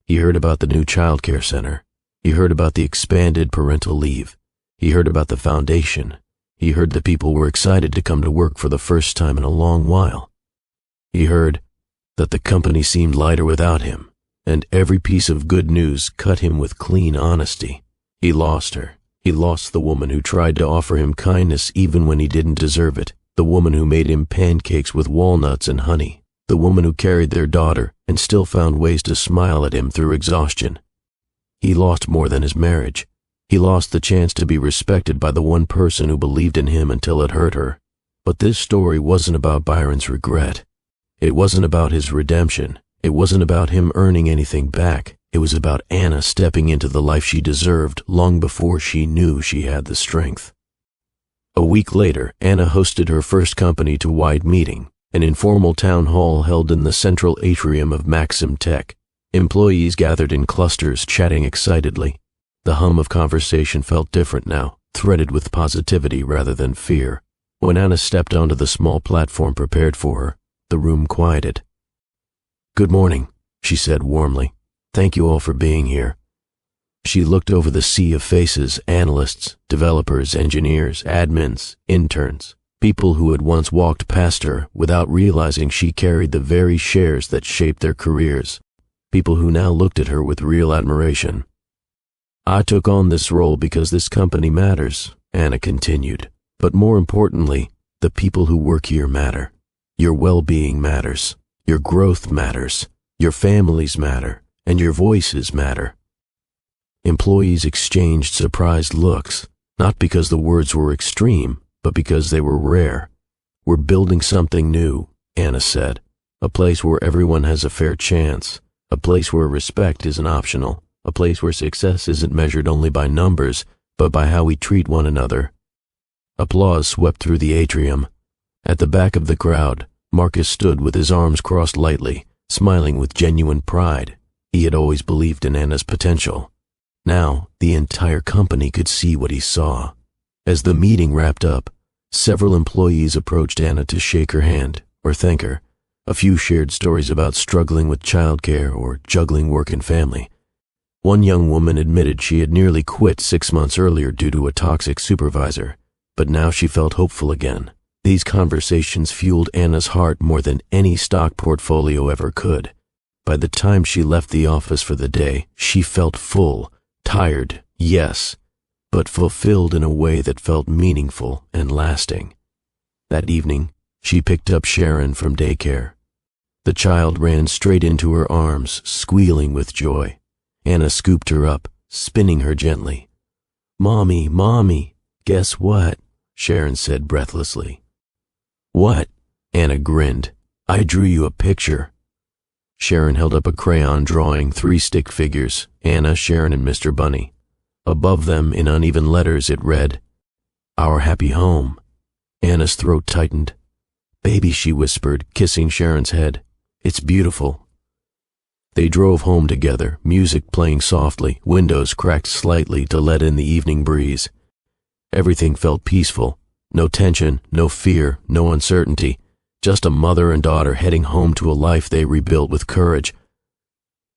He heard about the new child care center. He heard about the expanded parental leave. He heard about the foundation. He heard that people were excited to come to work for the first time in a long while. He heard that the company seemed lighter without him, and every piece of good news cut him with clean honesty. He lost her. He lost the woman who tried to offer him kindness even when he didn't deserve it, the woman who made him pancakes with walnuts and honey, the woman who carried their daughter and still found ways to smile at him through exhaustion. He lost more than his marriage. He lost the chance to be respected by the one person who believed in him until it hurt her. But this story wasn't about Byron's regret. It wasn't about his redemption. It wasn't about him earning anything back. It was about Anna stepping into the life she deserved long before she knew she had the strength. A week later, Anna hosted her first company-wide meeting, an informal town hall held in the central atrium of Maxim Tech. Employees gathered in clusters, chatting excitedly. The hum of conversation felt different now, threaded with positivity rather than fear. When Anna stepped onto the small platform prepared for her, the room quieted. "Good morning," she said warmly. "Thank you all for being here." She looked over the sea of faces, analysts, developers, engineers, admins, interns, people who had once walked past her without realizing she carried the very shares that shaped their careers, people who now looked at her with real admiration. "I took on this role because this company matters," Anna continued. "But more importantly, the people who work here matter. Your well-being matters. Your growth matters. Your families matter. And your voices matter." Employees exchanged surprised looks, not because the words were extreme, but because they were rare. "We're building something new," Anna said. "A place where everyone has a fair chance. A place where respect isn't optional. A place where success isn't measured only by numbers, but by how we treat one another." Applause swept through the atrium. At the back of the crowd, Marcus stood with his arms crossed lightly, smiling with genuine pride. He had always believed in Anna's potential. Now, the entire company could see what he saw. As the meeting wrapped up, several employees approached Anna to shake her hand or thank her. A few shared stories about struggling with childcare or juggling work and family. One young woman admitted she had nearly quit 6 months earlier due to a toxic supervisor, but now she felt hopeful again. These conversations fueled Anna's heart more than any stock portfolio ever could. By the time she left the office for the day, she felt full, tired, yes, but fulfilled in a way that felt meaningful and lasting. That evening, she picked up Sharon from daycare. The child ran straight into her arms, squealing with joy. Anna scooped her up, spinning her gently. "Mommy, Mommy, guess what?" Sharon said breathlessly. "What?" Anna grinned. "I drew you a picture." Sharon held up a crayon drawing 3 stick figures, Anna, Sharon, and Mr. Bunny. Above them, in uneven letters, it read, "Our happy home." Anna's throat tightened. "Baby," she whispered, kissing Sharon's head. "It's beautiful." They drove home together, music playing softly, windows cracked slightly to let in the evening breeze. Everything felt peaceful. No tension, no fear, no uncertainty. Just a mother and daughter heading home to a life they rebuilt with courage.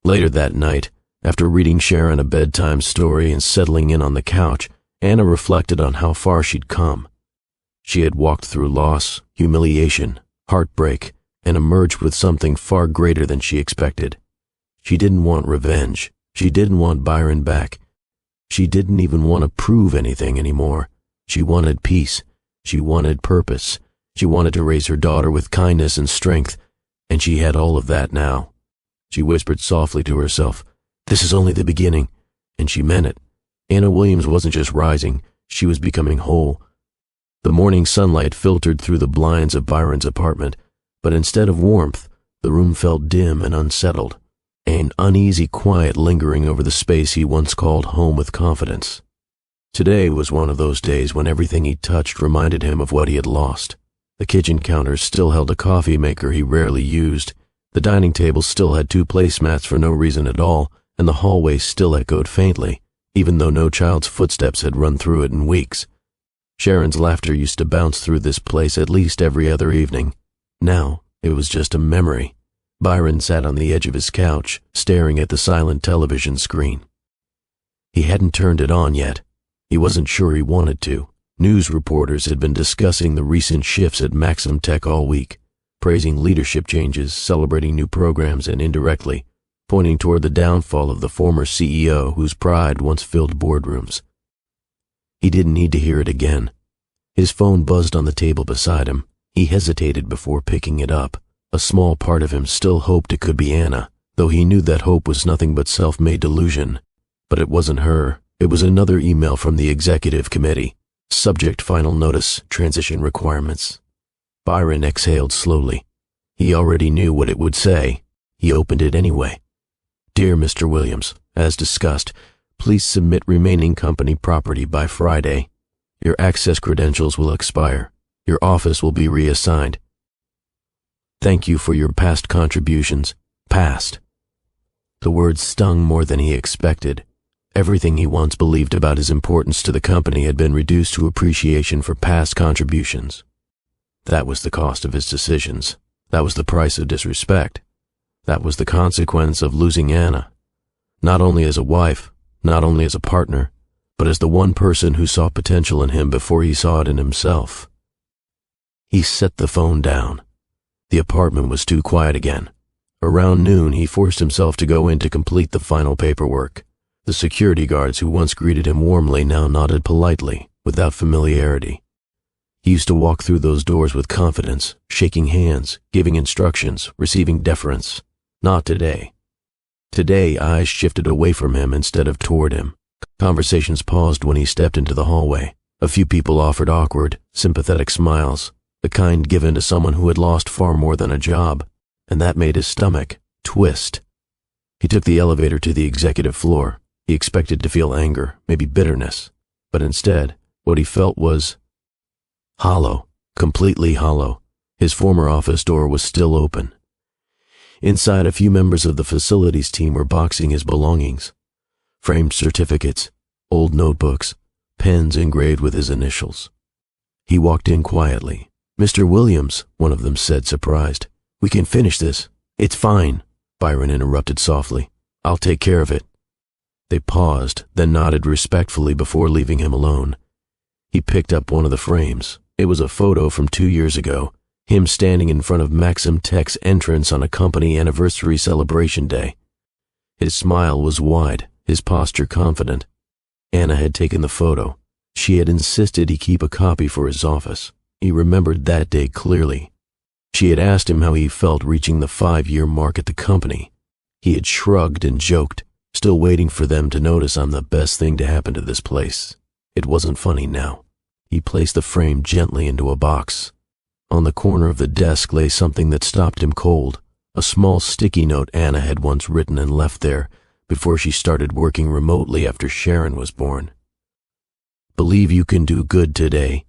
Later that night, after reading Sharon a bedtime story and settling in on the couch, Anna reflected on how far she'd come. She had walked through loss, humiliation, heartbreak, and emerged with something far greater than she expected. She didn't want revenge. She didn't want Byron back. She didn't even want to prove anything anymore. She wanted peace. She wanted purpose. She wanted to raise her daughter with kindness and strength, and she had all of that now. She whispered softly to herself, "This is only the beginning," and she meant it. Anna Williams wasn't just rising, she was becoming whole. The morning sunlight filtered through the blinds of Byron's apartment, but instead of warmth, the room felt dim and unsettled, an uneasy quiet lingering over the space he once called home with confidence. Today was one of those days when everything he touched reminded him of what he had lost. The kitchen counter still held a coffee maker he rarely used. The dining table still had 2 placemats for no reason at all, and the hallway still echoed faintly, even though no child's footsteps had run through it in weeks. Sharon's laughter used to bounce through this place at least every other evening. Now, it was just a memory. Byron sat on the edge of his couch, staring at the silent television screen. He hadn't turned it on yet. He wasn't sure he wanted to. News reporters had been discussing the recent shifts at Maxim Tech all week, praising leadership changes, celebrating new programs, and indirectly pointing toward the downfall of the former CEO whose pride once filled boardrooms. He didn't need to hear it again. His phone buzzed on the table beside him. He hesitated before picking it up. A small part of him still hoped it could be Anna, though he knew that hope was nothing but self-made delusion. But it wasn't her. It was another email from the executive committee. Subject: final notice, transition requirements. Byron exhaled slowly. He already knew what it would say. He opened it anyway. "Dear Mr. Williams, as discussed, please submit remaining company property by Friday. Your access credentials will expire. Your office will be reassigned. Thank you for your past contributions. Past." The words stung more than he expected. Everything he once believed about his importance to the company had been reduced to appreciation for past contributions. That was the cost of his decisions. That was the price of disrespect. That was the consequence of losing Anna. Not only as a wife, not only as a partner, but as the one person who saw potential in him before he saw it in himself. He set the phone down. The apartment was too quiet again. Around noon, he forced himself to go in to complete the final paperwork. The security guards who once greeted him warmly now nodded politely, without familiarity. He used to walk through those doors with confidence, shaking hands, giving instructions, receiving deference. Not today. Today, eyes shifted away from him instead of toward him. Conversations paused when he stepped into the hallway. A few people offered awkward, sympathetic smiles, the kind given to someone who had lost far more than a job, and that made his stomach twist. He took the elevator to the executive floor. He expected to feel anger, maybe bitterness, but instead, what he felt was hollow, completely hollow. His former office door was still open. Inside, a few members of the facilities team were boxing his belongings. Framed certificates, old notebooks, pens engraved with his initials. He walked in quietly. "Mr. Williams," one of them said, surprised. "We can finish this." "It's fine," Byron interrupted softly. "I'll take care of it." They paused, then nodded respectfully before leaving him alone. He picked up one of the frames. It was a photo from 2 years ago, him standing in front of Maxim Tech's entrance on a company anniversary celebration day. His smile was wide, his posture confident. Anna had taken the photo. She had insisted he keep a copy for his office. He remembered that day clearly. She had asked him how he felt reaching the 5-year mark at the company. He had shrugged and joked, still waiting for them to notice I'm the best thing to happen to this place. It wasn't funny now. He placed the frame gently into a box. On the corner of the desk lay something that stopped him cold, a small sticky note Anna had once written and left there before she started working remotely after Sharon was born. "Believe you can do good today.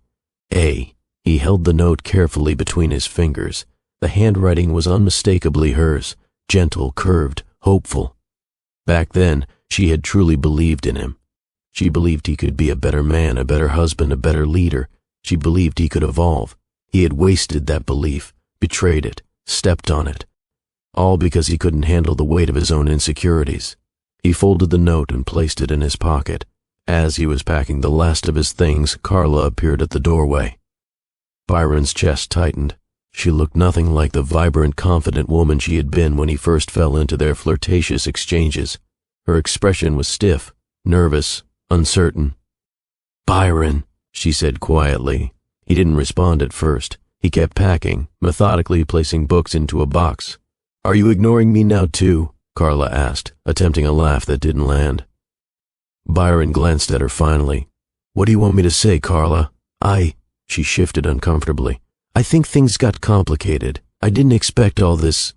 A." He held the note carefully between his fingers. The handwriting was unmistakably hers, gentle, curved, hopeful. Back then, she had truly believed in him. She believed he could be a better man, a better husband, a better leader. She believed he could evolve. He had wasted that belief, betrayed it, stepped on it. All because he couldn't handle the weight of his own insecurities. He folded the note and placed it in his pocket. As he was packing the last of his things, Carla appeared at the doorway. Byron's chest tightened. She looked nothing like the vibrant, confident woman she had been when he first fell into their flirtatious exchanges. Her expression was stiff, nervous, uncertain. "Byron," she said quietly. He didn't respond at first. He kept packing, methodically placing books into a box. "Are you ignoring me now too?" Carla asked, attempting a laugh that didn't land. Byron glanced at her finally. "What do you want me to say, Carla?" She shifted uncomfortably. "I think things got complicated. I didn't expect all this."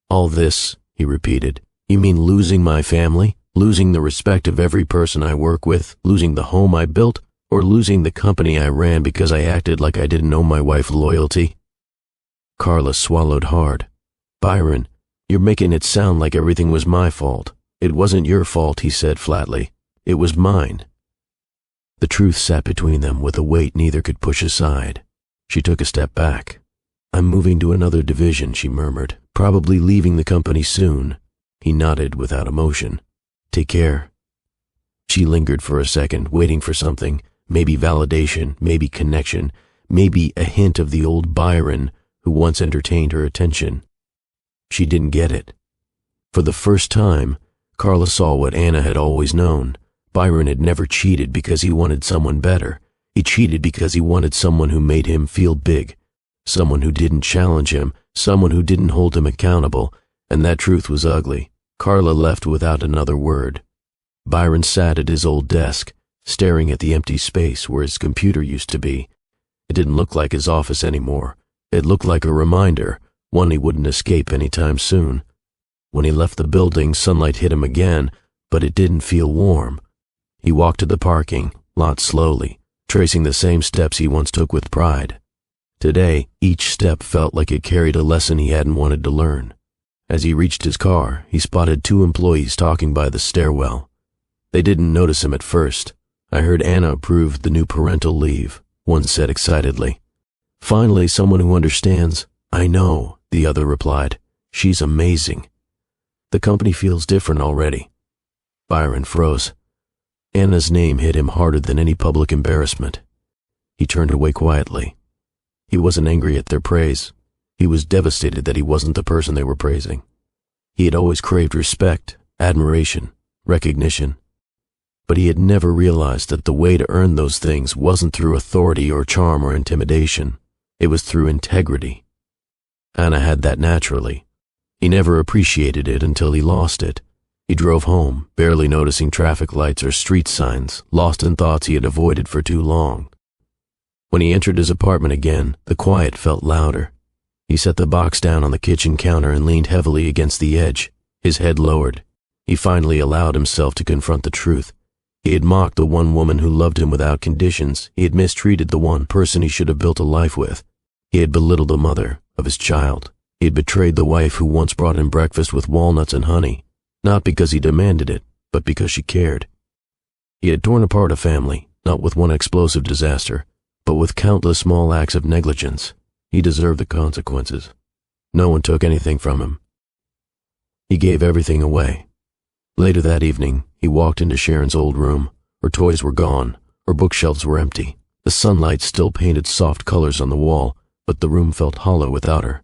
"All this," he repeated. "You mean losing my family? Losing the respect of every person I work with? Losing the home I built? Or losing the company I ran because I acted like I didn't owe my wife loyalty?" Carla swallowed hard. "Byron, you're making it sound like everything was my fault." "It wasn't your fault," he said flatly. "It was mine." The truth sat between them with a weight neither could push aside. She took a step back. "I'm moving to another division," she murmured, "probably leaving the company soon." He nodded without emotion. "Take care." She lingered for a second, waiting for something, maybe validation, maybe connection, maybe a hint of the old Byron who once entertained her attention. She didn't get it. For the first time, Carla saw what Anna had always known. Byron had never cheated because he wanted someone better. He cheated because he wanted someone who made him feel big, someone who didn't challenge him, someone who didn't hold him accountable, and that truth was ugly. Carla left without another word. Byron sat at his old desk, staring at the empty space where his computer used to be. It didn't look like his office anymore. It looked like a reminder, one he wouldn't escape anytime soon. When he left the building, sunlight hit him again, but it didn't feel warm. He walked to the parking lot slowly, tracing the same steps he once took with pride. Today, each step felt like it carried a lesson he hadn't wanted to learn. As he reached his car, he spotted 2 employees talking by the stairwell. They didn't notice him at first. "I heard Anna approved the new parental leave," one said excitedly. "Finally, someone who understands." "I know," the other replied. "She's amazing." "The company feels different already." Byron froze. Anna's name hit him harder than any public embarrassment. He turned away quietly. He wasn't angry at their praise. He was devastated that he wasn't the person they were praising. He had always craved respect, admiration, recognition. But he had never realized that the way to earn those things wasn't through authority or charm or intimidation. It was through integrity. Anna had that naturally. He never appreciated it until he lost it. He drove home, barely noticing traffic lights or street signs, lost in thoughts he had avoided for too long. When he entered his apartment again, the quiet felt louder. He set the box down on the kitchen counter and leaned heavily against the edge, his head lowered. He finally allowed himself to confront the truth. He had mocked the one woman who loved him without conditions. He had mistreated the one person he should have built a life with. He had belittled the mother of his child. He had betrayed the wife who once brought him breakfast with walnuts and honey, not because he demanded it, but because she cared. He had torn apart a family, not with one explosive disaster, but with countless small acts of negligence. He deserved the consequences. No one took anything from him. He gave everything away. Later that evening, he walked into Sharon's old room. Her toys were gone. Her bookshelves were empty. The sunlight still painted soft colors on the wall, but the room felt hollow without her.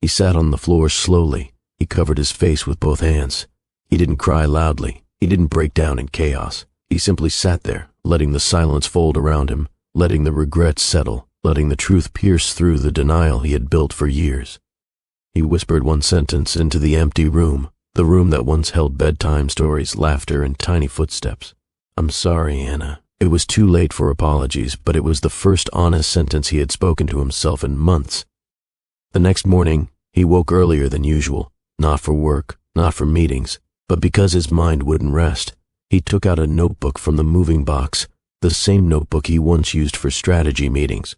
He sat on the floor slowly. He covered his face with both hands. He didn't cry loudly. He didn't break down in chaos. He simply sat there, letting the silence fold around him, letting the regrets settle, letting the truth pierce through the denial he had built for years. He whispered one sentence into the empty room, the room that once held bedtime stories, laughter, and tiny footsteps. "I'm sorry, Anna." It was too late for apologies, but it was the first honest sentence he had spoken to himself in months. The next morning, he woke earlier than usual, not for work, not for meetings, but because his mind wouldn't rest. He took out a notebook from the moving box, the same notebook he once used for strategy meetings.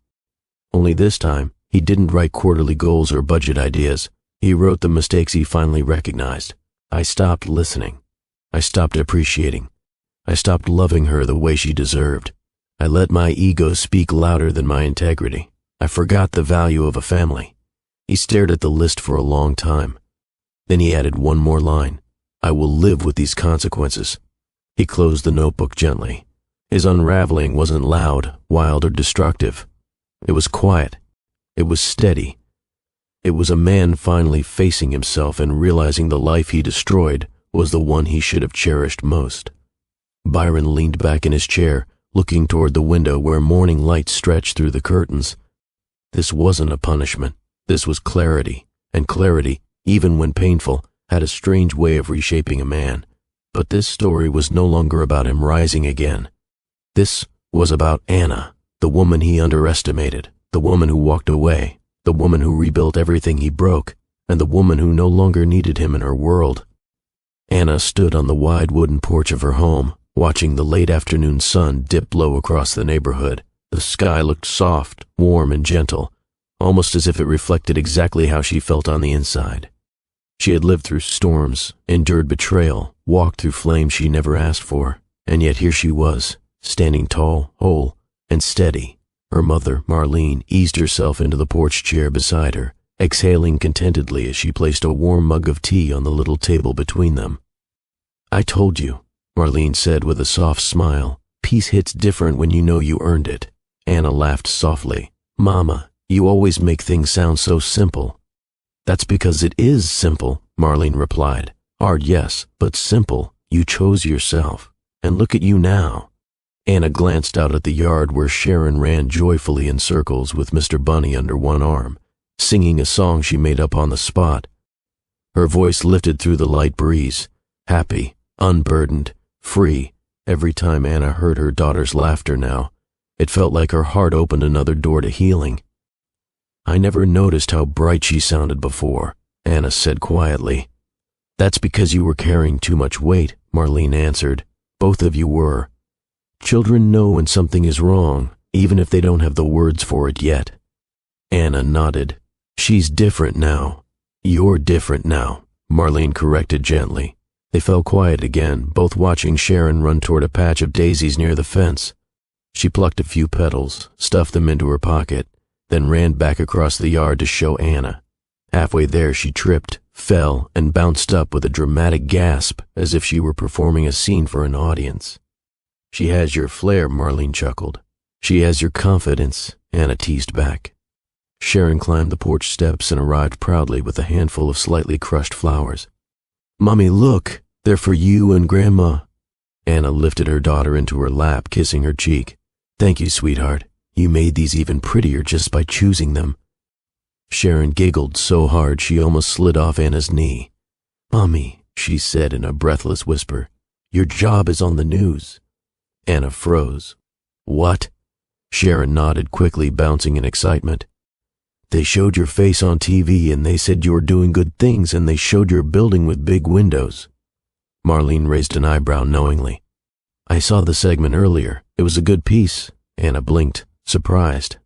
Only this time, he didn't write quarterly goals or budget ideas. He wrote the mistakes he finally recognized. I stopped listening. I stopped appreciating. I stopped loving her the way she deserved. I let my ego speak louder than my integrity. I forgot the value of a family. He stared at the list for a long time. Then he added one more line. I will live with these consequences. He closed the notebook gently. His unraveling wasn't loud, wild, or destructive. It was quiet. It was steady. It was a man finally facing himself and realizing the life he destroyed was the one he should have cherished most. Byron leaned back in his chair, looking toward the window where morning light stretched through the curtains. This wasn't a punishment. This was clarity, and clarity, even when painful, had a strange way of reshaping a man. But this story was no longer about him rising again. This was about Anna, the woman he underestimated, the woman who walked away, the woman who rebuilt everything he broke, and the woman who no longer needed him in her world. Anna stood on the wide wooden porch of her home, watching the late afternoon sun dip low across the neighborhood. The sky looked soft, warm, and gentle, almost as if it reflected exactly how she felt on the inside. She had lived through storms, endured betrayal, walked through flames she never asked for, and yet here she was, standing tall, whole, and steady. Her mother, Marlene, eased herself into the porch chair beside her, exhaling contentedly as she placed a warm mug of tea on the little table between them. I told you, Marlene said with a soft smile. Peace hits different when you know you earned it. Anna laughed softly. Mama, you always make things sound so simple. That's because it is simple, Marlene replied. Hard, yes, but simple. You chose yourself. And look at you now. Anna glanced out at the yard where Sharon ran joyfully in circles with Mr. Bunny under one arm, singing a song she made up on the spot. Her voice lifted through the light breeze, happy, unburdened, free. Every time Anna heard her daughter's laughter now, it felt like her heart opened another door to healing. I never noticed how bright she sounded before, Anna said quietly. That's because you were carrying too much weight, Marlene answered. Both of you were. Children know when something is wrong, even if they don't have the words for it yet. Anna nodded. She's different now. You're different now, Marlene corrected gently. They fell quiet again, both watching Sharon run toward a patch of daisies near the fence. She plucked a few petals, stuffed them into her pocket, then ran back across the yard to show Anna. Halfway there she tripped, fell, and bounced up with a dramatic gasp as if she were performing a scene for an audience. She has your flair, Marlene chuckled. She has your confidence, Anna teased back. Sharon climbed the porch steps and arrived proudly with a handful of slightly crushed flowers. Mommy, look, they're for you and Grandma. Anna lifted her daughter into her lap, kissing her cheek. Thank you, sweetheart. You made these even prettier just by choosing them. Sharon giggled so hard she almost slid off Anna's knee. Mommy, she said in a breathless whisper, your job is on the news. Anna froze. What? Sharon nodded quickly, bouncing in excitement. They showed your face on TV and they said you were doing good things and they showed your building with big windows. Marlene raised an eyebrow knowingly. I saw the segment earlier. It was a good piece. Anna blinked, surprised.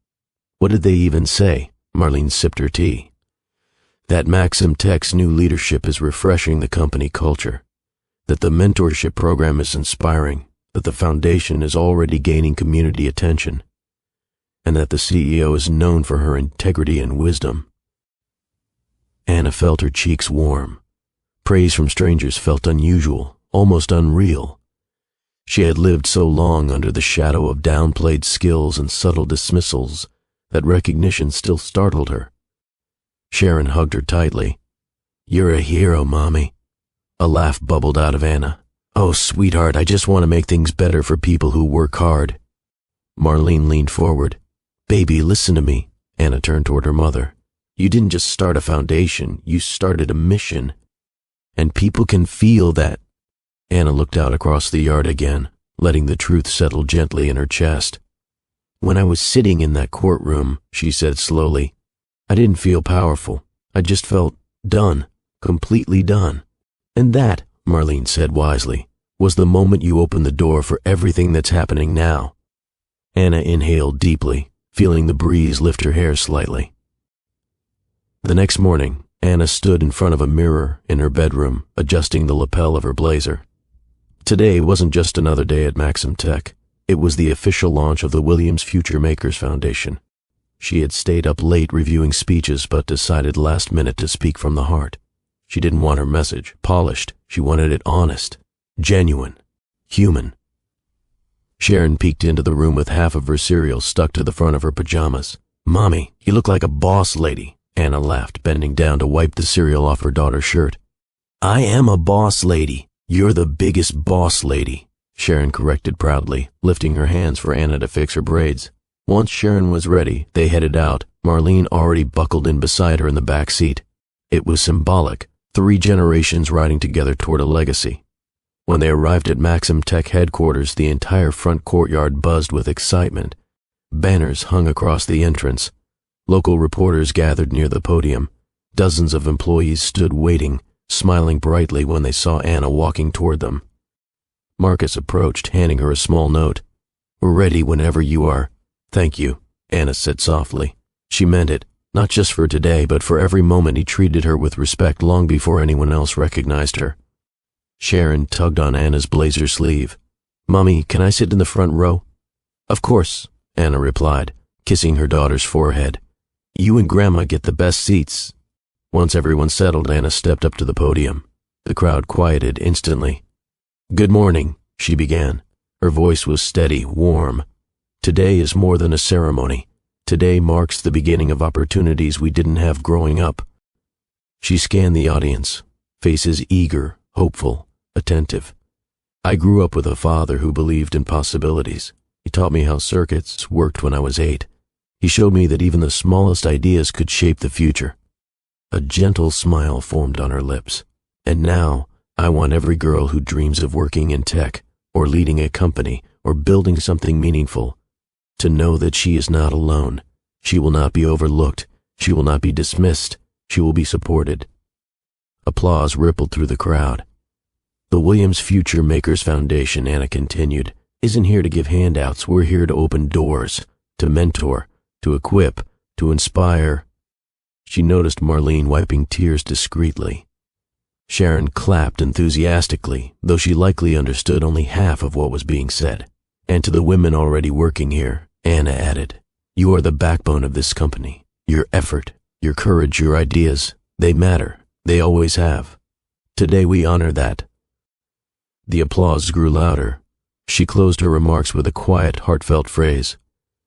What did they even say? Marlene sipped her tea. That Maxim Tech's new leadership is refreshing the company culture, that the mentorship program is inspiring, that the foundation is already gaining community attention, and that the CEO is known for her integrity and wisdom. Anna felt her cheeks warm. Praise from strangers felt unusual, almost unreal. She had lived so long under the shadow of downplayed skills and subtle dismissals that recognition still startled her. Sharon hugged her tightly. "You're a hero, Mommy." A laugh bubbled out of Anna. "Oh, sweetheart, I just want to make things better for people who work hard." Marlene leaned forward. "Baby, listen to me." Anna turned toward her mother. "You didn't just start a foundation, you started a mission. And people can feel that." Anna looked out across the yard again, letting the truth settle gently in her chest. "When I was sitting in that courtroom," she said slowly, "I didn't feel powerful. I just felt done, completely done. And that," Marlene said wisely, "was the moment you opened the door for everything that's happening now." Anna inhaled deeply, feeling the breeze lift her hair slightly. The next morning, Anna stood in front of a mirror in her bedroom, adjusting the lapel of her blazer. Today wasn't just another day at Maxim Tech. It was the official launch of the Williams Future Makers Foundation. She had stayed up late reviewing speeches but decided last minute to speak from the heart. She didn't want her message polished. She wanted it honest, genuine, human. Sharon peeked into the room with half of her cereal stuck to the front of her pajamas. "Mommy, you look like a boss lady," Anna laughed, bending down to wipe the cereal off her daughter's shirt. "I am a boss lady. You're the biggest boss lady," Sharon corrected proudly, lifting her hands for Anna to fix her braids. Once Sharon was ready, they headed out, Marlene already buckled in beside her in the back seat. It was symbolic, 3 generations riding together toward a legacy. When they arrived at Maxim Tech headquarters, the entire front courtyard buzzed with excitement. Banners hung across the entrance. Local reporters gathered near the podium. Dozens of employees stood waiting, smiling brightly when they saw Anna walking toward them. Marcus approached, handing her a small note. "We're ready whenever you are." "Thank you," Anna said softly. She meant it, not just for today, but for every moment he treated her with respect long before anyone else recognized her. Sharon tugged on Anna's blazer sleeve. "Mommy, can I sit in the front row?" "Of course," Anna replied, kissing her daughter's forehead. "You and Grandma get the best seats." Once everyone settled, Anna stepped up to the podium. The crowd quieted instantly. "Good morning," she began. Her voice was steady, warm. "Today is more than a ceremony. Today marks the beginning of opportunities we didn't have growing up." She scanned the audience, faces eager, hopeful, attentive. "I grew up with a father who believed in possibilities. He taught me how circuits worked when I was 8. He showed me that even the smallest ideas could shape the future." A gentle smile formed on her lips. "And now, I want every girl who dreams of working in tech, or leading a company, or building something meaningful, to know that she is not alone. She will not be overlooked. She will not be dismissed. She will be supported." Applause rippled through the crowd. "The Williams Future Makers Foundation," Anna continued, "isn't here to give handouts. We're here to open doors, to mentor, to equip, to inspire." She noticed Marlene wiping tears discreetly. Sharon clapped enthusiastically, though she likely understood only half of what was being said. "And to the women already working here," Anna added, "you are the backbone of this company. Your effort, your courage, your ideas, they matter. They always have. Today we honor that." The applause grew louder. She closed her remarks with a quiet, heartfelt phrase.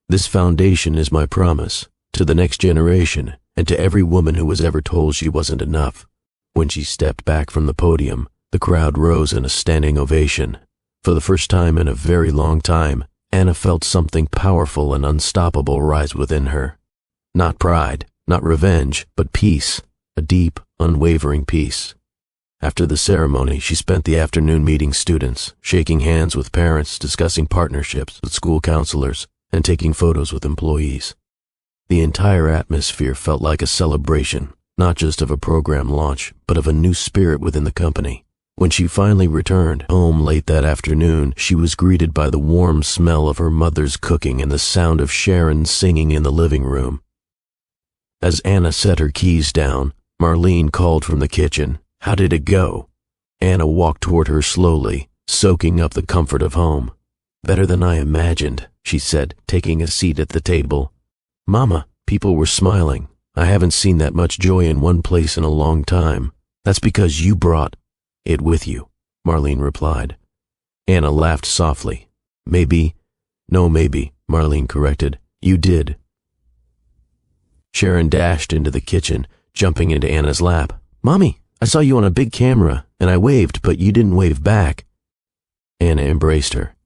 "This foundation is my promise, to the next generation, and to every woman who was ever told she wasn't enough." When she stepped back from the podium, the crowd rose in a standing ovation. For the first time in a very long time, Anna felt something powerful and unstoppable rise within her. Not pride, not revenge, but peace, a deep, unwavering peace. After the ceremony, she spent the afternoon meeting students, shaking hands with parents, discussing partnerships with school counselors, and taking photos with employees. The entire atmosphere felt like a celebration, not just of a program launch, but of a new spirit within the company. When she finally returned home late that afternoon, she was greeted by the warm smell of her mother's cooking and the sound of Sharon singing in the living room. As Anna set her keys down, Marlene called from the kitchen. "How did it go?" Anna walked toward her slowly, soaking up the comfort of home. "Better than I imagined," she said, taking a seat at the table. "Mama," people were smiling. "I haven't seen that much joy in one place in a long time. That's because you brought it with you," Marlene replied. Anna laughed softly. "Maybe," Marlene corrected. "You did." Sharon dashed into the kitchen, jumping into Anna's lap. "Mommy, I saw you on a big camera, and I waved, but you didn't wave back." Anna embraced her.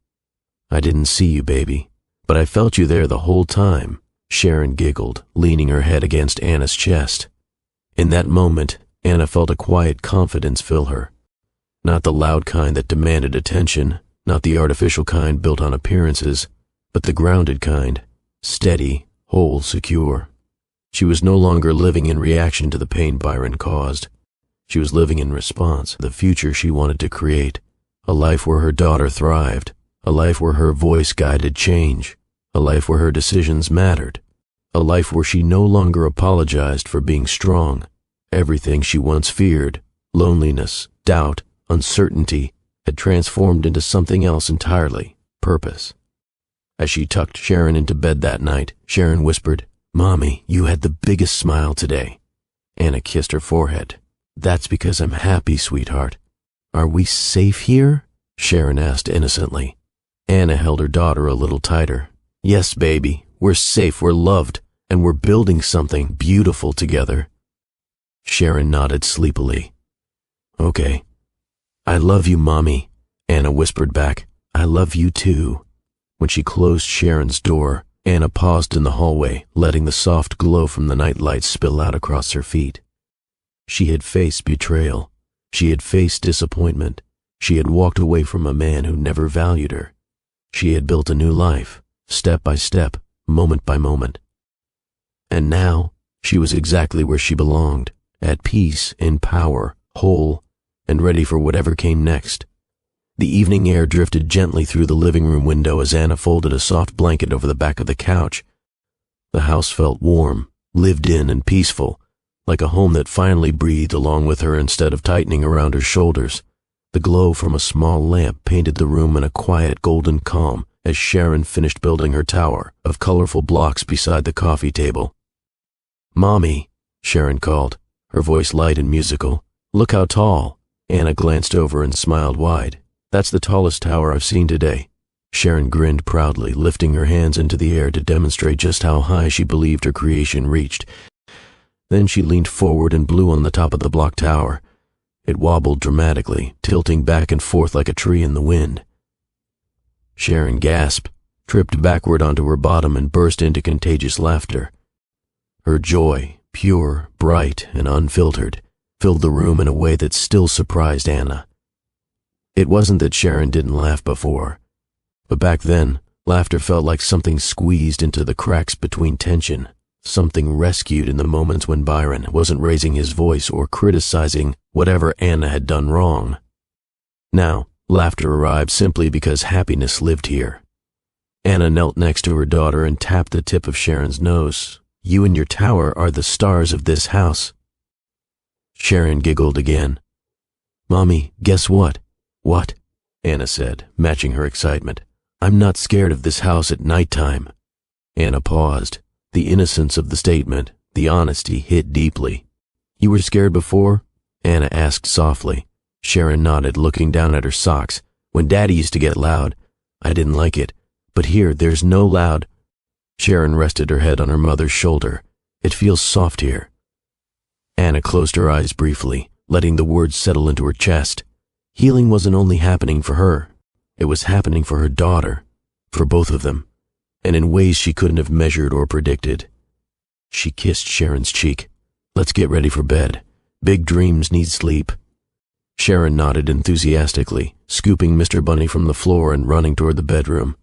"I didn't see you, baby, but I felt you there the whole time," Sharon giggled, leaning her head against Anna's chest. In that moment, Anna felt a quiet confidence fill her. Not the loud kind that demanded attention, not the artificial kind built on appearances, but the grounded kind, steady, whole, secure. She was no longer living in reaction to the pain Byron caused. She was living in response to the future she wanted to create, a life where her daughter thrived, a life where her voice guided change, a life where her decisions mattered, a life where she no longer apologized for being strong. Everything she once feared, loneliness, doubt, uncertainty, had transformed into something else entirely, purpose. As she tucked Sharon into bed that night, Sharon whispered, "Mommy, you had the biggest smile today." Anna kissed her forehead. "That's because I'm happy, sweetheart." "Are we safe here?" Sharon asked innocently. Anna held her daughter a little tighter. "Yes, baby, we're safe, we're loved, and we're building something beautiful together." Sharon nodded sleepily. "Okay." "I love you, Mommy," Anna whispered back. "I love you too." When she closed Sharon's door, Anna paused in the hallway, letting the soft glow from the night lights spill out across her feet. She had faced betrayal. She had faced disappointment. She had walked away from a man who never valued her. She had built a new life, step by step, moment by moment. And now, she was exactly where she belonged, at peace, in power, whole, and ready for whatever came next. The evening air drifted gently through the living room window as Anna folded a soft blanket over the back of the couch. The house felt warm, lived in, and peaceful, like a home that finally breathed along with her instead of tightening around her shoulders. The glow from a small lamp painted the room in a quiet golden calm as Sharon finished building her tower of colorful blocks beside the coffee table. "Mommy," Sharon called, her voice light and musical. "Look how tall." Anna glanced over and smiled wide. "That's the tallest tower I've seen today." Sharon grinned proudly, lifting her hands into the air to demonstrate just how high she believed her creation reached. Then she leaned forward and blew on the top of the block tower. It wobbled dramatically, tilting back and forth like a tree in the wind. Sharon gasped, tripped backward onto her bottom, and burst into contagious laughter. Her joy, pure, bright, and unfiltered, filled the room in a way that still surprised Anna. It wasn't that Sharon didn't laugh before, but back then, laughter felt like something squeezed into the cracks between tension, something rescued in the moments when Byron wasn't raising his voice or criticizing whatever Anna had done wrong. Now, laughter arrived simply because happiness lived here. Anna knelt next to her daughter and tapped the tip of Sharon's nose. "You and your tower are the stars of this house." Sharon giggled again. "Mommy, guess what?" "What?" Anna said, matching her excitement. "I'm not scared of this house at nighttime." Anna paused. The innocence of the statement, the honesty, hit deeply. "You were scared before?" Anna asked softly. Sharon nodded, looking down at her socks. "When Daddy used to get loud, I didn't like it. But here, there's no loud." Sharon rested her head on her mother's shoulder. "It feels soft here." Anna closed her eyes briefly, letting the words settle into her chest. Healing wasn't only happening for her. It was happening for her daughter, for both of them, and in ways she couldn't have measured or predicted. She kissed Sharon's cheek. "Let's get ready for bed. Big dreams need sleep." Sharon nodded enthusiastically, scooping Mr. Bunny from the floor and running toward the bedroom.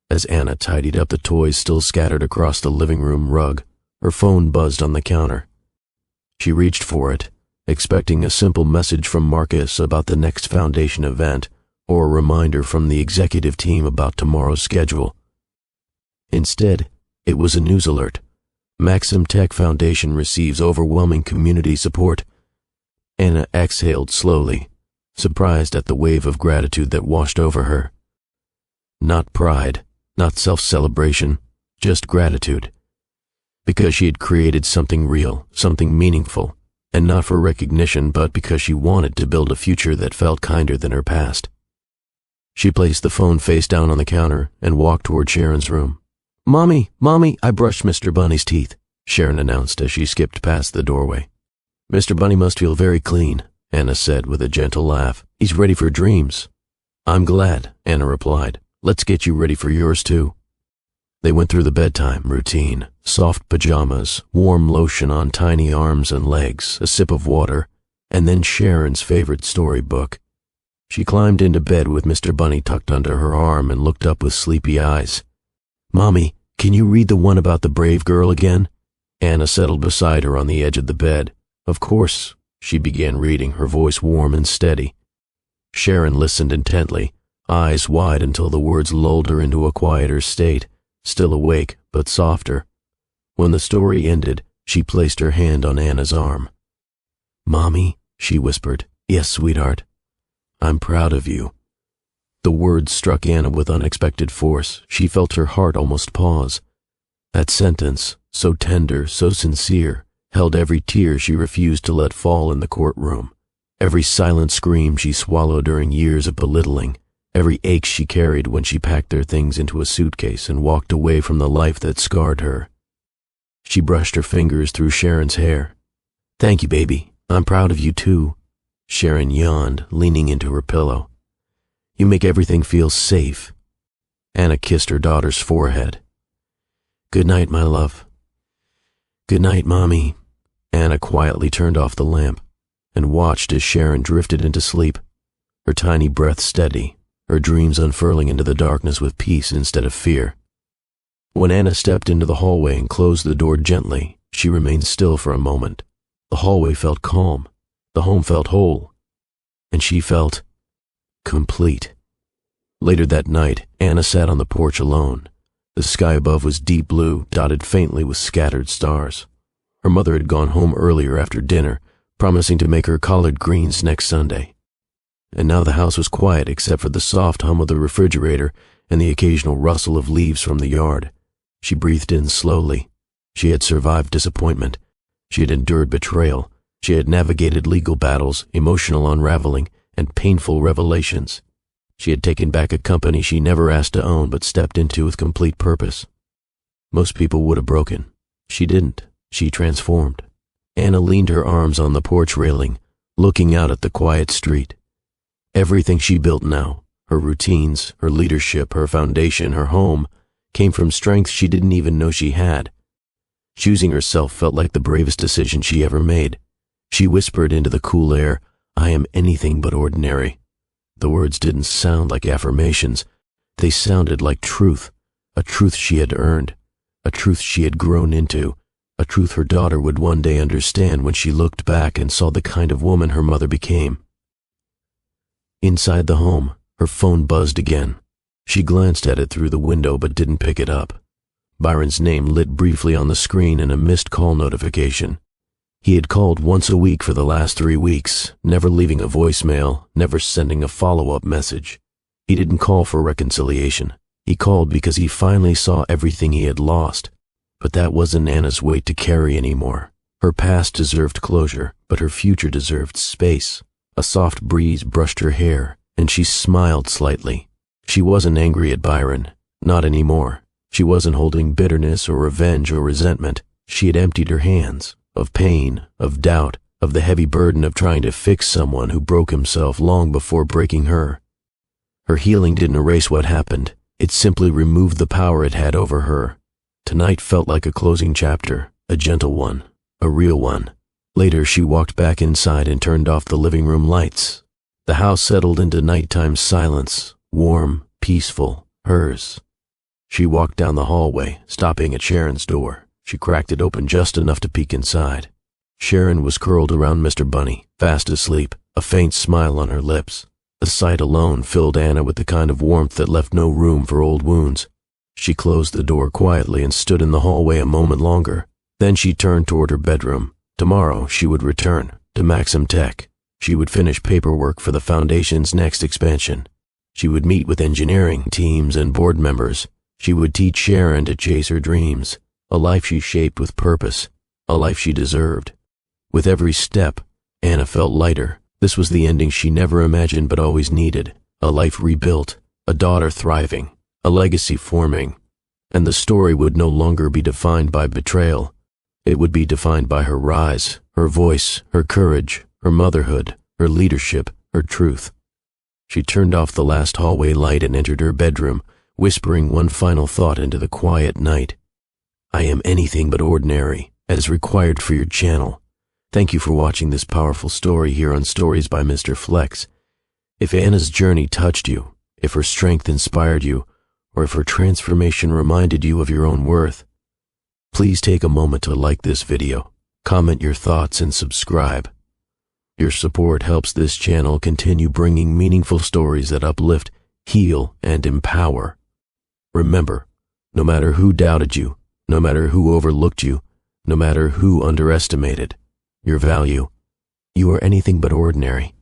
As Anna tidied up the toys still scattered across the living room rug, her phone buzzed on the counter. She reached for it, expecting a simple message from Marcus about the next foundation event, or a reminder from the executive team about tomorrow's schedule. Instead, it was a news alert. Maxim Tech Foundation receives overwhelming community support. Anna exhaled slowly, surprised at the wave of gratitude that washed over her. Not pride, not self-celebration, just gratitude. Because she had created something real, something meaningful, and not for recognition, but because she wanted to build a future that felt kinder than her past. She placed the phone face down on the counter and walked toward Sharon's room. "Mommy, I brushed Mr. Bunny's teeth," Sharon announced as she skipped past the doorway. "Mr. Bunny must feel very clean," Anna said with a gentle laugh. "He's ready for dreams." "I'm glad," Anna replied. "Let's get you ready for yours too." They went through the bedtime routine, soft pajamas, warm lotion on tiny arms and legs, a sip of water, and then Sharon's favorite storybook. She climbed into bed with Mr. Bunny tucked under her arm and looked up with sleepy eyes. "Mommy, can you read the one about the brave girl again?" Anna settled beside her on the edge of the bed. "Of course," she began reading, her voice warm and steady. Sharon listened intently, eyes wide until the words lulled her into a quieter state, still awake but softer. When the story ended, she placed her hand on Anna's arm. "Mommy," she whispered. "Yes, sweetheart. I'm proud of you." The words struck Anna with unexpected force. She felt her heart almost pause. That sentence, so tender, so sincere, held every tear she refused to let fall in the courtroom, every silent scream she swallowed during years of belittling, every ache she carried when she packed their things into a suitcase and walked away from the life that scarred her. She brushed her fingers through Sharon's hair. "Thank you, baby. I'm proud of you too." Sharon yawned, leaning into her pillow. "You make everything feel safe." Anna kissed her daughter's forehead. "Good night, my love." "Good night, Mommy." Anna quietly turned off the lamp and watched as Sharon drifted into sleep, her tiny breath steady, her dreams unfurling into the darkness with peace instead of fear. When Anna stepped into the hallway and closed the door gently, she remained still for a moment. The hallway felt calm, the home felt whole, and she felt complete. Later that night, Anna sat on the porch alone. The sky above was deep blue, dotted faintly with scattered stars. Her mother had gone home earlier after dinner, promising to make her collard greens next Sunday. And now the house was quiet except for the soft hum of the refrigerator and the occasional rustle of leaves from the yard. She breathed in slowly. She had survived disappointment. She had endured betrayal. She had navigated legal battles, emotional unraveling, and painful revelations. She had taken back a company she never asked to own but stepped into with complete purpose. Most people would have broken. She didn't. She transformed. Anna leaned her arms on the porch railing, looking out at the quiet street. Everything she built now, her routines, her leadership, her foundation, her home, came from strength she didn't even know she had. Choosing herself felt like the bravest decision she ever made. She whispered into the cool air, "I am anything but ordinary." The words didn't sound like affirmations. They sounded like truth, a truth she had earned, a truth she had grown into, a truth her daughter would one day understand when she looked back and saw the kind of woman her mother became. Inside the home, her phone buzzed again. She glanced at it through the window but didn't pick it up. Byron's name lit briefly on the screen in a missed call notification. He had called once a week for the last 3 weeks, never leaving a voicemail, never sending a follow-up message. He didn't call for reconciliation. He called because he finally saw everything he had lost. But that wasn't Anna's weight to carry anymore. Her past deserved closure, but her future deserved space. A soft breeze brushed her hair, and she smiled slightly. She wasn't angry at Byron, not anymore. She wasn't holding bitterness or revenge or resentment. She had emptied her hands, of pain, of doubt, of the heavy burden of trying to fix someone who broke himself long before breaking her. Her healing didn't erase what happened. It simply removed the power it had over her. Tonight felt like a closing chapter, a gentle one, a real one. Later, she walked back inside and turned off the living room lights. The house settled into nighttime silence, warm, peaceful, hers. She walked down the hallway, stopping at Sharon's door. She cracked it open just enough to peek inside. Sharon was curled around Mr. Bunny, fast asleep, a faint smile on her lips. The sight alone filled Anna with the kind of warmth that left no room for old wounds. She closed the door quietly and stood in the hallway a moment longer, Then she turned toward her bedroom. Tomorrow she would return to Maxim Tech. She would finish paperwork for the foundation's next expansion. She would meet with engineering teams and board members. She would teach Sharon to chase her dreams, a life she shaped with purpose, a life she deserved. With every step, Anna felt lighter. This was the ending she never imagined but always needed. A life rebuilt, a daughter thriving, a legacy forming. And the story would no longer be defined by betrayal. It would be defined by her rise, her voice, her courage, her motherhood, her leadership, her truth. She turned off the last hallway light and entered her bedroom, whispering one final thought into the quiet night. I am anything but ordinary, as required for your channel. Thank you for watching this powerful story here on Stories by Mr. Flex. If Anna's journey touched you, if her strength inspired you, or if her transformation reminded you of your own worth, please take a moment to like this video, comment your thoughts, and subscribe. Your support helps this channel continue bringing meaningful stories that uplift, heal, and empower. Remember, no matter who doubted you, no matter who overlooked you, no matter who underestimated your value, you are anything but ordinary.